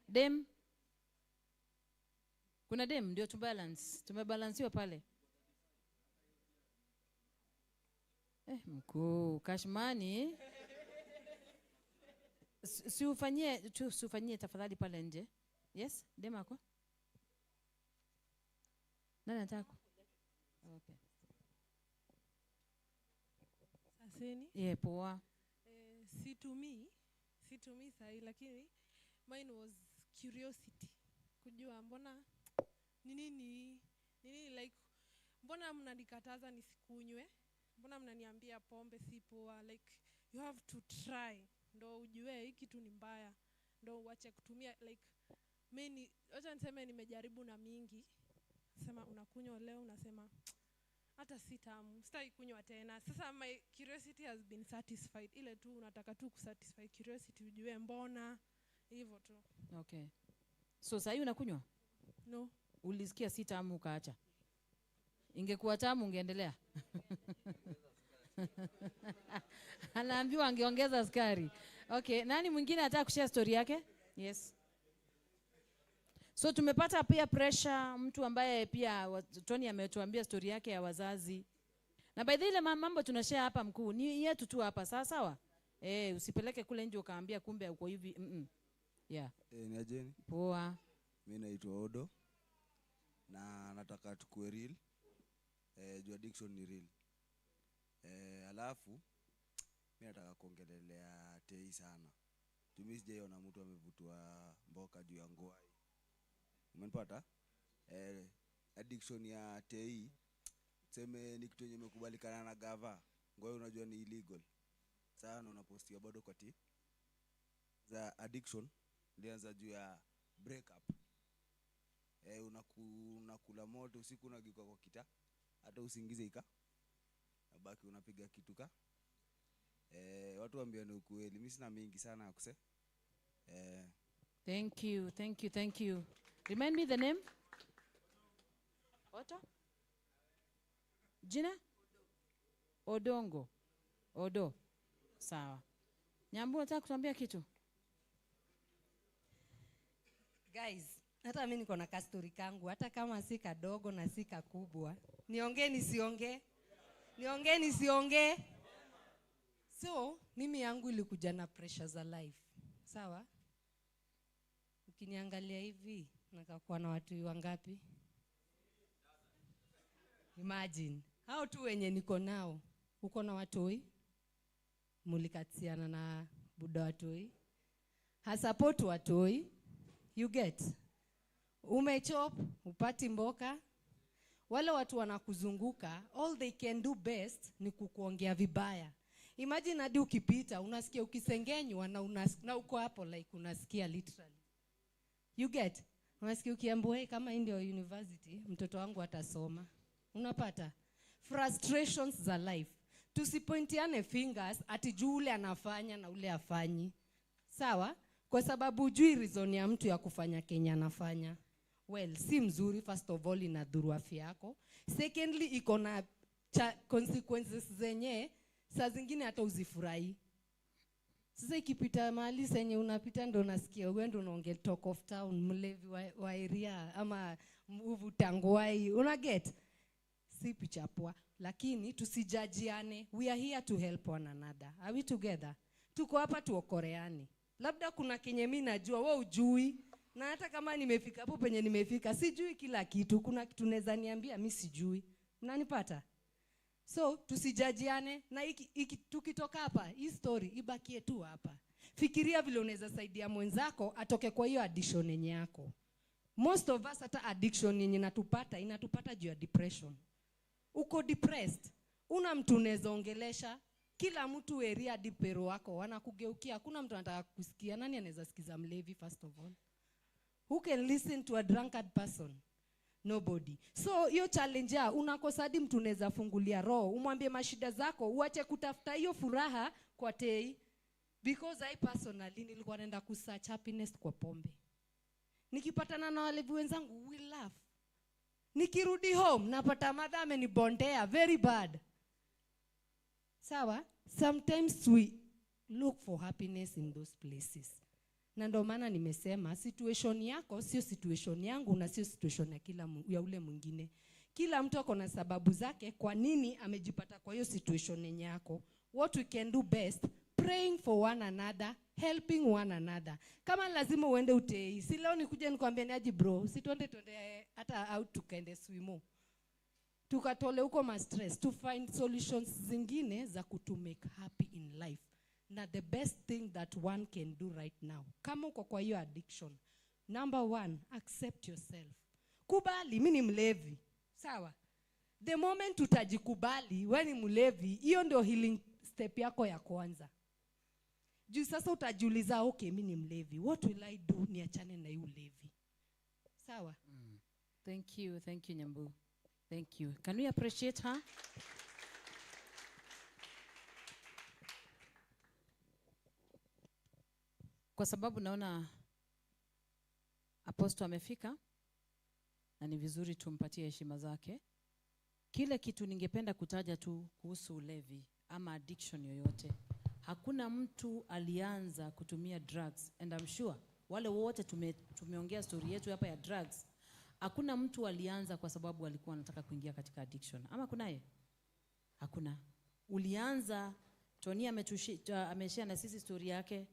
Dem? Kuna dem ndio tubalance. Tumebalansiwa pale. Mkuu, Kashmani. Si ufanyie tafadhali pale nje. Yes? Dem ako? Nani anataka? Okay. Aseni? Poa. Situmii sahi, lakini mine was curiosity. Kujua mbona nini like mbona mnanikataza nisikunywe? Mbona mnaniambia pombe si poa? Like you have to try ndo ujue hiki kitu ni mbaya, ndo uache kutumia. Like mimi acha niseme nimejaribu na mingi. Sema unakunywa leo unasema hata si tamu, sitaki kunywa tena. Sasa my curiosity has been satisfied. Ile tu unataka tu kusatisfy curiosity, ujue mbona hivyo tu. Okay. So sasa unakunywa? No. Ulisikia si tamu ukaacha? Ingekuwa tamu ungeendelea? Anaambiwa angeongeza sukari. Okay, nani mwingine anataka kushare story yake? Yes. So tumepata pia pressure, mtu ambaye pia Tony ametuambia story yake ya wazazi. Na by the way ile mambo tunashare hapa mkuu ni yetu tu hapa, sawa? Usipeleke kule nje ukaambia kumbe uko hivi. Yeah. Ni ajeni? Poa. Mimi naitwa Odo. Na nataka tukue real. Juu addiction ni real. Alafu mimi nataka kuongelelea tei sana. Mimi sijaiona mtu amevutwa mboka juu ya ngwai. Umenipata? Addiction ya tei sema ni kitu yenye imekubalikana na gava. Ngwai unajua ni illegal. Sana unapostia bado kwa za addiction ilianza juu ya break up. Unakula moto usiku unageuka kwa kita, hata usingize nabaki unapiga kitu watu waambiane ukweli. Mimi sina mingi sana ya kusema. Thank you. Remind me the name? Oto? Jina? Odongo. Odo. Sawa. Nyambu unataka kutuambia kitu? Guys, hata mimi niko na kastori kangu, hata kama si kadogo na si kakubwa. Niongee nisiongee? So, mimi yangu ilikuja na pressure za life. Sawa? Ukiniangalia hivi, nakakuwa na watu wangapi? Imagine. Hao tu wenye niko nao. Uko na watoi? Mulikatiana na buda watoi? Hasupport watoi? You get? Umechop, upati mboka, wale watu wanakuzunguka all they can do best ni kukuongea vibaya. Imagine hadi ukipita unasikia ukisengenywa na uko hapo like unasikia literally. You get? Unasikia ukiambiwa hey, kama hii ndio university mtoto wangu atasoma. Unapata? Frustrations za life. Tusipointiane fingers ati juu ule anafanya na ule afanyi. Sawa? Kwa sababu hujui reason ya mtu ya kufanya Kenya anafanya. Well, si mzuri first of all inadhuru afya yako. Secondly, iko na consequences zenye saa zingine hata uzifurahi. Sasa ikipita mahali senye unapita ndo unasikia wewe ndo unaongea talk of town, mlevi wa area ama mvuvu tangwai. Una get? Si picha poa. Lakini tusijajiane. We are here to help one another. Are we together? Tuko hapa tuokoreani. Labda kuna kenye mimi najua wewe hujui, na hata kama nimefika hapo penye nimefika sijui kila kitu. Kuna kitu naweza niambia mimi sijui. Mnanipata? So tusijajiane, na tukitoka hapa hii story ibakie tu hapa. Fikiria vile unaweza saidia mwenzako atoke kwa hiyo addiction yenye yako. Most of us hata addiction yenye inatupata juu ya depression. Uko depressed, una mtu unaweza ongelesha, kila mtu area dipero wako wanakugeukia, hakuna mtu anataka kusikia. Nani anaweza sikiza mlevi first of all? Who can listen to a drunkard person? Nobody. So hiyo challenge unakosa hadi mtu unaweza fungulia roho, umwambie mashida zako, uache kutafuta hiyo furaha kwa tei. Because I personally nilikuwa naenda kusearch happiness kwa pombe. Nikipatana na walevi wenzangu we laugh. Nikirudi home napata madha amenibondea very bad. Sawa? Sometimes we look for happiness in those places. Na ndio maana nimesema situation yako sio situation yangu na sio situation ya ule mwingine. Kila mtu ako na sababu zake kwa nini amejipata kwa hiyo situation yako. What we can do best, praying for one another, helping one another. Kama lazima uende utei, si leo nikuje nikwambie niaje bro, si twende hata out tukaende swimo. Tukatole huko ma stress, to find solutions zingine za kutu make happy in life. Na the best thing that one can do right now, kama uko kwa hiyo addiction, number 1, accept yourself. Kubali mimi ni mlevi. Sawa? The moment utajikubali wewe ni mlevi, hiyo ndio healing step yako ya kwanza. Juu sasa utajiuliza okay mimi ni mlevi, what will I do niachane na hiyo ulevi. Sawa? Thank you Nyambu. Thank you. Can we appreciate her? Kwa sababu naona Apostle amefika na ni vizuri tumpatie heshima zake. Kile kitu ningependa kutaja tu kuhusu ulevi ama addiction yoyote. Hakuna mtu alianza kutumia drugs, and I'm sure wale wote tumeongea story yetu hapa ya drugs. Hakuna mtu alianza kwa sababu alikuwa anataka kuingia katika addiction. Ama kunaye? Hakuna. Ulianza, Tony ameshare na sisi story yake.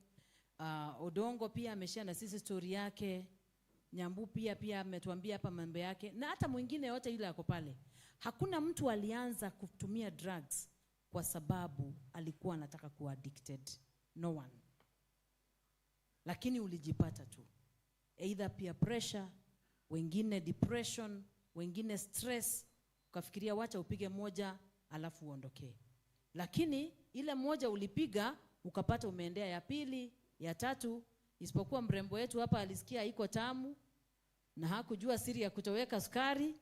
Odongo pia ameshare na sisi story yake. Nyambu pia ametuambia hapa mambo yake, na hata mwingine yote yule yako pale. Hakuna mtu alianza kutumia drugs kwa sababu alikuwa anataka kuwa addicted. No one. Lakini ulijipata tu. Either peer pressure, wengine depression, wengine stress, ukafikiria wacha upige moja alafu uondoke. Lakini ile moja ulipiga ukapata umeendea ya pili, ya tatu, isipokuwa mrembo wetu hapa alisikia iko tamu na hakujua siri ya kutoweka sukari,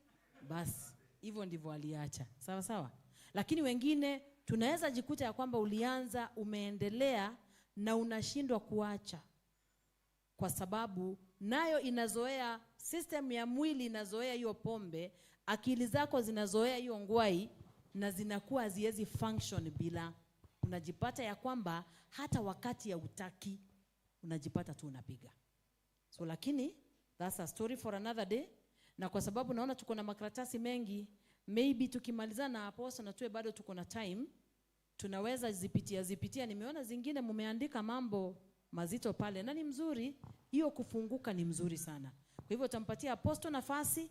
basi hivyo ndivyo aliacha. Sawa sawa? Lakini wengine tunaweza jikuta ya kwamba ulianza, umeendelea na unashindwa kuacha. Kwa sababu nayo inazoea, system ya mwili inazoea hiyo pombe, akili zako zinazoea hiyo ngwai na zinakuwa haziwezi function bila. Unajipata ya kwamba hata wakati ya utaki unajipata tu unapiga. So lakini that's a story for another day. Na kwa sababu naona tuko na makaratasi mengi, maybe tukimaliza na Apostle na tuwe bado tuko na time, tunaweza zipitia. Nimeona zingine mumeandika mambo mazito pale, na ni mzuri, hiyo kufunguka ni mzuri sana. Kwa hivyo tampatia Apostle nafasi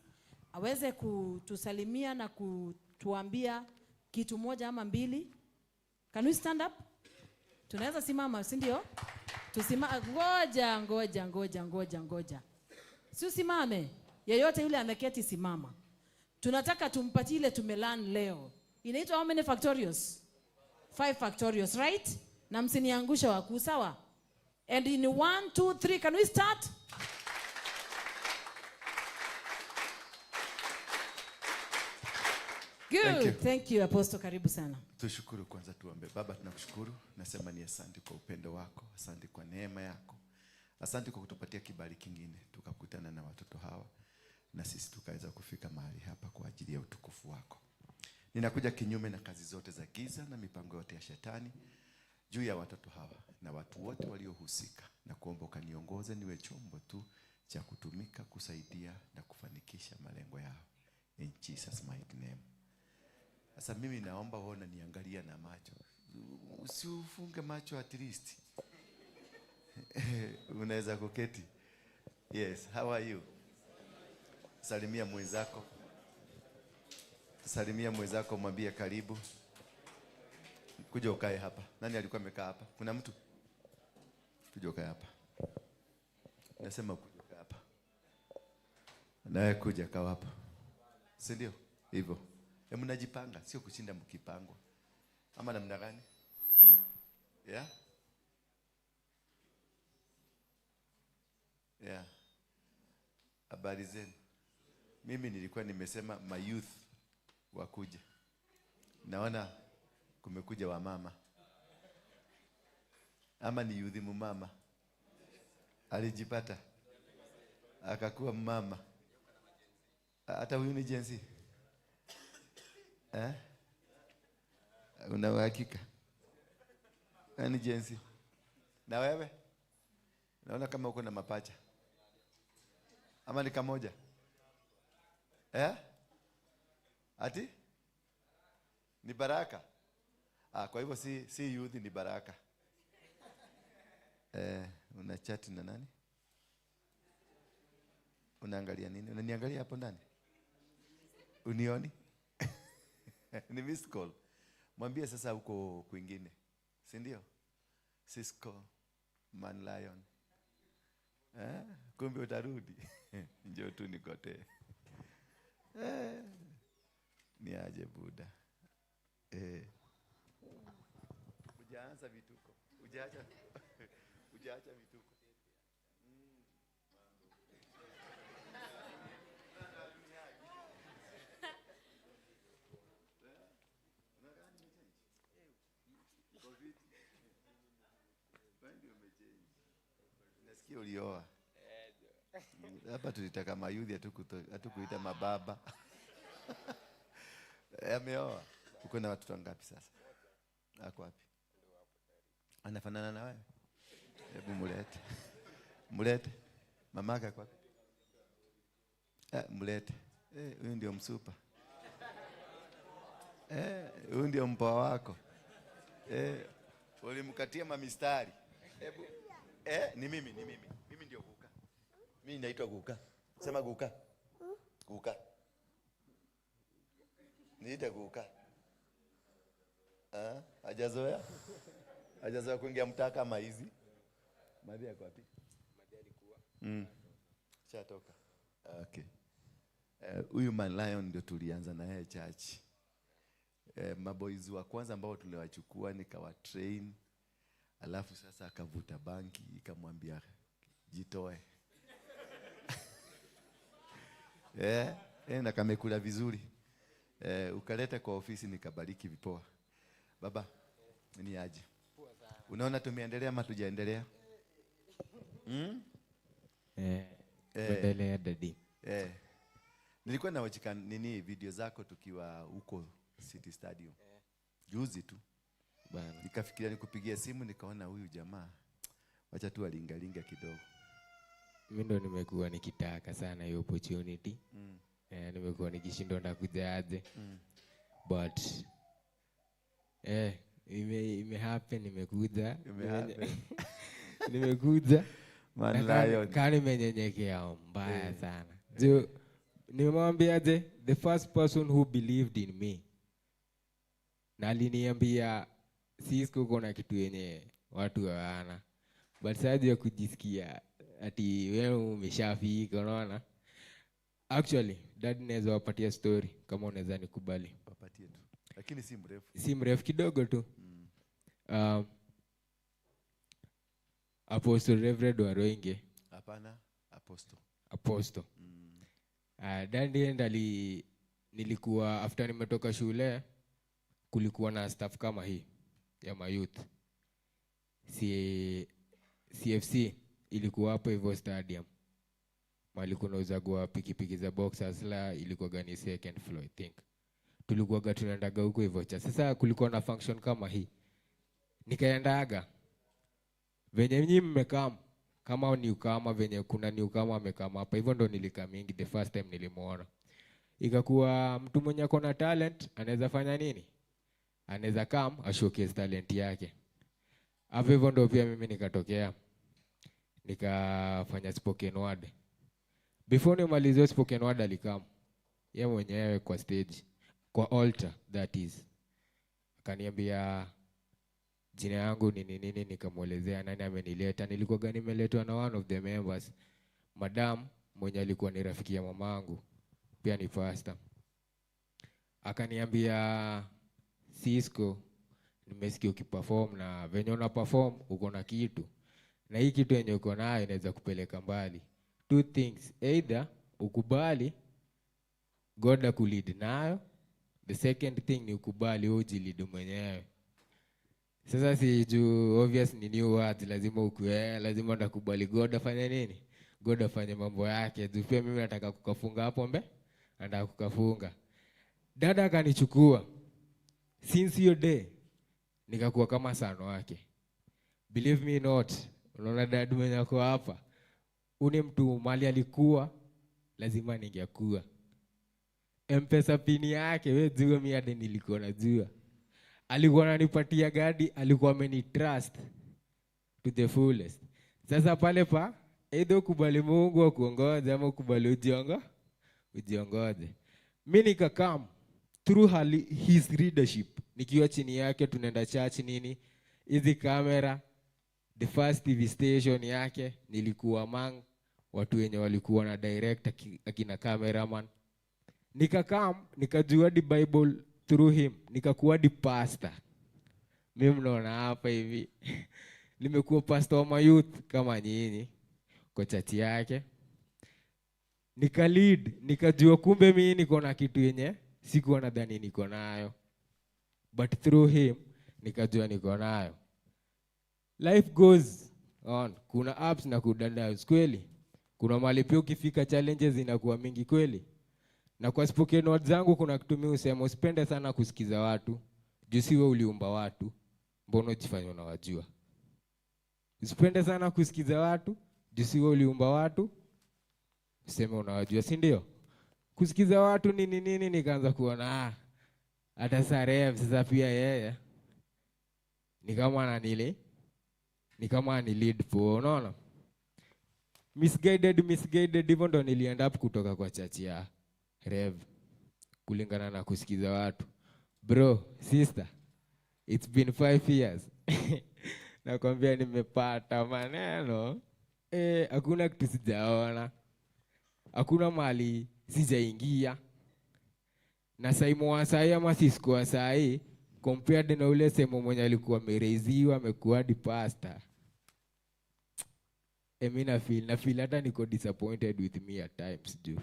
aweze kutusalimia na kutuambia kitu moja ama mbili. Can we stand up? Tunaweza simama, si ndio? Ngoja. Si usimame. Yeyote yule ameketi simama. tunataka tumpatie ile tumelearn leo. Inaitwa how many factorials? 5 factorials, right? Na msiniangusha wakuu, sawa? And in 1 2 3 can we start? Good. Thank you Apostle, karibu sana. Tushukuru kwanza, tuombe. Baba, tunakushukuru, nasema ni asante kwa upendo wako, asante kwa neema yako, asante kwa kutupatia kibali kingine tukakutana na watoto hawa na sisi tukaweza kufika mahali hapa kwa ajili ya utukufu wako. Ninakuja kinyume na kazi zote za giza na mipango yote ya shetani juu ya watoto hawa na watu wote waliohusika, na kuomba ukaniongoze niwe chombo tu cha kutumika kusaidia na kufanikisha malengo yao. In Jesus mighty name. Sasa mimi naomba uone niangalia na macho. Usifunge macho at least. Unaweza kuketi. Yes, how are you? Salimia mwenzako. Salimia mwenzako, mwambie karibu. Kuja ukae hapa. Nani alikuwa amekaa hapa? Kuna mtu? Kuja ukae hapa. Nasema kuja ukae hapa. Nawe kuja kaa hapa. Si ndio? Hivyo. Mnajipanga, sio kushinda mkipangwa. Ama namna gani? Yeah? Yeah. Habari zenu. Mimi nilikuwa nimesema my youth wakuje. Naona kumekuja wa mama. Ama ni youth mumama. Alijipata. Akakuwa mama. Hata huyu ni jensi. Una uhakika? Ni jensi. Na wewe? Naona kama uko na mapacha. Ama ni kamoja? Ati? Ni baraka? Kwa hivyo si youth, ni baraka. Una chat na nani? Unaangalia nini? Unaniangalia hapo ndani? Unioni? Ni miss call. Mwambie sasa huko kwingine. Si ndio? Cisco, Man Lion. Kumbe utarudi. Njoo tu nikote. Ni aje Buda. Ujaanza vituko. Ujaacha vituko. Nasikia ulioa. Hapa tulitaka mayudhi, hatukuita mababa. Ameoa. Uko na watoto wangapi sasa? Ako wapi? Anafanana na wewe? Hebu mulete. Mulete. Mamaka ako wapi? Mulete. Huyu ndio msupa. Huyu ndio mpoa wako. Ulimkatia mamistari. Hebu ni mimi. Mimi ndio Guka. Mimi naitwa Guka. Sema Guka. Guka. Niita Guka. Hajazoea? Hajazoea kuingia mtaa kama hizi. Madhi yako wapi? Madhi alikuwa. Chatoka. Okay. Huyu Man Lion ndio tulianza na yeye church. Maboys wa kwanza ambao tuliwachukua nikawa train. Alafu sasa akavuta banki, ikamwambia jitoe. Na kamekula vizuri. Ukaleta kwa ofisi nikabariki vipoa. Baba, ni aje? Unaona tumeendelea ama tujaendelea? Endelea dadi. Nilikuwa na watchika video zako tukiwa huko City Stadium. Juzi tu. Nikafikiria nikupigia simu, nikaona huyu jamaa wacha tu alingalinga kidogo. Mimi ndo nimekuwa nikitaka sana hiyo opportunity. Nimekuwa nikishindwa ndakuja aje. But ime happen, nimekuja. Nimekuja. Man Lion. Kani nimenyenyekea mbaya sana. Jo nimemwambia aje, the first person who believed in me. Na aliniambia Cisco kuna kitu yenye watu hawana. But sasa ya kujisikia ati wewe umeshafika, unaona? Actually, dad naweza wapatia story kama unaweza nikubali. Wapatie tu. Lakini si mrefu. Si mrefu kidogo tu. Apostle Reverend Waroinge. Hapana, Apostle. Apostle. Dad nilikuwa after nimetoka shule kulikuwa na staff kama hii ya mayouth. CFC ilikuwa hapo hivyo stadium. Mali kuna uzagwa pikipiki za boxers la ilikuwa gani second floor I think. Tulikuwa tunaendaga huko hivyo cha. Sasa kulikuwa na function kama hii. Nikaendaga. Venye nyinyi mmekaa kama newcomer venye kuna newcomer amekaa hapa hivyo ndo nilikaa mingi the first time nilimuona. Ikakuwa mtu mwenye akona talent anaweza fanya nini? Anaweza come showcase talent yake. Hapo hivyo ndo pia mimi nikatokea. Nikafanya spoken word. Before nimalize spoken word alikam. Yeye mwenyewe kwa stage, kwa altar that is. Akaniambia jina yangu ni nini, nikamuelezea nani amenileta. Nilikuwa gani nimeletwa na one of the members. Madam mwenye alikuwa ni rafiki ya mamangu. Pia ni pastor. Akaniambia Cisco, nimesikia ukiperform na venye una perform uko na kitu. Na hii kitu yenye uko nayo inaweza kupeleka mbali. Two things, either ukubali God akulead nayo. The second thing ni ukubali ujilid mwenyewe. Sasa si juu obvious ni new words, lazima ukue, lazima ndakubali God afanye nini? God afanye mambo yake. Juu pia mimi nataka kukafunga hapo nataka kukafunga. Dada akanichukua. Since your day nikakuwa kama sano wake. Believe me not, unaona dad mwenye ako hapa. Uni mtu mali alikuwa lazima ningekuwa. M-Pesa pini yake wewe jua mimi hadi nilikuwa najua. Alikuwa ananipatia gadi, alikuwa amenitrust to the fullest. Sasa pale either kubali Mungu akuongoze ama kubali ujiongoze. Mimi nikakam through his leadership. Nikiwa chini yake tunaenda church nini. Hizi kamera, the first TV station yake nilikuwa among watu wenye walikuwa na director akina cameraman. Nikakam nikajua the Bible through him, nikakuwa the pastor. Mimi mnaona hapa hivi. Nimekuwa pastor wa mayouth kama nyinyi kwa chati yake. Nikalead, nikajua kumbe mimi niko na kitu yenye sikuwa nadhani niko nayo. But through him nikajua niko nayo. Life goes on. Kuna ups na downs kweli. Kuna mahali pia ukifika challenges zinakuwa mingi kweli. Na kwa spoken word zangu kuna kitu mimi husema usipende sana kusikiza watu. Juu si wewe uliumba watu. Mbona ujifanye unawajua? Usipende sana kusikiza watu. Juu si wewe uliumba watu. Useme unawajua, si ndio? Kusikiza watu nini nikaanza kuona hata Sarev sasa pia yeye ni kama ni kama ni lead po, unaona? Misguided hivyo ndo niliend up kutoka kwa church ya Rev kulingana na kusikiza watu. Bro, sister, it's been 5 years. Nakwambia nimepata maneno. Hakuna kitu sijaona. Hakuna mali sijaingia. Na Saimo wa sai ama Cisco wa sai compared na ule Saimo mwenye alikuwa amereiziwa amekuwa hadi pastor. Mimi na feel hata niko disappointed with me at times juu.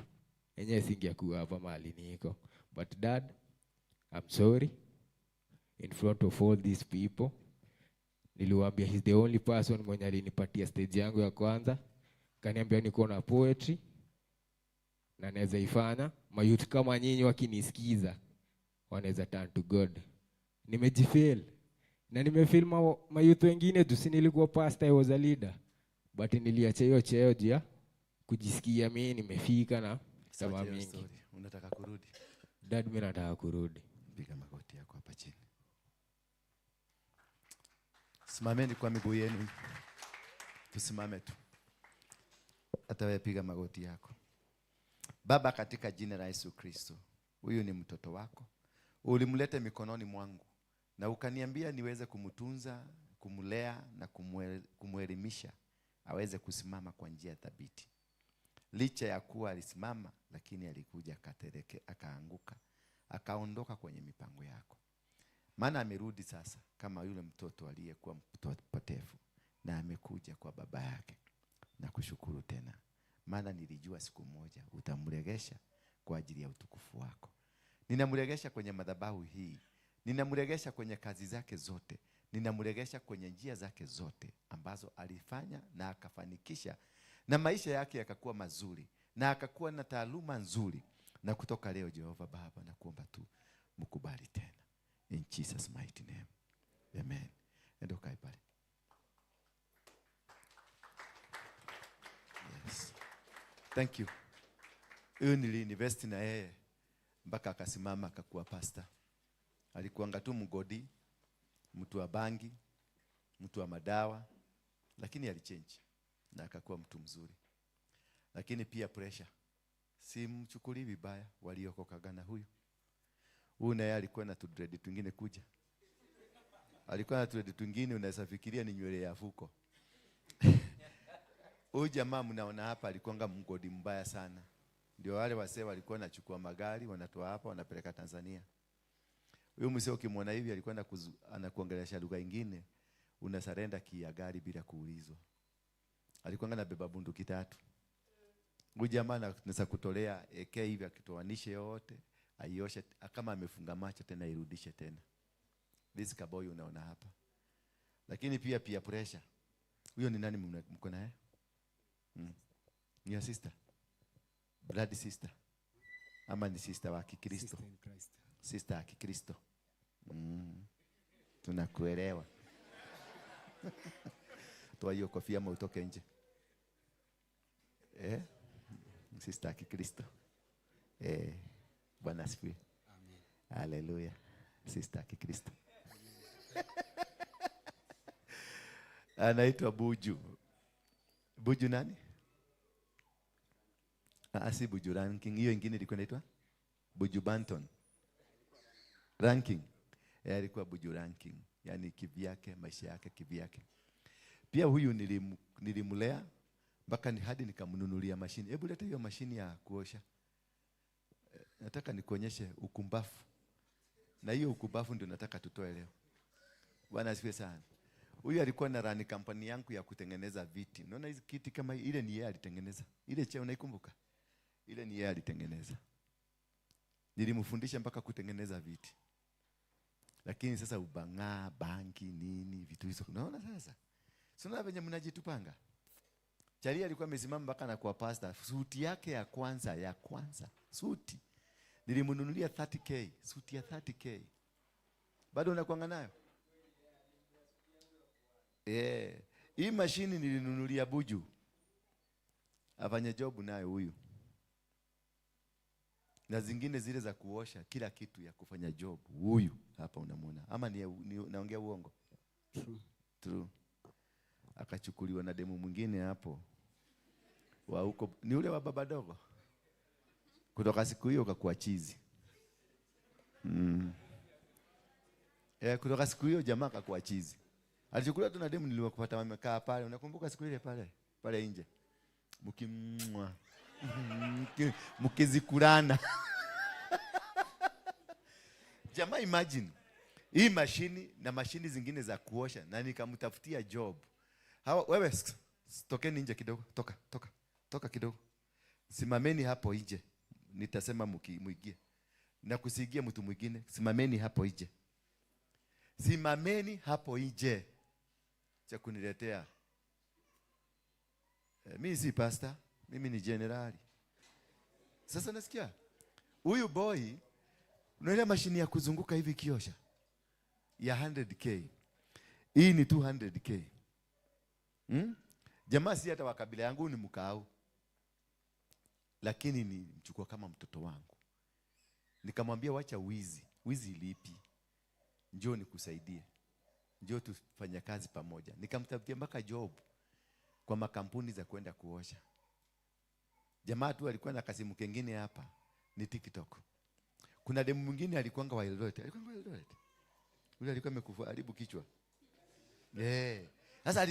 Enyewe singekuwa hapa mali niko. But dad, I'm sorry in front of all these people. Niliwaambia he's the only person mwenye alinipatia stage yangu ya kwanza. Kaniambia niko na poetry na naweza ifanya. Mayouth kama nyinyi wakinisikiza wanaweza turn to God. Nimejifeel na nimefeel mayouth wengine tu, si nilikuwa pastor, I was a leader. But niliacha hiyo cheo jia kujisikia mimi nimefika na sawa mingi. Unataka kurudi? Dad, mimi nataka kurudi. Piga magoti yako hapa chini. Simameni kwa miguu yenu. Tusimame tu. Hata wewe piga magoti yako. Baba, katika jina la Yesu Kristo, huyu ni mtoto wako. Ulimleta mikononi mwangu na ukaniambia niweze kumtunza, kumlea na kumwelimisha aweze kusimama kwa njia thabiti. Licha ya kuwa alisimama, lakini alikuja akatereke, akaanguka, akaondoka kwenye mipango yako. Maana amerudi sasa kama yule mtoto aliyekuwa mpotevu, na amekuja kwa baba yake. Na kushukuru tena, maana nilijua siku moja utamregesha kwa ajili ya utukufu wako. Ninamregesha kwenye madhabahu hii, ninamregesha kwenye kazi zake zote, ninamregesha kwenye njia zake zote ambazo alifanya na akafanikisha, na maisha yake yakakuwa mazuri, na akakuwa na taaluma nzuri. Na kutoka leo, Jehova Baba, na kuomba tu mkubali tena, in Jesus mighty name, amen. Endo kai pale. Yes. Thank you. Huyu niliinvest na yeye mpaka akasimama akakuwa pastor. Alikuanga tu mgodi, mtu wa bangi, mtu wa madawa, lakini alichange na akakuwa mtu mzuri. Lakini pia pressure, si mchukuli vibaya waliokokaga na huyu. Huyu naye alikuwa na tudread twingine kuja. Alikuwa na tudread twingine unaweza fikiria ni nywele ya fuko. Huyu jamaa mnaona hapa alikuanga mgodi mbaya sana. Ndio wale wasee walikuwa wanachukua magari, wanatoa hapa, wanapeleka Tanzania. Huyu msee ukimwona hivi alikuwa anakuongelesha lugha nyingine, unasarenda kia gari bila kuulizwa. Alikuwa anabeba bunduki 3. Huyu jamaa anaweza kutolea AK hivi akitoanishe yote, aioshe kama amefunga macho tena irudishe tena. This kaboy unaona hapa. Lakini pia pressure. Huyo ni nani mko naye? Ni ya sister. Blood sister. Ama ni sister wa Kikristo? Sister wa Kikristo. Tunakuelewa. Toa hiyo kofia ama utoke nje. Sister wa Kikristo. Bwana asifiwe. Amen. Hallelujah. Sister wa Kikristo. Anaitwa Buju. Buju nani? Si Buju Ranking. Hiyo ingine ilikuwa inaitwa Buju Banton. Ranking. Alikuwa Buju Ranking. Yani kivyake, maisha yake kivyake. Pia huyu nilimlea mpaka hadi nikamnunulia mashini. Hebu leta hiyo mashini ya kuosha. Nataka nikuonyeshe ukumbafu. Na hiyo ukumbafu ndio nataka tutoe leo. Bwana asifiwe sana. Huyu alikuwa na rani kampani yangu ya kutengeneza viti. Unaona hizi kiti kama ile ni yeye alitengeneza. Ile cheo unaikumbuka? Ile ni yeye alitengeneza. Nilimfundisha mpaka kutengeneza viti. Lakini sasa ubang'a, banki, nini, vitu hizo. Unaona sasa? Sio venye mnajitupanga. Chali alikuwa amesimama mpaka na kwa pastor. Suti yake ya kwanza. Suti. Nilimnunulia 30k, suti ya 30k. Bado unakuanga nayo? Hii mashini nilinunulia Buju. Afanye job nayo huyu. Na zingine zile za kuosha, kila kitu ya kufanya job huyu hapa unamwona. Ama ni naongea uongo? True. Akachukuliwa na demu mwingine hapo. Wa huko ni ule wa baba dogo. Kutoka siku hiyo akakuwa chizi. Kutoka siku hiyo jamaa akakuwa chizi. Alichukuliwa tu na demu niliwakupata wamekaa pale. Unakumbuka siku ile pale nje? Mkimwa. Mkizikurana. Jamaa imagine. Hii mashini na mashini zingine za kuosha na nikamtafutia job. Wewe tokeni nje kidogo. Toka kidogo. Simameni hapo nje. Nitasema muigie. Na kusigia mtu mwingine, simameni hapo nje. Simameni hapo nje. Cha kuniletea. Mimi si pastor, mimi ni generali. Sasa nasikia huyu boy unaona mashini ya kuzunguka hivi kiosha ya 100k. Hii ni 200k. Jamaa si hata wa kabila yangu, ni mkao. Lakini ni mchukua kama mtoto wangu. Nikamwambia wacha wizi. Wizi lipi? Njoo nikusaidie. Njoo tufanye kazi pamoja. Nikamtafutia mpaka job kwa makampuni za kwenda kuosha. Jamaa tu alikuwa na kasimu kengine hapa ni TikTok. Kuna demu mwingine alikuanga wa Eldoret. Ule alikuwa amekuharibu kichwa. Sasa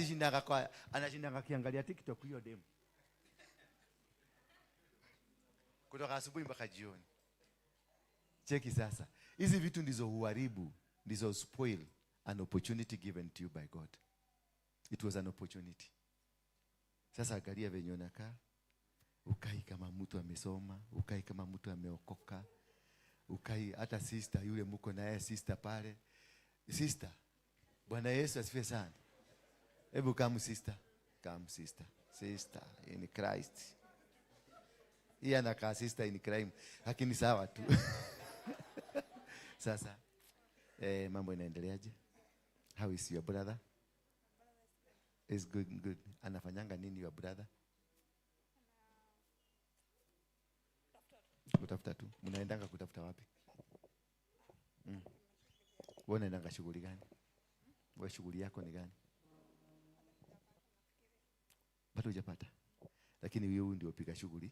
anashindanga kiangalia TikTok hiyo demu. kutoka asubuhi mpaka jioni. Cheki sasa, hizi vitu ndizo huharibu, ndizo spoil an opportunity given to you by God. It was an opportunity. Sasa angalia venye unakaa, ukai kama mtu amesoma, ukai kama mtu ameokoka, ukai hata sister yule mko na yeye sister pale. Sister, Bwana Yesu asifiwe sana. Hebu come sister, come sister. Sister in Christ. Hii anakaa sister in crime, lakini sawa tu. Sasa mambo inaendeleaje? How is your brother? Is good. Anafanyanga nini your brother? Kutafuta tu. Mnaendanga kutafuta wapi? Wewe unaendanga shughuli gani? Wewe shughuli yako ni gani? Bado hujapata. Lakini wewe ndio upiga shughuli.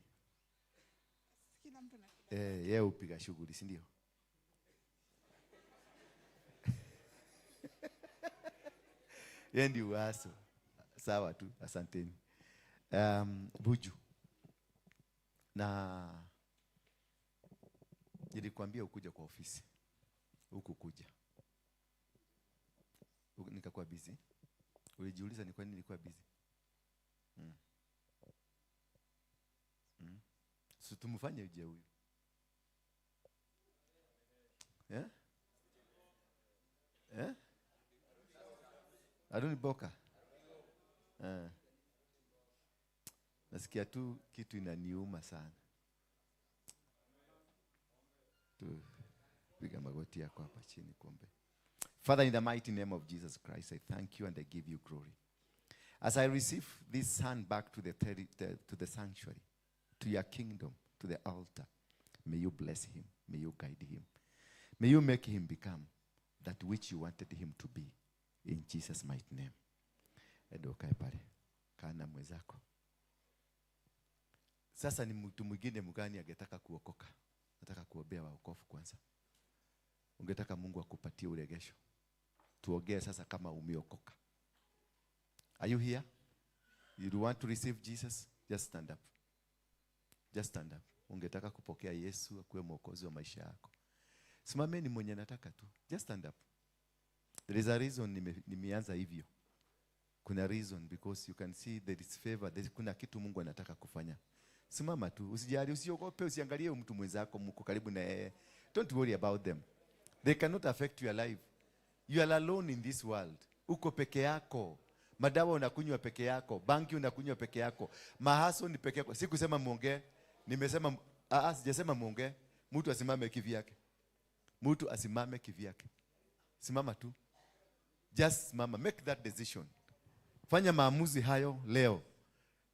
Kila mtu na Yeye upiga shughuli, si ndio? Yeye ndio waso. Sawa tu, asanteni. Buju. Na nilikwambia ukuja kwa ofisi. Huku kuja. Nikakuwa busy. Ulijiuliza ni kwa nini nilikuwa busy? So tumfanye uje huyu. Aruni Boka. Nasikia tu kitu inaniuma sana. Tu piga magoti yako hapa chini kuombe. Father, in the mighty name of Jesus Christ, I thank you and I give you glory. As I receive this son back to the sanctuary, to your kingdom, to the altar, may you bless him, may you guide him, may you make him become that which you wanted him to be, in Jesus' mighty name. Edo kae pale, kana mwezako. Sasa ni mtu mwingine mgani angetaka kuokoka? Nataka kuombea wokovu kwanza. Ungetaka Mungu akupatie uregesho. Tuongee sasa kama umeokoka. Are you here? You want to receive Jesus? Just stand up. Just stand up. Ungetaka kupokea Yesu akuwe mwokozi wa maisha yako. Simameni mwenye nataka tu. Just stand up. There is a reason nimeanza hivyo. Kuna reason because you can see there is favor. Kuna kitu Mungu anataka kufanya. Simama tu. Usijali, usiogope, usiangalie mtu mwenzako mko karibu na yeye. Don't worry about them. They cannot affect your life. You are alone in this world. Uko peke yako. Madawa unakunywa peke yako. Banki unakunywa peke yako. Mahaso ni peke yako. Sikusema muongee. Nimesema sijasema muongee. Mtu asimame kivyake. Mtu asimame kivyake. Simama tu. Just simama. Make that decision. Fanya maamuzi hayo leo.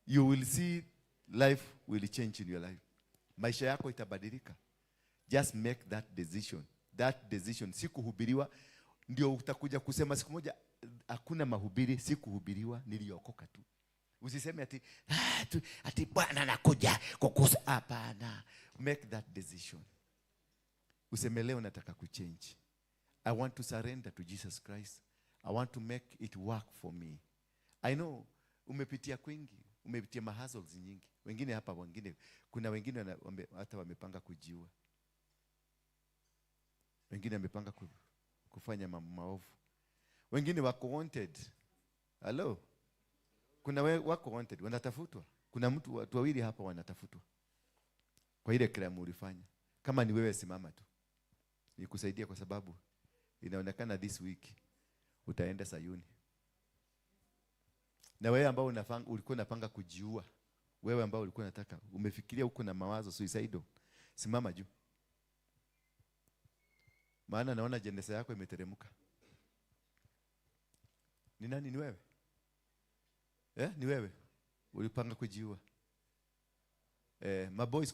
You will see life will change in your life. Maisha yako itabadilika. Just make that decision. That decision. Si kuhubiriwa. Ndio utakuja kusema siku moja hakuna mahubiri, si kuhubiriwa, niliokoka tu. Usiseme ati Bwana anakuja kukusa. Hapana. Make that decision. Useme leo nataka kuchange. I want to surrender to Jesus Christ. I want to make it work for me. I know umepitia kwingi, umepitia mahazels nyingi. Wengine hapa, kuna wengine hata wamepanga kujiua. Wengine wamepanga kufanya maovu. Wengine wako wanted. Hello? Kuna wako wanted, wanatafutwa. Kuna watu wawili hapa wanatafutwa. Kwa ile crime ulifanya. Kama ni wewe, simama tu. Nikusaidia kwa sababu inaonekana this week utaenda Sayuni. Na wewe ambao ulikuwa unapanga kujiua, wewe ambao ulikuwa unataka, umefikiria huko na mawazo suicidal, simama juu. Maana naona jeneza yako imeteremka. Ni nani? Ni wewe? Ni wewe ulipanga kujiua.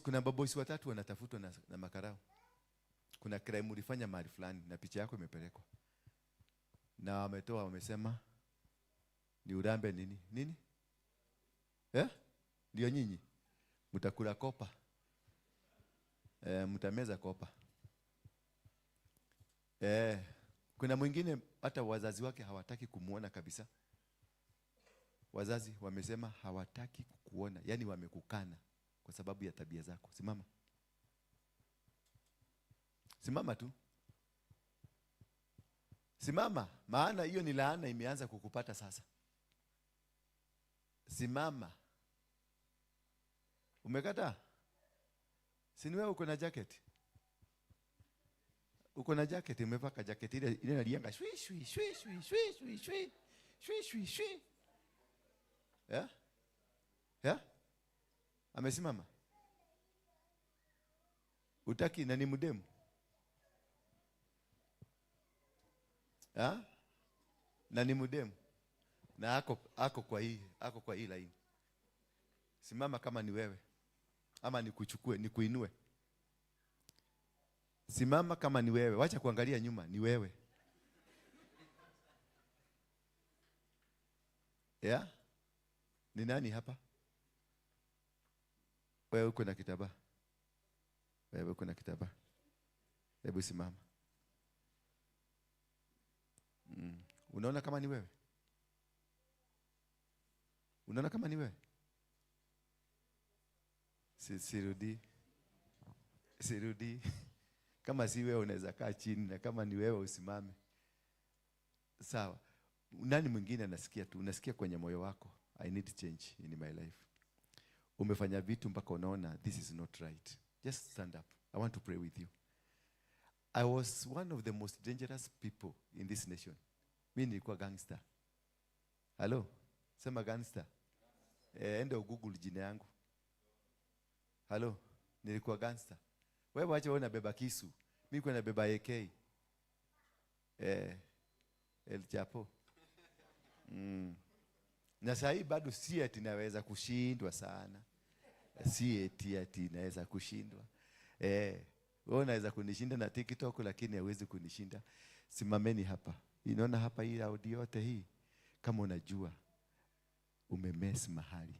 Kuna maboys watatu wanatafutwa na makarao. Kuna crime ulifanya mahali fulani na picha yako imepelekwa. Na wamesema ni urambe nini? Ndio nyinyi mtakula kopa. Mtameza kopa. Kuna mwingine hata wazazi wake hawataki kumuona kabisa. Wazazi wamesema hawataki kukuona, yani wamekukana kwa sababu ya tabia zako. Simama. Simama tu. Simama, maana hiyo ni laana imeanza kukupata sasa. Simama. Umekataa? Si ni wewe uko na jacket? Uko na jacket, umepaka jacket ile inalianga shwi shwi shwi shwi shwi shwi shwi shwi shwi shwi. Yeah? Yeah? Amesimama. Utaki na ni mdemu? Na ni mdemu. Na ako kwa hii line. Simama kama ni wewe. Ama nikuchukue, nikuinue. Simama kama ni wewe. Wacha kuangalia nyuma, ni wewe. Yeah? Ni nani hapa? Wewe uko na kitambaa. Wewe uko na kitambaa. Hebu simama. Unaona kama ni wewe? Unaona kama ni wewe? Sirudi. Kama si wewe unaweza kaa chini, na kama ni wewe usimame. Sawa. Nani mwingine anasikia tu? Unasikia kwenye moyo wako, I need change in my life. Umefanya vitu mpaka unaona this is not right. Just stand up. I want to pray with you. I was one of the most dangerous people in this nation. Mimi nilikuwa gangster. Hello? Sema gangster. Enda Google jina yangu. Hello? Nilikuwa gangster. Wewe wacha wewe unabeba kisu. Mimi nilikuwa nabeba AK. El Chapo. Na sasa bado si ati naweza kushindwa sana. Si ati naweza kushindwa. Wewe unaweza kunishinda na TikTok lakini hauwezi kunishinda. Simameni hapa. Inaona hapa hii audio yote hii, kama unajua umemess mahali,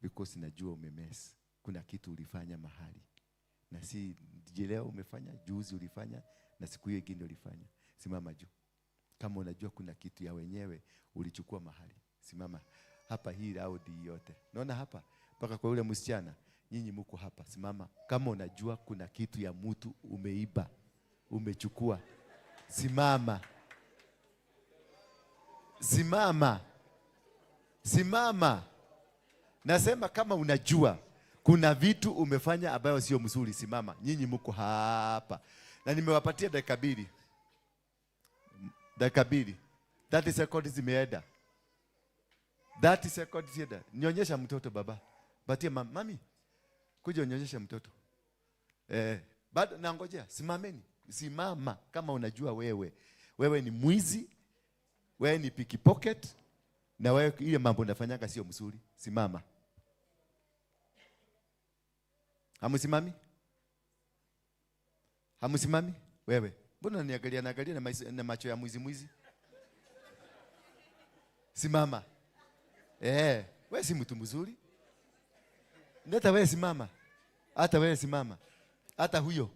because najua umemess. Kuna kitu ulifanya mahali. Na si leo umefanya, juzi ulifanya, na siku hiyo nyingine ulifanya. Simama juu. Kama unajua kuna kitu ya wenyewe ulichukua mahali. Simama hapa hii audio yote. Naona hapa mpaka kwa yule msichana, nyinyi mko hapa. Simama kama unajua kuna kitu ya mtu umeiba, umechukua. Simama. Simama. Simama. Nasema kama unajua kuna vitu umefanya ambayo sio mzuri, simama. Nyinyi mko hapa. Na nimewapatia dakika 2. Dakika 2. 30 seconds zimeenda. 30 seconds zimeenda. Nionyesha mtoto baba. Batie mami. Kuja unyonyeshe mtoto. Bado nangojea. Simameni. Simama kama unajua wewe ni mwizi, wewe ni pickpocket, na wewe ile mambo unafanyanga sio mzuri. Simama. Hamusimami? Hamusimami? Wewe. Mbona unaniangalia na macho ya mwizi? Simama. Wewe si mtu mzuri. Hata wewe simama. Hata wewe simama. Hata huyo.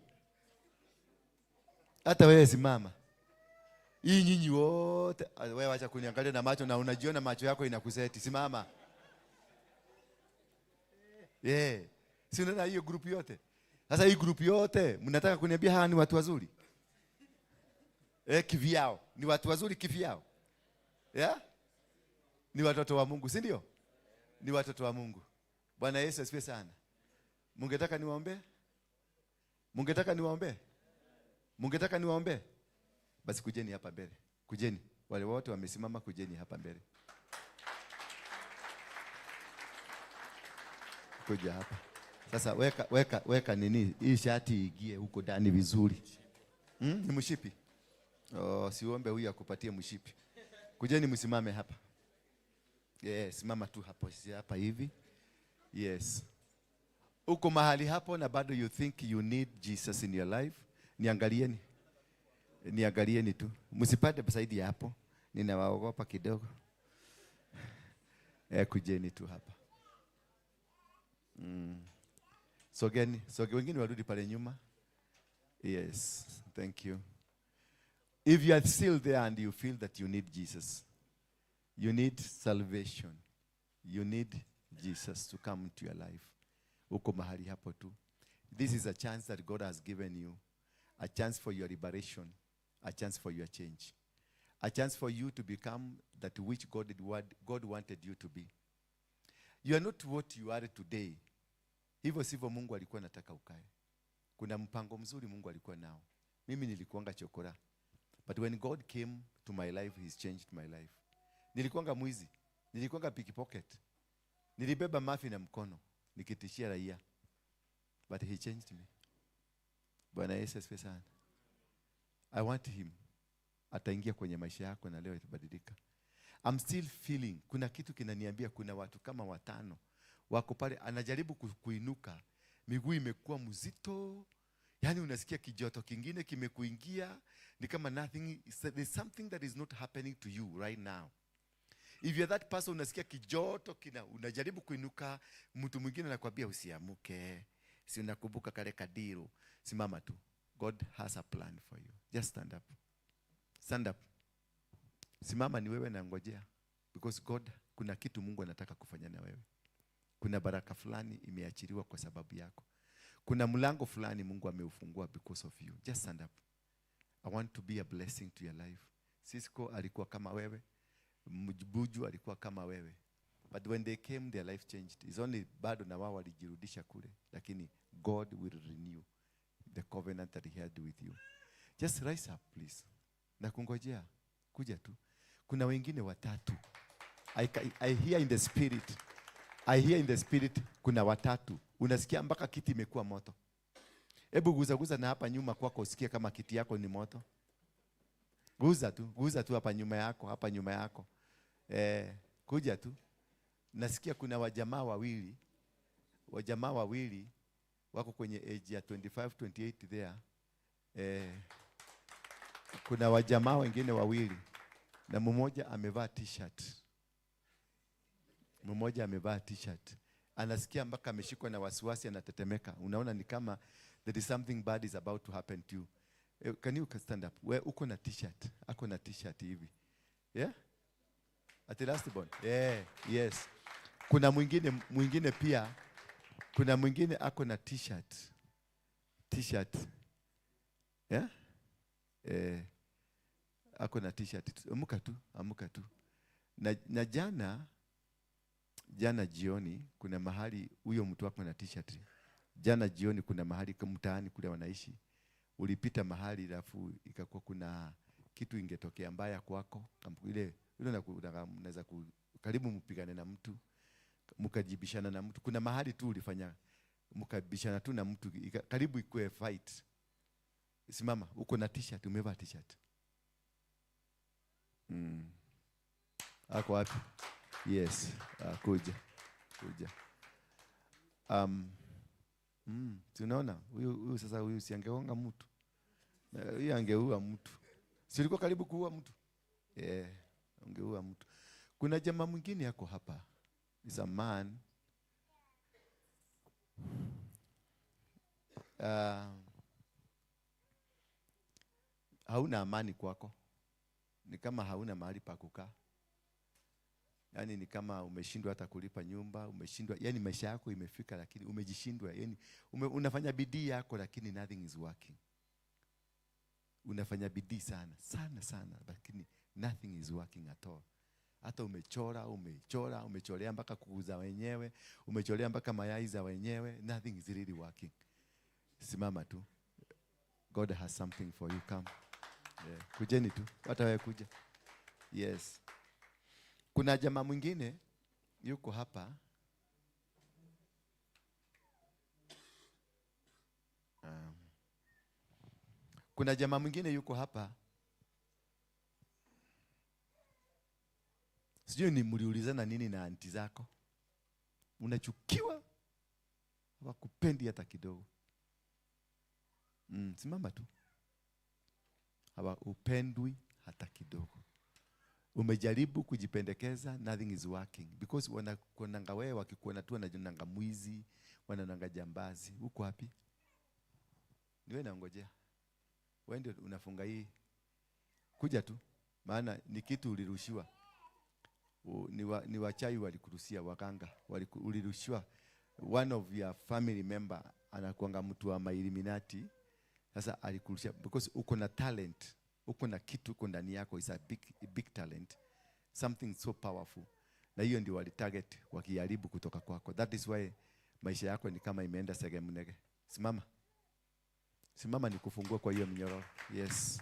Hata wewe simama. Hii nyinyi wote, wewe acha kuniangalia na macho na unajiona macho yako inakuseti. Simama. Si unaona hiyo group yote? Sasa hii group yote mnataka kuniambia hawa ni watu wazuri? Kivyao. Ni watu wazuri kivyao. Ni watoto wa Mungu, si ndio? Ni watoto wa Mungu. Bwana Yesu asifiwe sana. Mungetaka niwaombe? Mungetaka niwaombe? Mungetaka niwaombe? Basi kujeni hapa mbele. Kujeni. Wale wote wamesimama, kujeni hapa mbele. Kuja hapa. Sasa weka nini? Hii shati igie huko ndani vizuri. Ni mshipi? Siombe huyu akupatie mshipi. Kujeni msimame hapa. Simama tu hapo, si hapa hivi. Yes. Uko mahali hapo na bado you think you need Jesus in your life. Niangalieni. Niangalieni tu. Msipate zaidi ya hapo. Ninawaogopa kidogo. Kujeni tu hapa. Sogeni. Wengine warudi pale nyuma. Yes. Thank you. If you are still there and you feel that you need Jesus, you need salvation, you need Jesus to come into your life. Uko mahali hapo tu. This is a chance that God has given you. a chance for your liberation, a chance for your change, a chance for you to become that which God wanted you to be. You are not what you are today. Hivyo sivyo Mungu alikuwa anataka ukae. Kuna mpango mzuri Mungu alikuwa nao. Mimi nilikuanga chokora. But when God came to my life, He's changed my life. Nilikuanga mwizi. Nilikuanga pickpocket. Nilibeba mafi na mkono. Nikitishia raia. But He changed me. Bwana Yesu asifiwe sana. I want Him. Ataingia kwenye maisha yako na leo itabadilika. I'm still feeling. Kuna kitu kinaniambia kuna watu kama 5 wako pale, anajaribu kuinuka, miguu imekuwa mzito, yani unasikia kijoto kingine kimekuingia, ni kama nothing, there's something that is not happening to you right now. If you're that person, unasikia kijoto unajaribu kuinuka, mtu mwingine anakuambia usiamuke, si unakumbuka kale kadiru, simama tu. God has a plan for you. Just stand up. Stand up. Simama, ni wewe na ngojea. Because God, kuna kitu Mungu anataka kufanya na wewe. Kuna baraka fulani imeachiliwa kwa sababu yako. Kuna mlango fulani Mungu ameufungua because of you. Just stand up. I want to be a blessing to your life. Cisco alikuwa kama wewe. Mbuju alikuwa kama wewe. But when they came, their life changed. It's only bado na wao walijirudisha kule. Lakini God will renew the covenant that He had with you. Just rise up, please. Na kungojea. Kuja tu. Kuna wengine 3. I hear in the spirit. I hear in the spirit kuna 3. Unasikia mpaka kiti imekuwa moto. Hebu guza na hapa nyuma kwako usikie kama kiti yako ni moto. Guza tu hapa nyuma yako. Kuja tu. Nasikia kuna wajamaa wawili wako kwenye age ya 25, 28 there. Kuna wajamaa wengine wawili na mmoja amevaa t-shirt. Anasikia mpaka ameshikwa na wasiwasi, anatetemeka. Unaona ni kama there is something bad is about to happen to you. Can you stand up? Wewe uko na t-shirt. Ako na t-shirt hivi. Yeah? At the last born. Yeah, yes. Kuna mwingine pia. Kuna mwingine ako na t-shirt. Yeah? Ako na t-shirt. Amuka tu. Na jana jioni kuna mahali huyo mtu wako na t-shirt. Jana jioni kuna mahali mtaani kule wanaishi. Ulipita mahali alafu ikakuwa kuna kitu ingetokea mbaya kwako. Ile unaweza karibu mpigane na mtu, mkajibishana na mtu. Kuna mahali tu ulifanya mkabishana tu na mtu, karibu ikuwe fight. Simama, uko na t-shirt, umevaa t-shirt. Ako wapi? Yes, kuja. Tunaona huyu sasa, huyu si angeonga mtu. Huyu angeua mtu. Si ulikuwa karibu kuua mtu? Angeua mtu. Kuna jamaa mwingine yako hapa. Is a man. Hauna amani kwako. Ni kama hauna mahali pa kukaa. Yani ni kama umeshindwa hata kulipa nyumba, umeshindwa, yani maisha yako imefika lakini umejishindwa, yani unafanya bidii yako lakini nothing is working. Unafanya bidii sana lakini nothing is working at all. Hata umecholea mpaka kuuza wenyewe, umecholea mpaka mayai za wenyewe, nothing is really working. Simama tu. God has something for you, come. Kujeni tu, hata wewe kuja. Yes. Kuna jamaa mwingine yuko hapa. Kuna jamaa mwingine yuko hapa. Sijui ni mliulizana nini na anti zako. Unachukiwa. Hawakupendi hata kidogo. Simama tu. Hawakupendwi hata kidogo. Umejaribu kujipendekeza, nothing is working. Because wanakuonanga wewe, wakikuona tu wanajionanga mwizi, wanananga jambazi. Uko wapi? Niwe naongojea. Wewe ndio unafunga hii. Kuja tu. Maana ni kitu ulirushiwa. Ni wachawi walikurusia, waganga. Ulirushiwa. One of your family member anakuanga mtu wa Illuminati. Sasa alikurudisha because uko na talent, uko na kitu uko ndani yako, is a big talent, something so powerful. Na hiyo ndio walitarget wakiharibu kutoka kwako. That is why maisha yako ni kama imeenda segemnege. Simama. Simama nikufungua kwa hiyo mnyororo. Yes.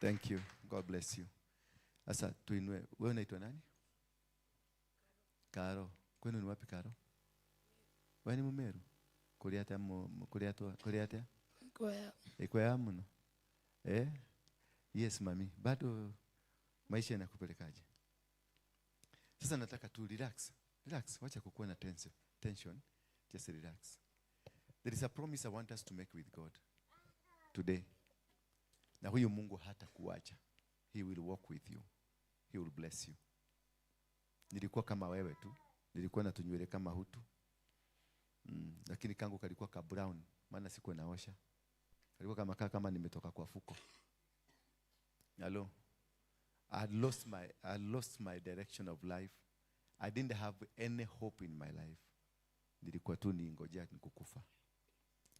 Thank you. God bless you. Sasa tuinue. Wewe unaitwa nani? Karo. Kwenu ni wapi Karo? Wewe ni Mumeru? Kuriata? Ikwea mno. Yes mami. Bado maisha yanakupelekaje? Sasa nataka tu relax. Relax. Wacha kukuwa na tension. Just relax. There is a promise I want us to make with God today. Na huyo Mungu hata kuacha. He will walk with you. He will bless you. Nilikuwa kama wewe tu. Nilikuwa na tunywele kama Hutu. Lakini kangu kalikuwa ka brown. Maana sikuwa naosha. Kalikuwa kama nimetoka kwa fuko. Hello. I lost my direction of life. I didn't have any hope in my life. Nilikuwa tu niingojea nikukufa.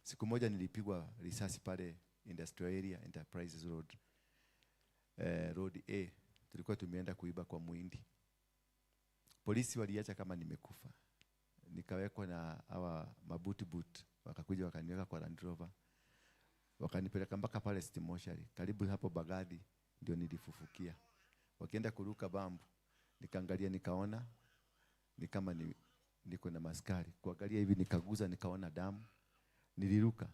Siku moja nilipigwa risasi pale industrial area, Enterprises Road. Road A. Tulikuwa tumeenda kuiba kwa Muhindi. Polisi waliacha kama nimekufa. Nikawekwa na hawa mabuti boot. Wakakuja wakaniweka kwa Land Rover. Wakanipeleka mpaka pale City Mortuary. Karibu hapo Bagadi ndio nilifufukia. Wakienda kuruka bambu. Nikaangalia nikaona ni kama niko na maskari. Kuangalia hivi nikaguza nikaona damu. Niliruka.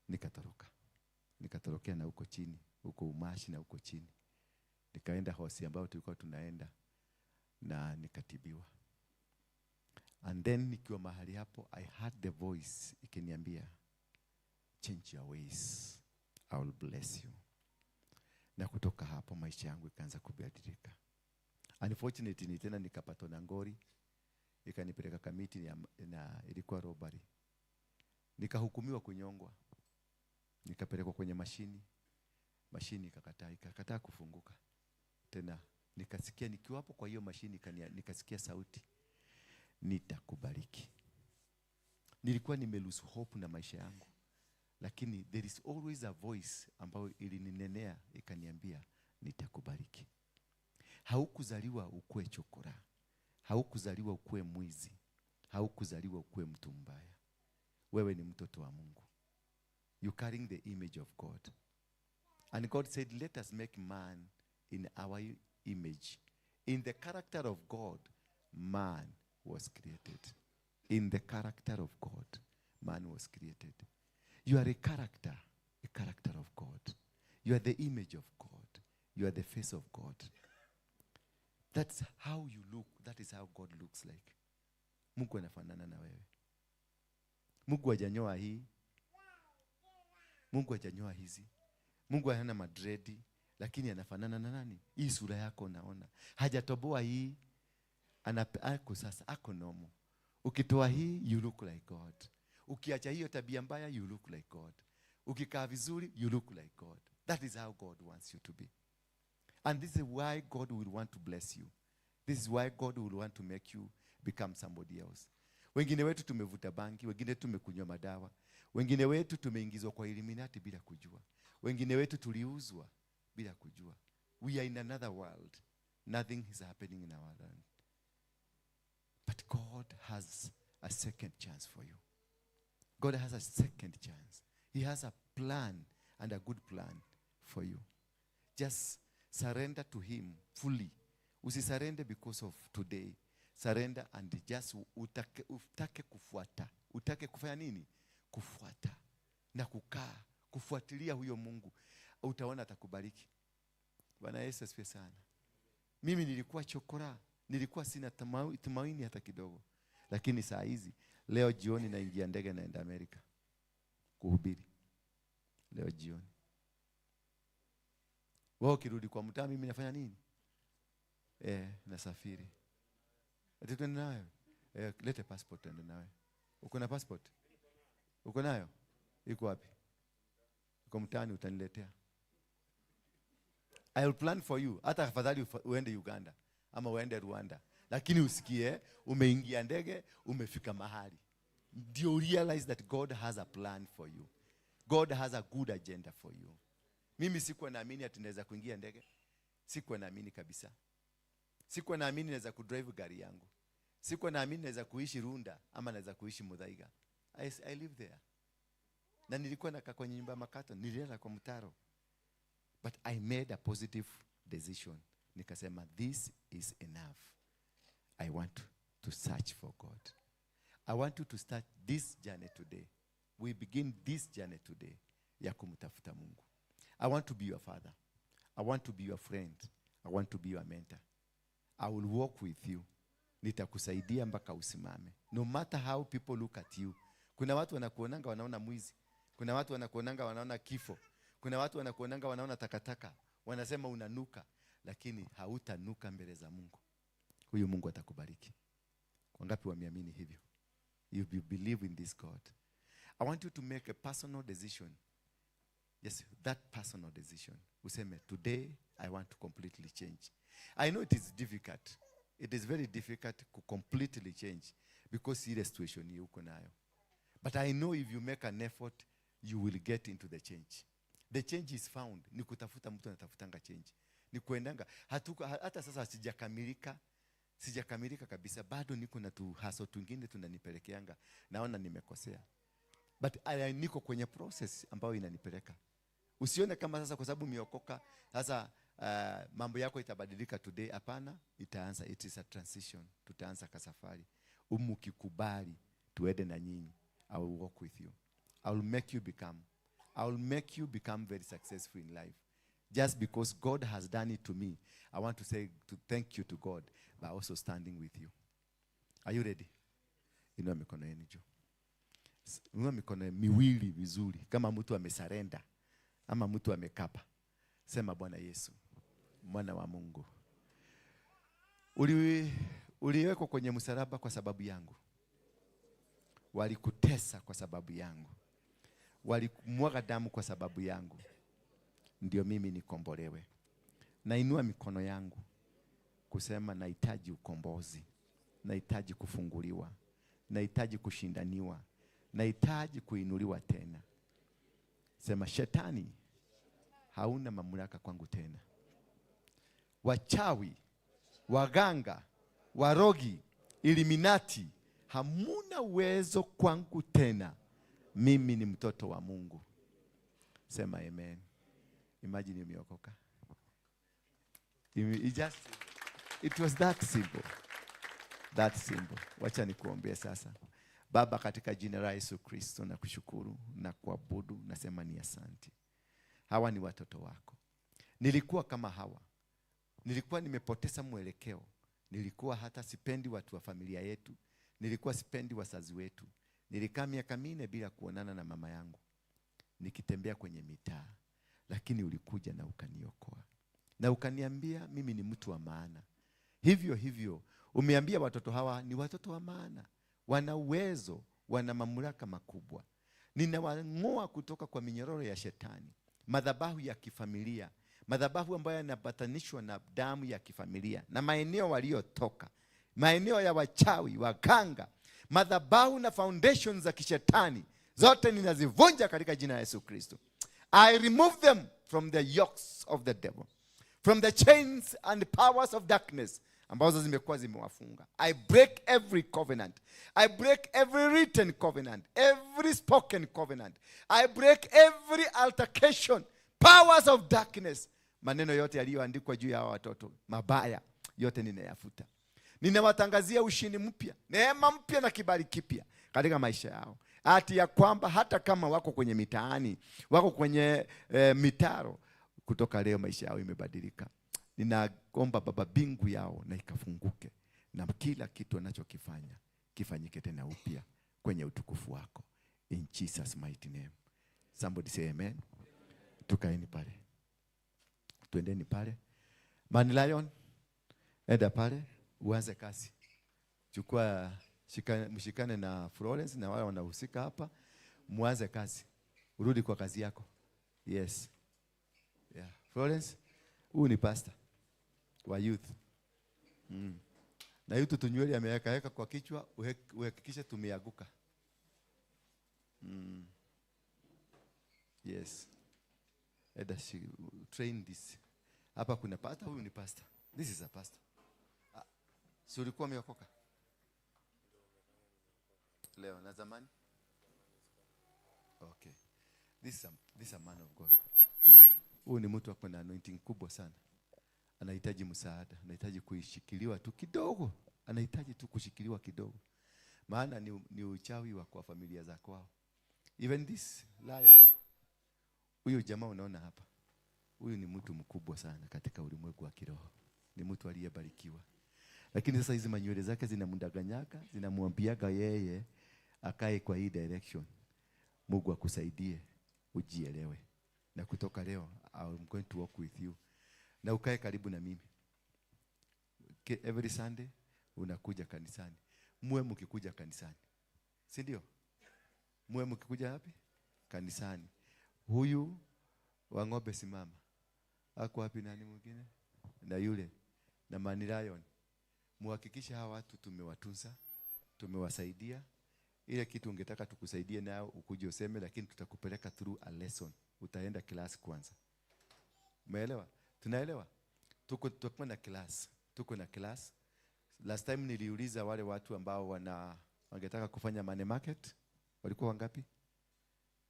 Nikatoroka. Nikatorokea na huko chini, huko Umashi na huko chini. Nikaenda hosi ambao tulikuwa tunaenda na nikatibiwa. And then nikiwa mahali hapo I heard the voice ikiniambia change your ways, I will bless you. Na kutoka hapo maisha yangu ikaanza kubadilika. Unfortunately ni tena nikapatwa na ngori, ikanipeleka Kamiti na ilikuwa robbery. Nikahukumiwa kunyongwa. Nikapelekwa kwenye mashini ikakataa kufunguka. Tena nikasikia nikiwa hapo kwa hiyo mashini nikasikia sauti, nitakubariki. Nilikuwa nimelose hope na maisha yangu. Lakini there is always a voice ambayo ilininenea ikaniambia nitakubariki. Haukuzaliwa ukue chokora. Haukuzaliwa ukue mwizi. Haukuzaliwa ukue mtu mbaya. Wewe ni mtoto wa Mungu. You carrying the image of God. And God said, let us make man in our image. In the character of God, man was created. In the character of God, man was created. You are a character of God. You are the image of God. You are the face of God. That's how you look. That is how God looks like. Mungu anafanana na wewe. Mungu hajanyoa hii. Mungu hajanyoa hizi. Mungu hana madredi, lakini anafanana na nani? Hii sura yako unaona. Hajatoboa hii. Ako sasa, ako nomo. Ukitoa hii, you look like God. Ukiacha hiyo tabia mbaya, you look like God. Ukikaa vizuri, you look like God. That is how God wants you to be. And this is why God will want to bless you. This is why God will want to make you become somebody else. Wengine wetu tumevuta bangi, wengine tumekunywa madawa. Wengine wetu tumeingizwa kwa Illuminati bila kujua. Wengine wetu tuliuzwa bila kujua. We are in another world. Nothing is happening in our land. But God has a second chance for you. God has a second chance. He has a plan and a good plan for you. Just surrender to Him fully. Usisurrender because of today. Surrender and just utake kufuata. Utake kufanya nini? Kufuata. Na kukaa. Kufuatilia huyo Mungu. Utaona atakubariki. Bwana Yesu asifiwe sana. Mimi nilikuwa chokora. Nilikuwa sina tumaini hata kidogo. Lakini saa hizi, leo jioni naingia ndege naenda Amerika. Kuhubiri. Leo jioni. Wao ukirudi kwa mtaa mimi nafanya nini? Nasafiri. Ati twende nayo? Lete passport twende nayo. Uko na passport? Uko nayo? Iko wapi? Uko mtaani utaniletea. I will plan for you. Hata afadhali uende Uganda ama uende Rwanda. Lakini usikie umeingia ndege, umefika mahali. Do you realize that God has a plan for you? God has a good agenda for you. Mimi sikuwa naamini ati naweza kuingia ndege. Sikuwa naamini kabisa. Sikuwa naamini naweza kudrive gari yangu. Sikuwa naamini naweza kuishi Runda ama naweza kuishi Muthaiga. I live there. Na nilikuwa nakaa kwenye nyumba ya makato, nililala kwa mtaro. But I made a positive decision. Nikasema this is enough. I want to search for God. I want you to start this journey today. We begin this journey today ya kumtafuta Mungu. I want to be your father. I want to be your friend. I want to be your mentor. I will walk with you. Nitakusaidia mpaka usimame. No matter how people look at you. Kuna watu wanakuonanga wanaona mwizi. Kuna watu wanakuonanga wanaona kifo. Kuna watu wanakuonanga wanaona takataka. Wanasema unanuka. Lakini hautanuka mbele za Mungu. Huyu Mungu atakubariki. Wangapi wameamini hivyo? You believe in this God. I want you to make a personal decision. Yes, that personal decision. Useme, today I want to completely change. I know it is difficult. It is very difficult to completely change because ile situation yuko nayo. But I know if you make an effort, you will get into the change. The change is found. Ni kutafuta mtu anatafutanga change. Ni kuendanga. Hata sasa sijakamilika kabisa. Bado niko na haso tungine tunanipelekeanga. Naona nimekosea. But niko kwenye process ambayo inanipeleka. Usione kama sasa kwa sababu umeokoka sasa mambo yako itabadilika today. Hapana, itaanza. It is a transition. Tutaanza kasafari. Umukikubali tuende na nyinyi. I will walk with you. I will make you become very successful in life. Just because God has done it to me, I want to say to thank you to God by also standing with you. Are you ready? Inua mikono yenu juu. Inua mikono miwili vizuri kama mtu amesarenda ama mtu amekapa. Sema, Bwana Yesu, mwana wa Mungu. Uliwekwa kwenye msalaba kwa sababu yangu. Walikutesa kwa sababu yangu. Walimwaga damu kwa sababu yangu. Ndio mimi nikombolewe. Nainua mikono yangu kusema nahitaji ukombozi. Nahitaji kufunguliwa. Nahitaji kushindaniwa. Nahitaji kuinuliwa tena. Sema, shetani hauna mamlaka kwangu tena. Wachawi, waganga, warogi, Illuminati hamuna uwezo kwangu tena. Mimi ni mtoto wa Mungu. Sema amen. Imagine umeokoka. It was that simple. That simple. Wacha nikuombee sasa. Baba, katika jina la Yesu Kristo nakushukuru na kuabudu, nasema ni asante. Hawa ni watoto wako. Nilikuwa kama hawa. Nilikuwa nimepoteza mwelekeo. Nilikuwa hata sipendi watu wa familia yetu. Nilikuwa sipendi wazazi wetu. Nilikaa miaka 4 bila kuonana na mama yangu. Nikitembea kwenye mitaa. Lakini ulikuja na ukaniokoa. Na ukaniambia mimi ni mtu wa maana. Hivyo umeambia watoto hawa ni watoto wa maana. Wana uwezo, wana mamlaka makubwa. Ninawang'oa kutoka kwa minyororo ya shetani. Madhabahu ya kifamilia. Madhabahu ambayo yanabatanishwa na damu ya kifamilia. Na maeneo waliotoka. Maeneo ya wachawi, waganga. Madhabahu na foundations za kishetani. Zote ninazivunja katika jina la Yesu Kristo. I remove them from the yokes of the devil. From the chains and powers of darkness. Ambazo zimekuwa zimewafunga. I break every covenant. I break every written covenant. Every spoken covenant. I break every altercation. Powers of darkness. Maneno yote yaliyoandikwa juu ya watoto mabaya yote ninayafuta. Ninawatangazia ushindi mpya, neema mpya na kibali kipya katika maisha yao. Ati ya kwamba hata kama wako kwenye mitaani, wako kwenye mitaro, kutoka leo maisha yao imebadilika. Ninaomba Baba, bingu yao na ikafunguke, na kila kitu wanachokifanya kifanyike tena upya kwenye utukufu wako. In Jesus mighty name. Somebody say amen. Tukaeni pale. Tuendeni pale. Man Lion, enda pale, uanze kazi. Chukua, mshikane na Florence na wale wanahusika hapa. Muanze kazi. Urudi kwa kazi yako. Yes. Yeah. Florence, huyu ni pastor wa youth. Na youth tunywele ameweka kwa kichwa, uhakikishe tumeaguka. Yes. Eda train this. Hapa kuna pastor, huyu ni pastor. This is a pastor. Si ulikuwa umeokoka? Leo na zamani? Okay. This is a man of God. Huyu ni mtu ako na anointing kubwa sana. Anahitaji msaada, anahitaji kuishikiliwa tu kidogo. Anahitaji tu kushikiliwa kidogo. Maana ni uchawi wa kwa familia za kwao. Even this lion. Huyu jamaa unaona hapa. Huyu ni mtu mkubwa sana katika ulimwengu wa kiroho. Ni mtu aliyebarikiwa. Lakini sasa hizi manywele zake zinamdanganyaka, zinamwambiaga yeye akae kwa hii direction. Mungu akusaidie ujielewe. Na kutoka leo I'm going to walk with you. Na ukae karibu na mimi. Every Sunday unakuja kanisani. Muwe mkikuja kanisani. Si ndio? Muwe mkikuja wapi? Kanisani. Huyu wa ng'ombe simama. Ako wapi nani mwingine? Na yule na Man Lion. Muhakikishe hawa watu tumewatunza, tumewasaidia. Ile kitu ungetaka tukusaidie nayo ukuje useme, lakini tutakupeleka through a lesson. Utaenda class kwanza. Umeelewa? Tunaelewa? Tuko na class. Tuko na class. Last time niliuliza wale watu ambao wangetaka kufanya money market. Walikuwa wangapi?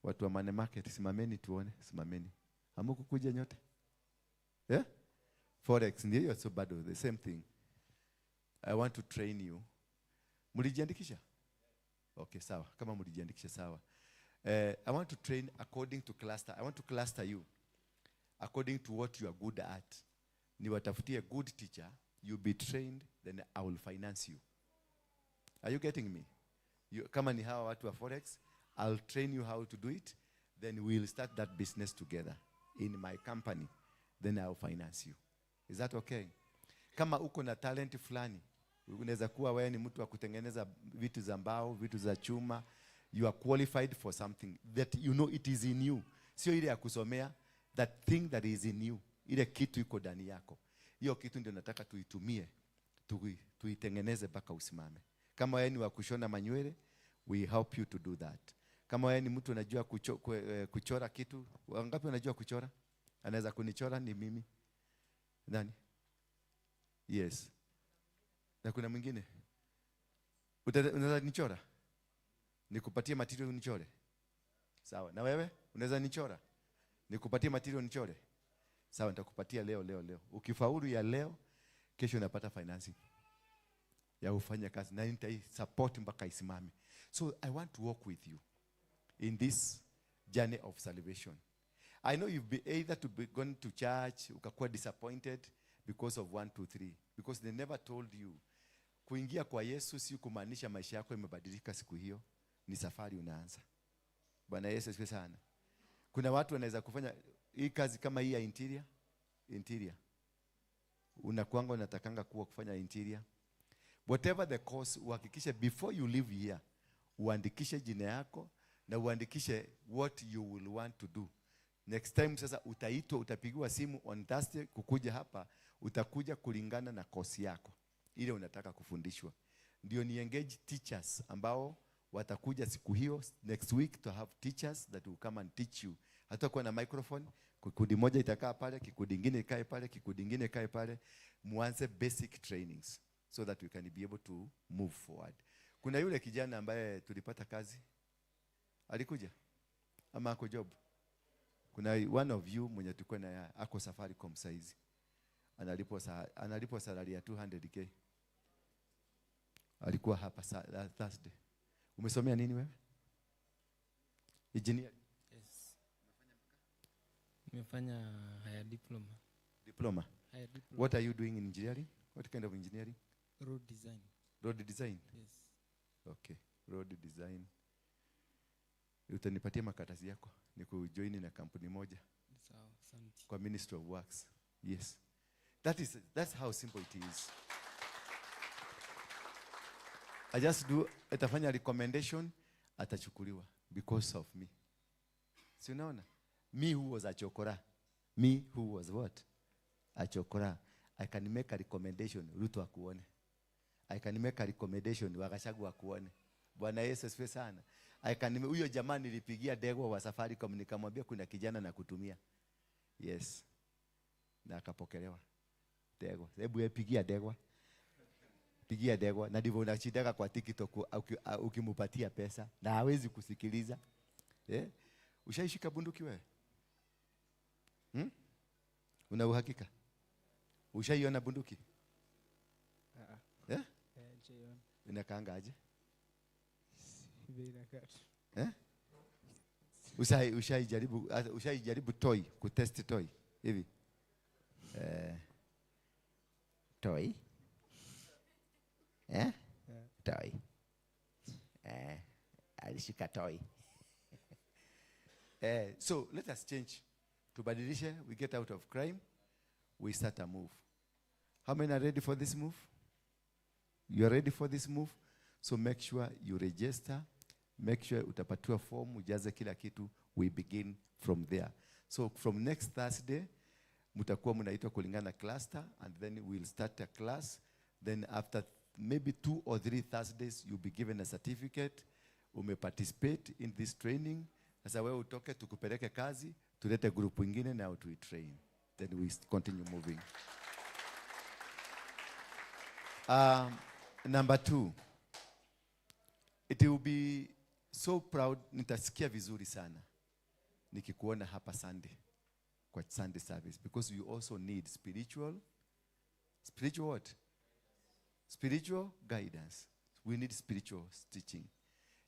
Watu wa money market, simameni tuone, simameni. Hamukukuja nyote? Yeah? Forex ndio so bado the same thing. I want to train you. Mlijiandikisha? Okay, sawa. Kama mlijiandikisha sawa. I want to train according to cluster. I want to cluster you according to what you are good at. Niwatafutie good teacher, you be trained, then I will finance you. Are you getting me? Kama ni hawa watu wa Forex, I'll train you how to do it, then we'll start that business together in my company, then I'll finance you. Is that okay? Kama uko na talent fulani, unaweza kuwa wewe ni mtu wa kutengeneza vitu za mbao, vitu za chuma, you are qualified for something that you know it is in you. Sio ile ya kusomea, that thing that is in you. Ile kitu iko ndani yako. Hiyo kitu ndio nataka tuitumie, tuitengeneze mpaka usimame. Kama wewe ni wa kushona manywele, we help you to do that. Kama wewe ni mtu unajua kuchora kitu, wangapi wanajua kuchora? Anaweza kunichora ni mimi. Nani? Yes. Na kuna mwingine? Unaweza nichora? Nikupatie material unichore? Sawa. Na wewe? Unaweza nichora? Nikupatie material unichore? Sawa, nitakupatia leo. Ukifaulu ya leo, kesho unapata financing ya ufanya kazi na nitai support mpaka isimame. So I want to walk with you in this journey of salvation. I know you've been either to be gone to church, ukakuwa disappointed because of 1, 2, 3. Because they never told you. Kuingia kwa Yesu si kumaanisha maisha yako imebadilika siku hiyo. Ni safari unaanza. Bwana Yesu asifiwe sana. Kuna watu wanaweza kufanya hii kazi kama hii ya interior. Unakuanga unatakanga kuwa kufanya interior. Whatever the course, uhakikishe before you leave here, uandikishe jina yako na uandikishe what you will want to do. Next time sasa utaitwa, utapigiwa simu on Thursday kukuja hapa, utakuja kulingana na course yako ile unataka kufundishwa. Ndio ni engage teachers ambao watakuja siku hiyo next week to have teachers that will come and teach you. Hatakuwa na microphone, kikundi moja itakaa pale, kikundi kingine ikae pale, kikundi kingine ikae pale, muanze basic trainings so that we can be able to move forward. Kuna yule kijana ambaye tulipata kazi, alikuja ama ako job? Kuna one of you mwenye tulikuwa na ako Safaricom saizi, analipwa salary ya 200k. Alikuwa hapa Thursday. Umesomea nini wewe? Engineer? Yes. Nimefanya higher diploma. Diploma? Higher diploma. What are you doing in engineering? What kind of engineering? Road design. Road design? Yes. Okay. Road design. Utanipatia makaratasi yako nikujoin na kampuni moja. Sawa, asante. Kwa Ministry of Works. Yes. That's how simple it is. I just do, atafanya recommendation, atachukuliwa because of me. Si unaona? Me who was a chokora. Me who was what? A chokora. I can make a recommendation, Ruto akuone. I can make a recommendation, Wakashagu akuone. Bwana Yesu asifiwe sana. Huyo jamaa nilipigia Degwa wa Safaricom nikamwambia kuna kijana na kutumia. Yes. Na akapokelewa. Degwa. Hebu pigia Degwa. Pigia Degwa na ndivyo unachitaka kwa TikTok ukimupatia pesa na hawezi kusikiliza. Ushaishika bunduki wewe? Una uhakika? Ushaiona bunduki? Inakaanga aje? Ushajaribu toy, kutest toy hivi? Toy? Toy. Alishika toy. So let us change. Tubadilishe, we get out of crime, we start a move. How many are ready for this move? You are ready for this move? So make sure you register. Make sure utapatiwa form, ujaze kila kitu. We begin from there. So from next Thursday, mutakuwa mnaitwa kulingana cluster, and then we'll start a class. Then after maybe 2 or 3 Thursdays, you'll be given a certificate. Participate in this training. Sasa wewe utoke tukupeleke kazi, tulete group ingine na we train. Then we continue moving. Number 2. It will be so proud, nitasikia vizuri sana nikikuona hapa Sunday kwa Sunday service, because you also need spiritual what? Spiritual guidance. We need spiritual teaching.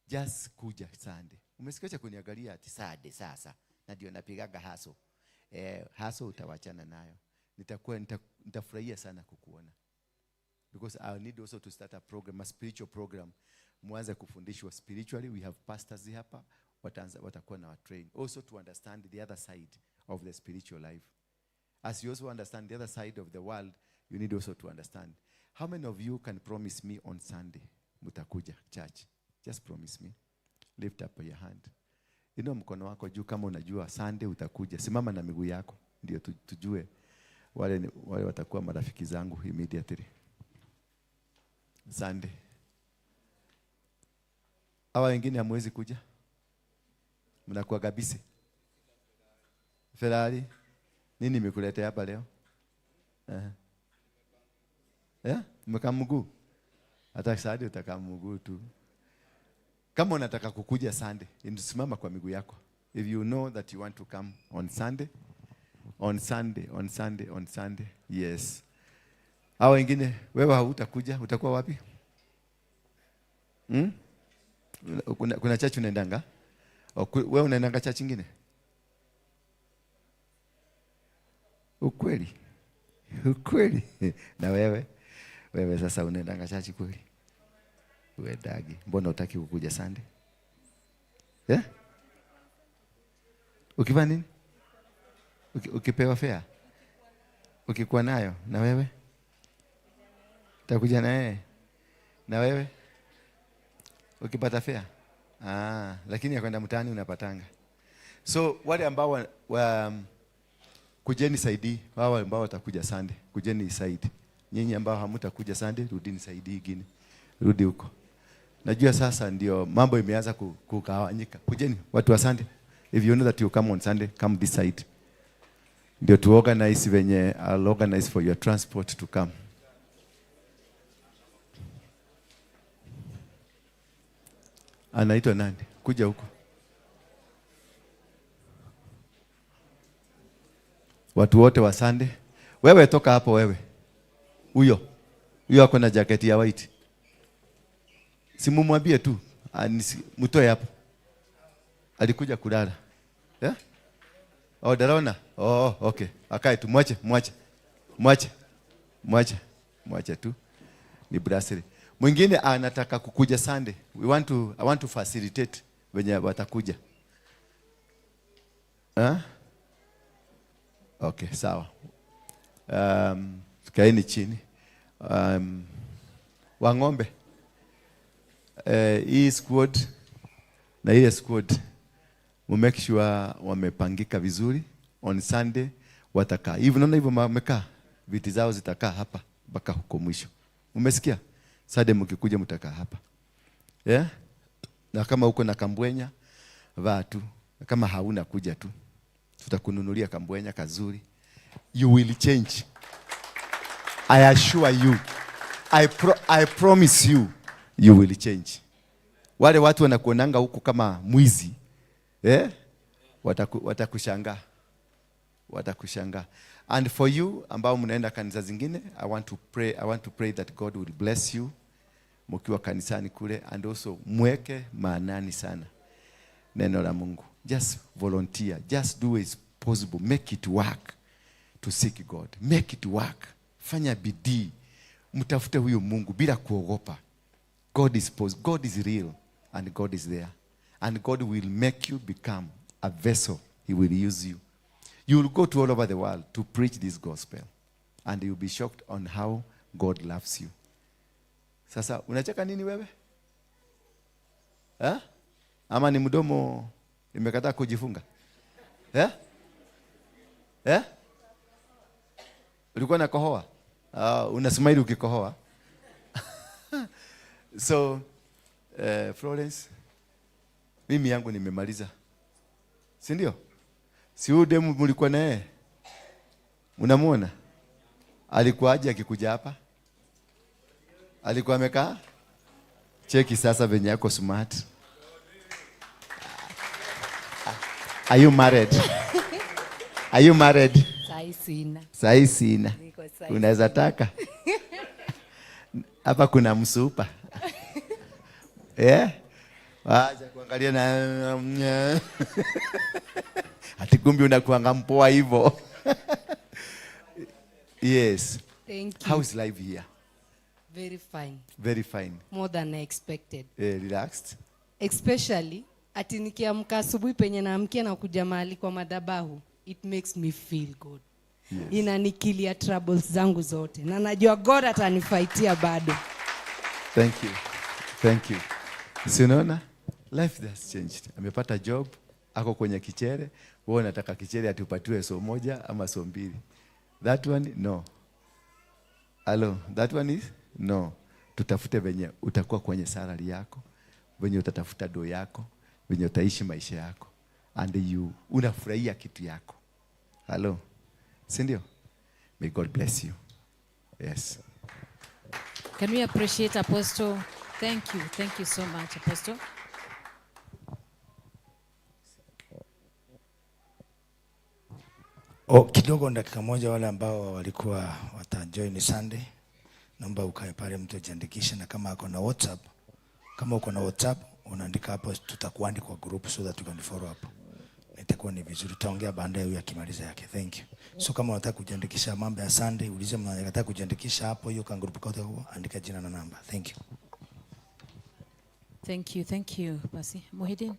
Just kuja Sunday. Umesikia kuniangalia ati Sunday sasa na ndio napigaga haso. Haso utawachana nayo. Nitafurahia sana kukuona. Because I need also to start a program, a spiritual program. Mwanze kufundishwa spiritually. We have pastors hapa watakuwa na train. Also to understand the other side of the spiritual life. As you also understand the other side of the world, you need also to understand. How many of you can promise me on Sunday mutakuja church? Just promise me. Lift up your hand. Inua mkono wako juu kama unajua Sunday utakuja. Simama na miguu yako ndio tujue wale watakuwa marafiki zangu immediately. Sunday. Hawa wengine hamwezi kuja? Mnakuwa kabisa. Ferrari. Nini nimekuletea hapa leo? Mmekaa mguu. Hata Sunday utakaa mguu tu. Kama unataka kukuja Sunday, simama kwa miguu yako. If you know that you want to come on Sunday, yes. Hao wengine, wewe hautakuja, utakuwa wapi? Kuna church unaendanga? Wewe unaendanga church nyingine? Ukweli. Na wewe sasa unaendanga church kweli? Wewe dagi, mbona hutaki kukuja Sunday? Ukifanya nini? Ukipewa fare? Ukikuwa nayo na wewe? Utakuja na yeye? Na wewe? Ukipata fare? Lakini ya kwenda mtaani unapatanga. So wale ambao kujeni saidi, wao ambao watakuja Sunday, kujeni saidi. Nyinyi ambao hamtakuja Sunday, rudini saidi ingine. Rudi huko. Najua sasa ndio mambo imeanza kugawanyika. Kujeni watu wa Sunday. If you know that you come on Sunday, come this side. Ndio to organize venye I'll organize for your transport to come. Anaitwa nani? Kuja huko. Watu wote wa Sunday. Wewe toka hapo wewe. Huyo ako na jaketi ya white. Simumwambie tu, mtoe hapo. Alikuja kulala. Darona? Okay. Akae tu, mwache tu. Ni brasserie. Mwingine anataka kukuja Sunday. I want to facilitate wenye watakuja. Okay, sawa. Kaeni chini. Wang'ombe. Hii squad na ile squad make sure wamepangika vizuri. On Sunday watakaa. Hivi naona hivyo wamekaa. Viti zao zitakaa hapa mpaka huko mwisho. Umesikia? Sunday mkikuja mtakaa hapa. Na kama uko na kambwenya, vaa tu. Na kama hauna, kuja tu. Tutakununulia kambwenya kazuri. You will change. I assure you. I promise you, you will change. Wale watu wanakuonanga huku kama mwizi, watakushangaa. Watakushangaa. And for you ambao mnaenda kanisa zingine, I want to pray that God will bless you mkiwa kanisani kule, and also mweke maanani sana neno la Mungu. Just volunteer, just do as possible, make it work to seek God. Make it work. Fanya bidii. Mtafute huyo Mungu bila kuogopa. God is real, and God is there. And God will make you become a vessel. He will use you. You will go to all over the world to preach this gospel. And you'll be shocked on how God loves you. Sasa, unacheka nini wewe? Ama ni mdomo imekataa kujifunga? Ulikuwa na kohoa? Unasmile ukikohoa? So, Florence, mimi yangu nimemaliza. Si ndio? Si huyu demu mlikuwa naye? Unamuona? Alikuwa aje akikuja hapa? Alikuwa amekaa? Cheki sasa venye yako smart. Are you married? Are you married? Sai sina. Unaweza taka? Hapa kuna msupa. Wacha kuangalia na ati kumbi unakuanga mpoa hivyo. Yes. Thank you. How is life here? Very fine. Very fine. More than I expected. Relaxed. Especially ati nikiamka asubuhi penye naamkia na kuja mahali kwa madhabahu, it makes me feel good. Yes. Inanikilia troubles zangu zote. Na najua God atanifaitia bado. Thank you. Thank you. Si unaona? Life has changed. Amepata job, ako kwenye kichere, wewe unataka kichere atupatiwe so moja ama so mbili. That one, no. Hello, that one is? No. Tutafute venye utakuwa kwenye salary yako, venye utatafuta do yako, venye utaishi maisha yako. And you unafurahia kitu yako. Hello. Si ndio? May God bless you. Yes. Can we appreciate Apostle? Thank you. Thank you so much, Apostle. Kidogo dakika moja, wale ambao walikuwa watajoin Sunday, naomba ukae pale mtu ajiandikishe, na kama uko na WhatsApp, kama uko na WhatsApp unaandika hapo, tutakuandika kwa group so that you can follow up. Itakuwa ni vizuri, tutaongea baadaye huyu akimaliza yake. Thank you. So kama unataka kujiandikisha mambo ya Sunday, ulize mnataka kujiandikisha hapo, hiyo kan group code hapo, andika jina na namba. Thank you. Thank you. Thank you. Basi, Muhidin.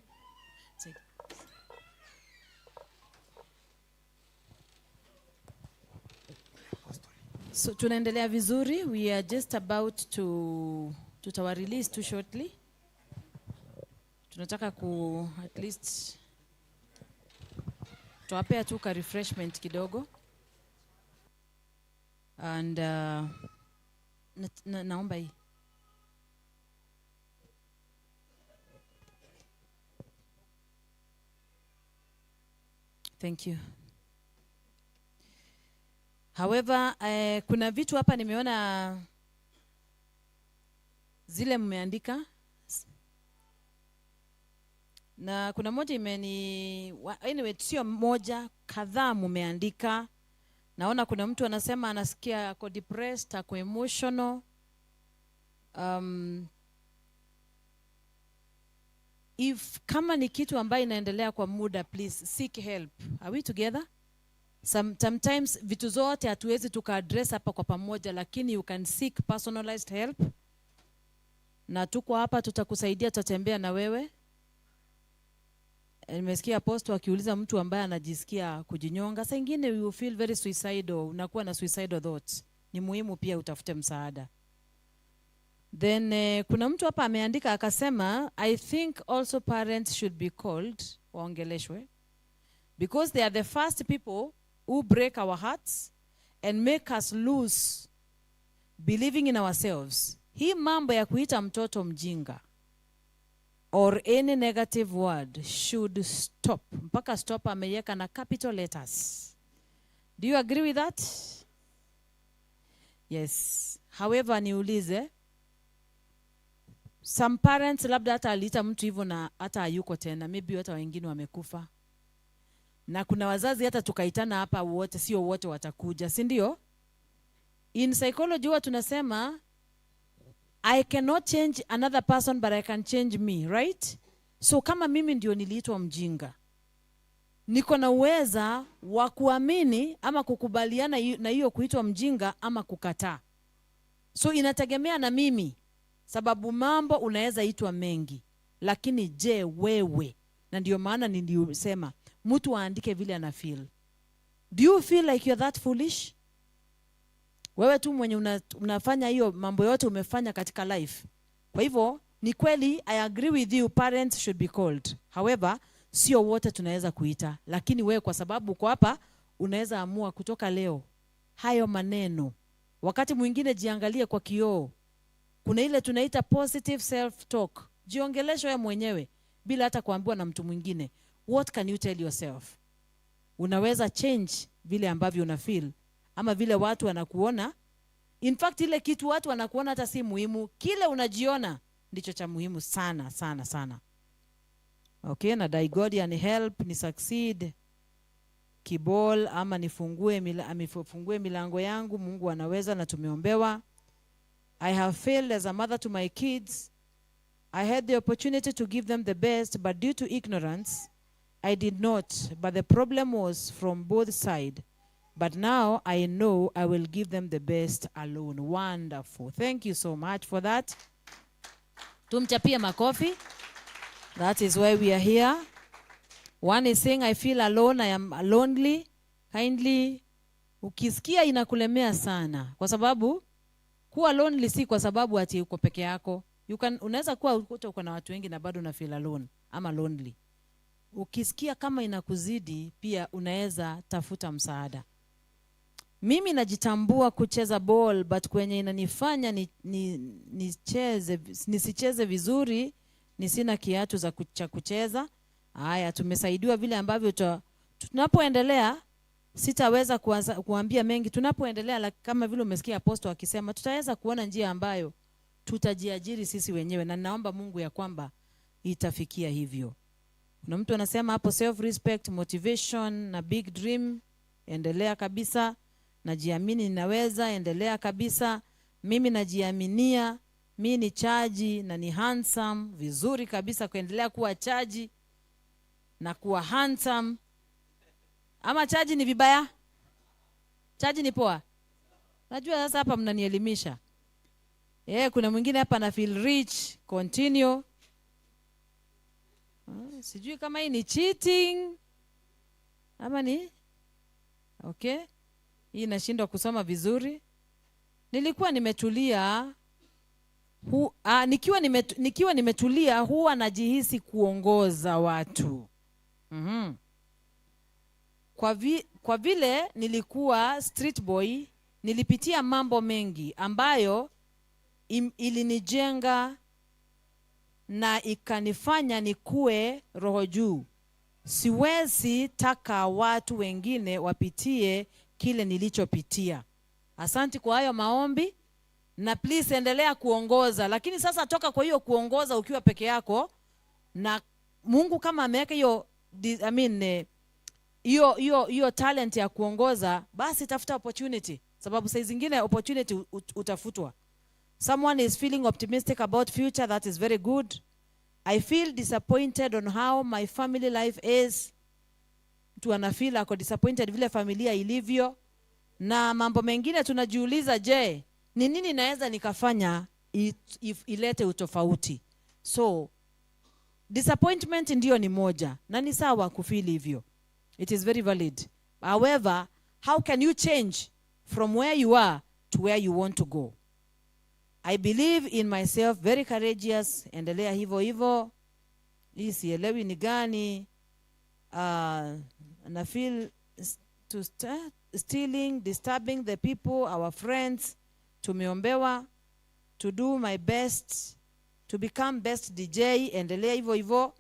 So tunaendelea vizuri. We are just about to tutawa release too shortly. Tunataka ku at least tuwapea tu ka refreshment kidogo. And naomba hii. Thank you. However, kuna vitu hapa nimeona zile mmeandika, na kuna moja anyway, sio moja, kadhaa mmeandika. Naona kuna mtu anasema anasikia ako depressed, ako emotional. If kama ni kitu ambayo inaendelea kwa muda, please seek help. Are we together? Sometimes vitu zote hatuwezi tuka-address hapa kwa pamoja, lakini you can seek personalized help. Na tuko hapa, tutakusaidia, tutatembea na wewe. Nimesikia Apostle akiuliza mtu ambaye anajisikia kujinyonga. Saa ingine you feel very suicidal, unakuwa na suicidal thoughts. Ni muhimu pia utafute msaada. Then kuna mtu hapa ameandika akasema, I think also parents should be called, waongeleshwe, because they are the first people who break our hearts and make us lose believing in ourselves. Hii mambo ya kuita mtoto mjinga, or any negative word should stop. Mpaka stop ameweka na capital letters. Do you agree with that? Yes. However, niulize, some parents labda hata aliita mtu hivyo na hata hayuko tena, maybe hata wengine wamekufa. Na kuna wazazi hata tukaitana hapa wote, sio wote watakuja, si ndio? In psychology huwa tunasema I cannot change another person but I can change me, right? So kama mimi ndio niliitwa mjinga, niko na uweza wa kuamini ama kukubaliana na hiyo kuitwa mjinga ama kukataa. So inategemea na mimi, sababu mambo unaweza itwa mengi, lakini je wewe? Na ndio maana nilisema mtu aandike vile ana feel. Do you feel like you're that foolish? Wewe tu mwenye unafanya hiyo mambo yote umefanya katika life. Kwa hivyo ni kweli, I agree with you, parents should be called. However, sio wote tunaweza kuita, lakini wewe kwa sababu uko hapa unaweza amua kutoka leo hayo maneno. Wakati mwingine jiangalie kwa kioo. Kuna ile tunaita positive self talk. Jiongeleshe wewe mwenyewe bila hata kuambiwa na mtu mwingine. What can you tell yourself? Unaweza change vile ambavyo una feel ama vile watu wanakuona. In fact ile kitu watu wanakuona hata si muhimu, kile unajiona ndicho cha muhimu sana sana sana. Okay, na dai God and help ni succeed kibol ama nifungue milango yangu. Mungu anaweza na tumeombewa. I have failed as a mother to my kids. I had the opportunity to give them the best, but due to ignorance, I did not. But the problem was from both sides. But now I know I will give them the best alone. Wonderful. Thank you so much for that. Tumchapie makofi. That is why we are here. One is saying, I feel alone, I am lonely. Kindly, ukisikia inakulemea sana. Kwa sababu, kuwa lonely si kwa sababu ati uko peke yako. Unaweza kuwa uko na watu wengi na bado una feel alone ama lonely. Ukisikia kama inakuzidi, pia unaweza tafuta msaada. Mimi najitambua kucheza ball, but kwenye inanifanya nisicheze vizuri, nisina kiatu za kucheza. Haya, tumesaidiwa vile ambavyo tunapoendelea. Sitaweza kuambia mengi. Tunapoendelea kama vile umesikia apostle akisema, tutaweza kuona njia ambayo tutajiajiri sisi wenyewe, na naomba Mungu ya kwamba itafikia hivyo. Kuna mtu anasema hapo self respect, motivation na big dream. Endelea kabisa. Najiamini ninaweza, endelea kabisa. Mimi najiaminia, mimi ni chaji na ni handsome, vizuri kabisa kuendelea kuwa chaji na kuwa handsome. Ama chaji ni vibaya? Chaji ni poa? Najua sasa hapa mnanielimisha. Kuna mwingine hapa na feel rich, continue. Sijui kama hii ni cheating ama ni okay. Hii nashindwa kusoma vizuri. Nilikuwa nimetulia nikiwa nimetulia huwa najihisi kuongoza watu. Kwa vile nilikuwa street boy, nilipitia mambo mengi ambayo ilinijenga na ikanifanya nikue roho juu. Siwezi taka watu wengine wapitie kile nilichopitia. Asante kwa hayo maombi, na please endelea kuongoza. Lakini sasa toka kwa hiyo kuongoza ukiwa peke yako, na Mungu kama ameweka hiyo hiyo talent ya kuongoza, basi tafuta opportunity, sababu saa zingine opportunity utafutwa. Someone is feeling optimistic about future, that is very good. I feel disappointed on how my family life is. Mtu anafeel ako disappointed vile familia ilivyo. Na mambo mengine tunajiuliza, je, ni nini naweza nikafanya ilete utofauti? So disappointment ndio ni moja, na ni sawa kufeel hivyo. It is very valid. However, how can you change from where you are to where you want to go? I believe in myself, very courageous. Endelea hivyo hivyo. Hii sielewi ni gani. And I feel stealing, disturbing the people, our friends. Tumeombewa to do my best to become best DJ, endelea hivyo hivyo.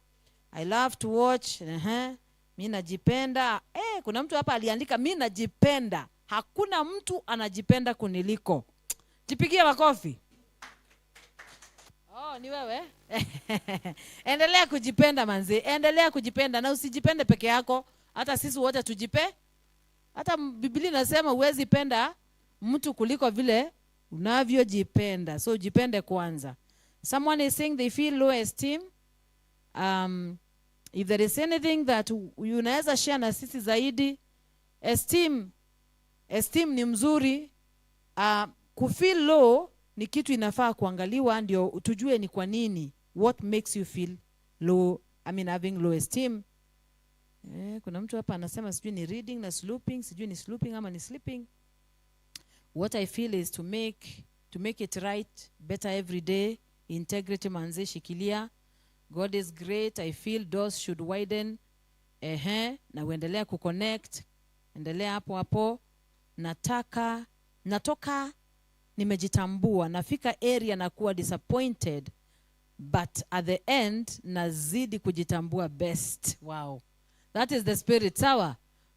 I love to watch. Mimi najipenda. Kuna mtu hapa aliandika mimi najipenda. Hakuna mtu anajipenda kuniliko. Jipigie makofi. Oh, ni wewe? Endelea kujipenda manzi. Endelea kujipenda na usijipende peke yako. Hata sisi wote tujipe. Hata Biblia inasema huwezi penda mtu kuliko vile unavyojipenda. So jipende kwanza. Someone is saying they feel low esteem. If there is anything that unaweza share na sisi zaidi, esteem ni mzuri. Kufeel low ni kitu inafaa kuangaliwa ndio tujue ni kwa nini. What makes you feel low, having low esteem. Kuna mtu hapa anasema sijui ni reading na slooping, sijui ni slooping ama ni sleeping. What I feel is to make it right better every day. Integrity manze, shikilia. God is great. I feel doors should widen. Na uendelea kuconnect. Endelea hapo hapo. Natoka nimejitambua. Nafika area na kuwa disappointed. But at the end, nazidi kujitambua best. Wow. That is the spirit. Sawa?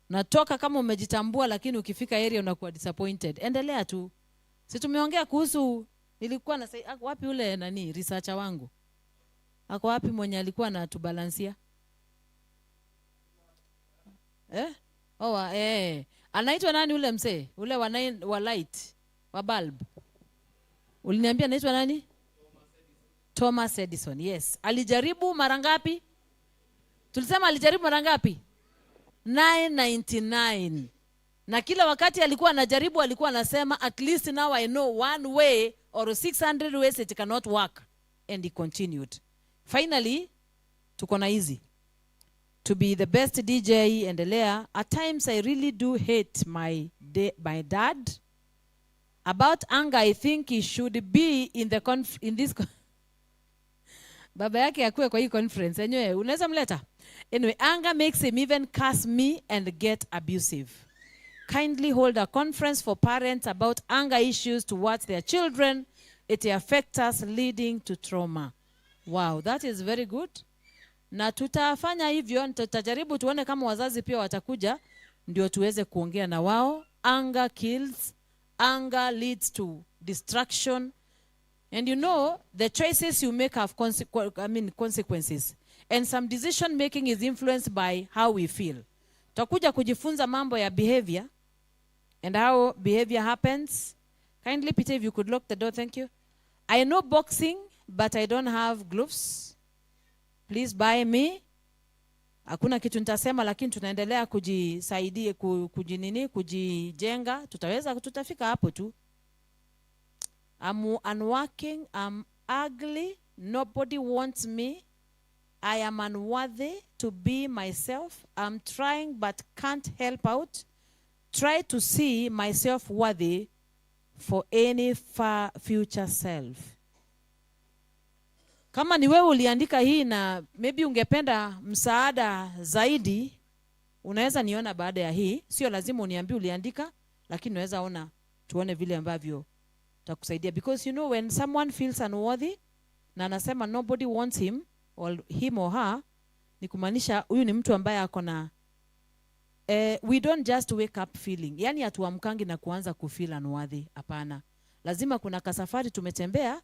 Natoka kama umejitambua lakini ukifika area unakuwa disappointed. Endelea tu. Si tumeongea kuhusu, nilikuwa na wapi ule researcher wangu? Ako wapi mwenye alikuwa anatubalansia? Anaitwa nani ule msee? Ule wa light, wa bulb. Uliniambia anaitwa nani? Thomas Edison. Yes. Alijaribu mara ngapi? Tulisema alijaribu mara ngapi? 999. Na kila wakati alikuwa anajaribu alikuwa anasema at least now I know one way or 600 ways it cannot work, and he continued. Finally, tuko na easy. To be the best DJ, endelea. At times I really do hate my dad. About anger, I think he should be in this baba yake akuwe kwa hii conference. Anyway, unaweza mleta? Anyway, anger makes him even curse me and get abusive. Kindly hold a conference for parents about anger issues towards their children. It affects us, leading to trauma. Wow, that is very good. Na tutafanya hivyo, tutajaribu tuone kama wazazi pia watakuja ndio tuweze kuongea na wao. Anger kills, anger leads to destruction. And you know, the choices you make have consequences. And some decision making is influenced by how we feel. Tutakuja kujifunza mambo ya behavior and how behavior happens. Kindly, Peter, if you could lock the door, thank you. I know boxing, but I don't have gloves. Please buy me. Hakuna kitu nitasema, lakini tunaendelea kujisaidia, kujijenga. Tutafika hapo tu. I'm unworking, I'm ugly, nobody wants me. I am unworthy to be myself. I'm trying but can't help out. Try to see myself worthy for any far future self. Kama ni wewe uliandika hii na maybe ungependa msaada zaidi, unaweza niona baada ya hii. Sio lazima uniambie uliandika, lakini unaweza ona tuone vile ambavyo takusaidia. Because you know, when someone feels unworthy na anasema nobody wants him or her, ni kumaanisha huyu ni mtu ambaye ako na we don't just wake up feeling. Yani hatuamkangi na kuanza kufeel unworthy. Hapana. Lazima kuna kasafari tumetembea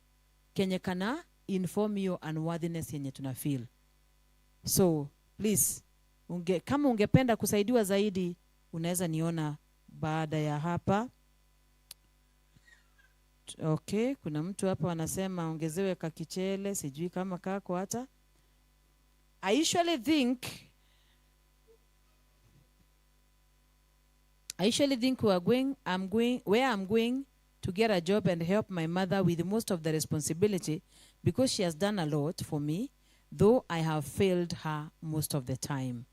kenye kana inform your unworthiness yenye tuna feel. So, please, kama ungependa kusaidiwa zaidi, unaweza niona baada ya hapa. Okay, kuna mtu hapa anasema ongezewe kakichele, sijui kama kako hata. I usually think where I'm going to get a job and help my mother with most of the responsibility because she has done a lot for me, though I have failed her most of the time.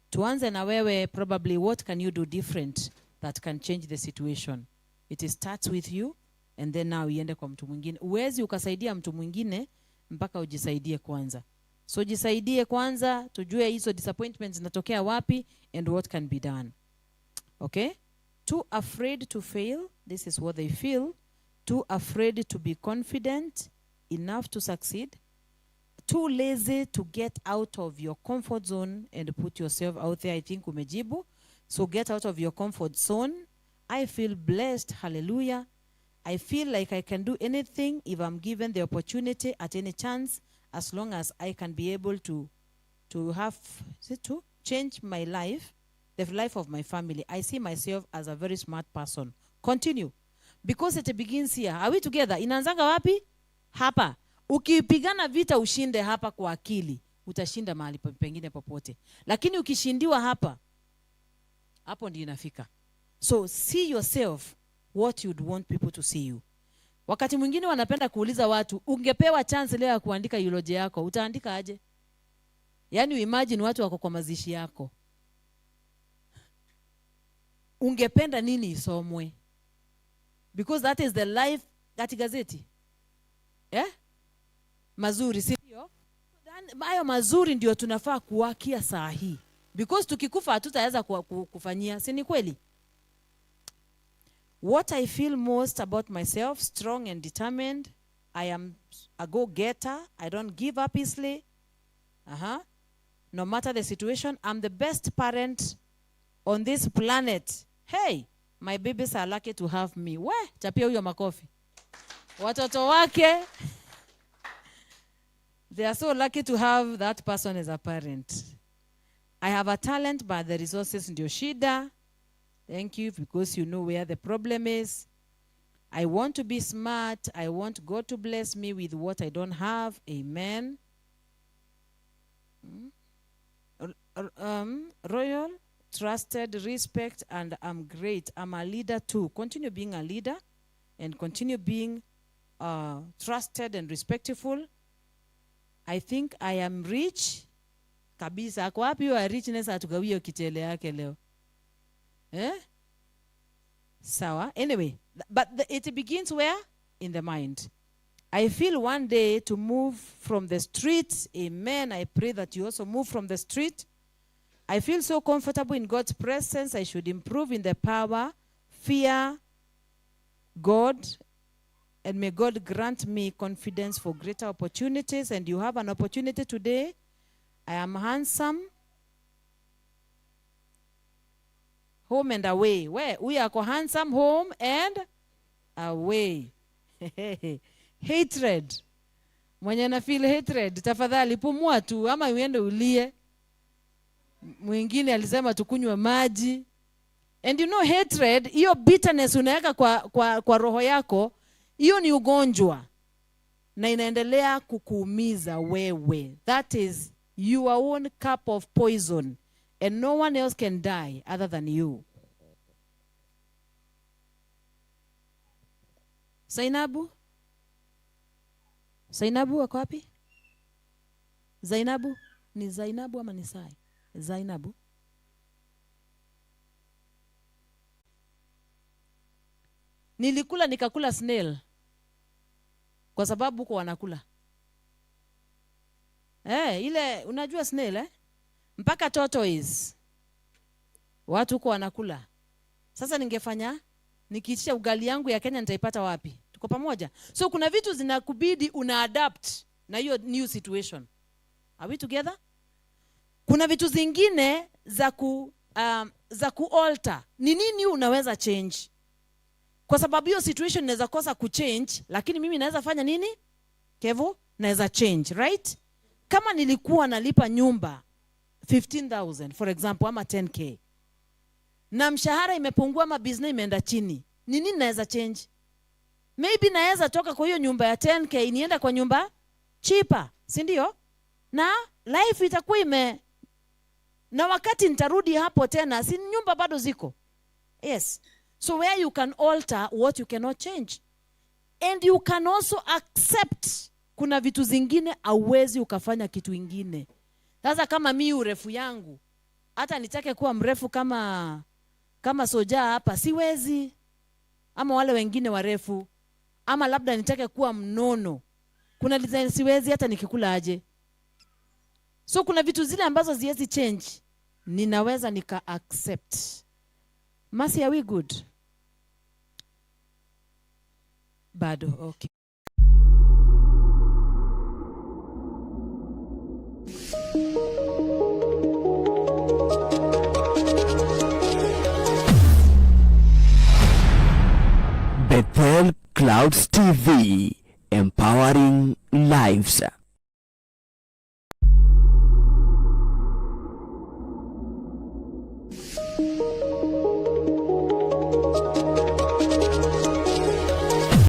Tuanze na wewe, probably what can you do different that can change the situation? It starts with you and then now iende kwa mtu mwingine. Uwezi ukasaidia mtu mwingine mpaka ujisaidie kwanza. So jisaidie kwanza, tujue hizo disappointments zinatokea wapi and what can be done. Okay? Too afraid to fail, this is what they feel. Too afraid to be confident enough to succeed, too lazy to get out of your comfort zone and put yourself out there. I think umejibu. So get out of your comfort zone. I feel blessed. Hallelujah. I feel like I can do anything if I'm given the opportunity at any chance, as long as I can be able to change my life, the life of my family. I see myself as a very smart person. Continue. Because it begins here. Are we together? Inaanzanga wapi? Hapa. Ukipigana vita ushinde hapa kwa akili, utashinda mahali pengine popote. Lakini ukishindiwa hapa, hapo ndio inafika. So see yourself what you'd want people to see you. Wakati mwingine wanapenda kuuliza watu, ungepewa chance leo ya kuandika eulogy yako, utaandika aje? Yaani imagine watu wako kwa mazishi yako. Ungependa nini isomwe? Because that is the life that gazeti. Mazuri, si ndio? Hayo mazuri ndio tunafaa kuwakia saa hii. Because tukikufa hatutaweza kufanyia, si ni kweli? What I feel most about myself, strong and determined. I am a go-getter. I don't give up easily. No matter the situation, I'm the best parent on this planet. Hey, my babies are lucky to have me. We, chapia huyo makofi. Watoto wake, they are so lucky to have that person as a parent. I have a talent, but the resources ndio shida. Thank you, because you know where the problem is. I want to be smart. I want God to bless me with what I don't have. Amen. Royal, trusted, respect, and I'm great. I'm a leader too. Continue being a leader and continue being trusted and respectful. I think I am rich. Kabisa. Kwa wapi wa richness atugawio kitele yake leo? Sawa. Anyway, but it begins where? In the mind. I feel one day to move from the street. Amen. I pray that you also move from the street. I feel so comfortable in God's presence. I should improve in the power, fear God, and may God grant me confidence for greater opportunities. And you have an opportunity today. I am handsome. Home and away. Where? We are handsome, home and away. Hatred. Mwenye na feel hatred, tafadhali pumua tu ama uende ulie. Mwingine alisema tukunywe maji. And you know hatred, hiyo bitterness unaweka kwa roho yako, hiyo ni ugonjwa. Na inaendelea kukuumiza wewe. That is your own cup of poison. And no one else can die other than you. Zainabu? Zainabu wako wapi? Zainabu? Ni Zainabu ama ni Sai? Zainabu? Nilikula nikakula snail. Kwa sababu huko wanakula. Ile unajua snail mpaka tortoise. Watu huko wanakula. Sasa ningefanya nikiitisha ugali yangu ya Kenya nitaipata wapi? Tuko pamoja? So kuna vitu zinakubidi una-adapt na hiyo new situation. Are we together? Kuna vitu zingine za ku-alter. Ni nini unaweza change? Kwa sababu hiyo situation inaweza kosa ku-change, lakini mimi naweza fanya nini? Kevo, naweza change, right? Kama nilikuwa nalipa nyumba 15,000 for example ama 10K. Na mshahara imepungua ama business imeenda chini. Ni nini naweza change? Maybe naweza toka kwa hiyo nyumba ya 10K nienda kwa nyumba cheaper, si ndio? Na life itakuwa na wakati nitarudi hapo tena, si nyumba bado ziko. Yes. So where you can alter what you cannot change. And you can also accept kuna vitu zingine hauwezi ukafanya kitu ingine. Sasa kama mimi urefu yangu, hata nitake kuwa mrefu kama Soja hapa, siwezi. Ama wale wengine warefu. Ama labda nitake kuwa mnono. Kuna design siwezi hata nikikula aje. So kuna vitu zile ambazo ziwezi change. Ninaweza nika accept. Mercy, are we good? Bado, okay. Clouds TV, empowering lives.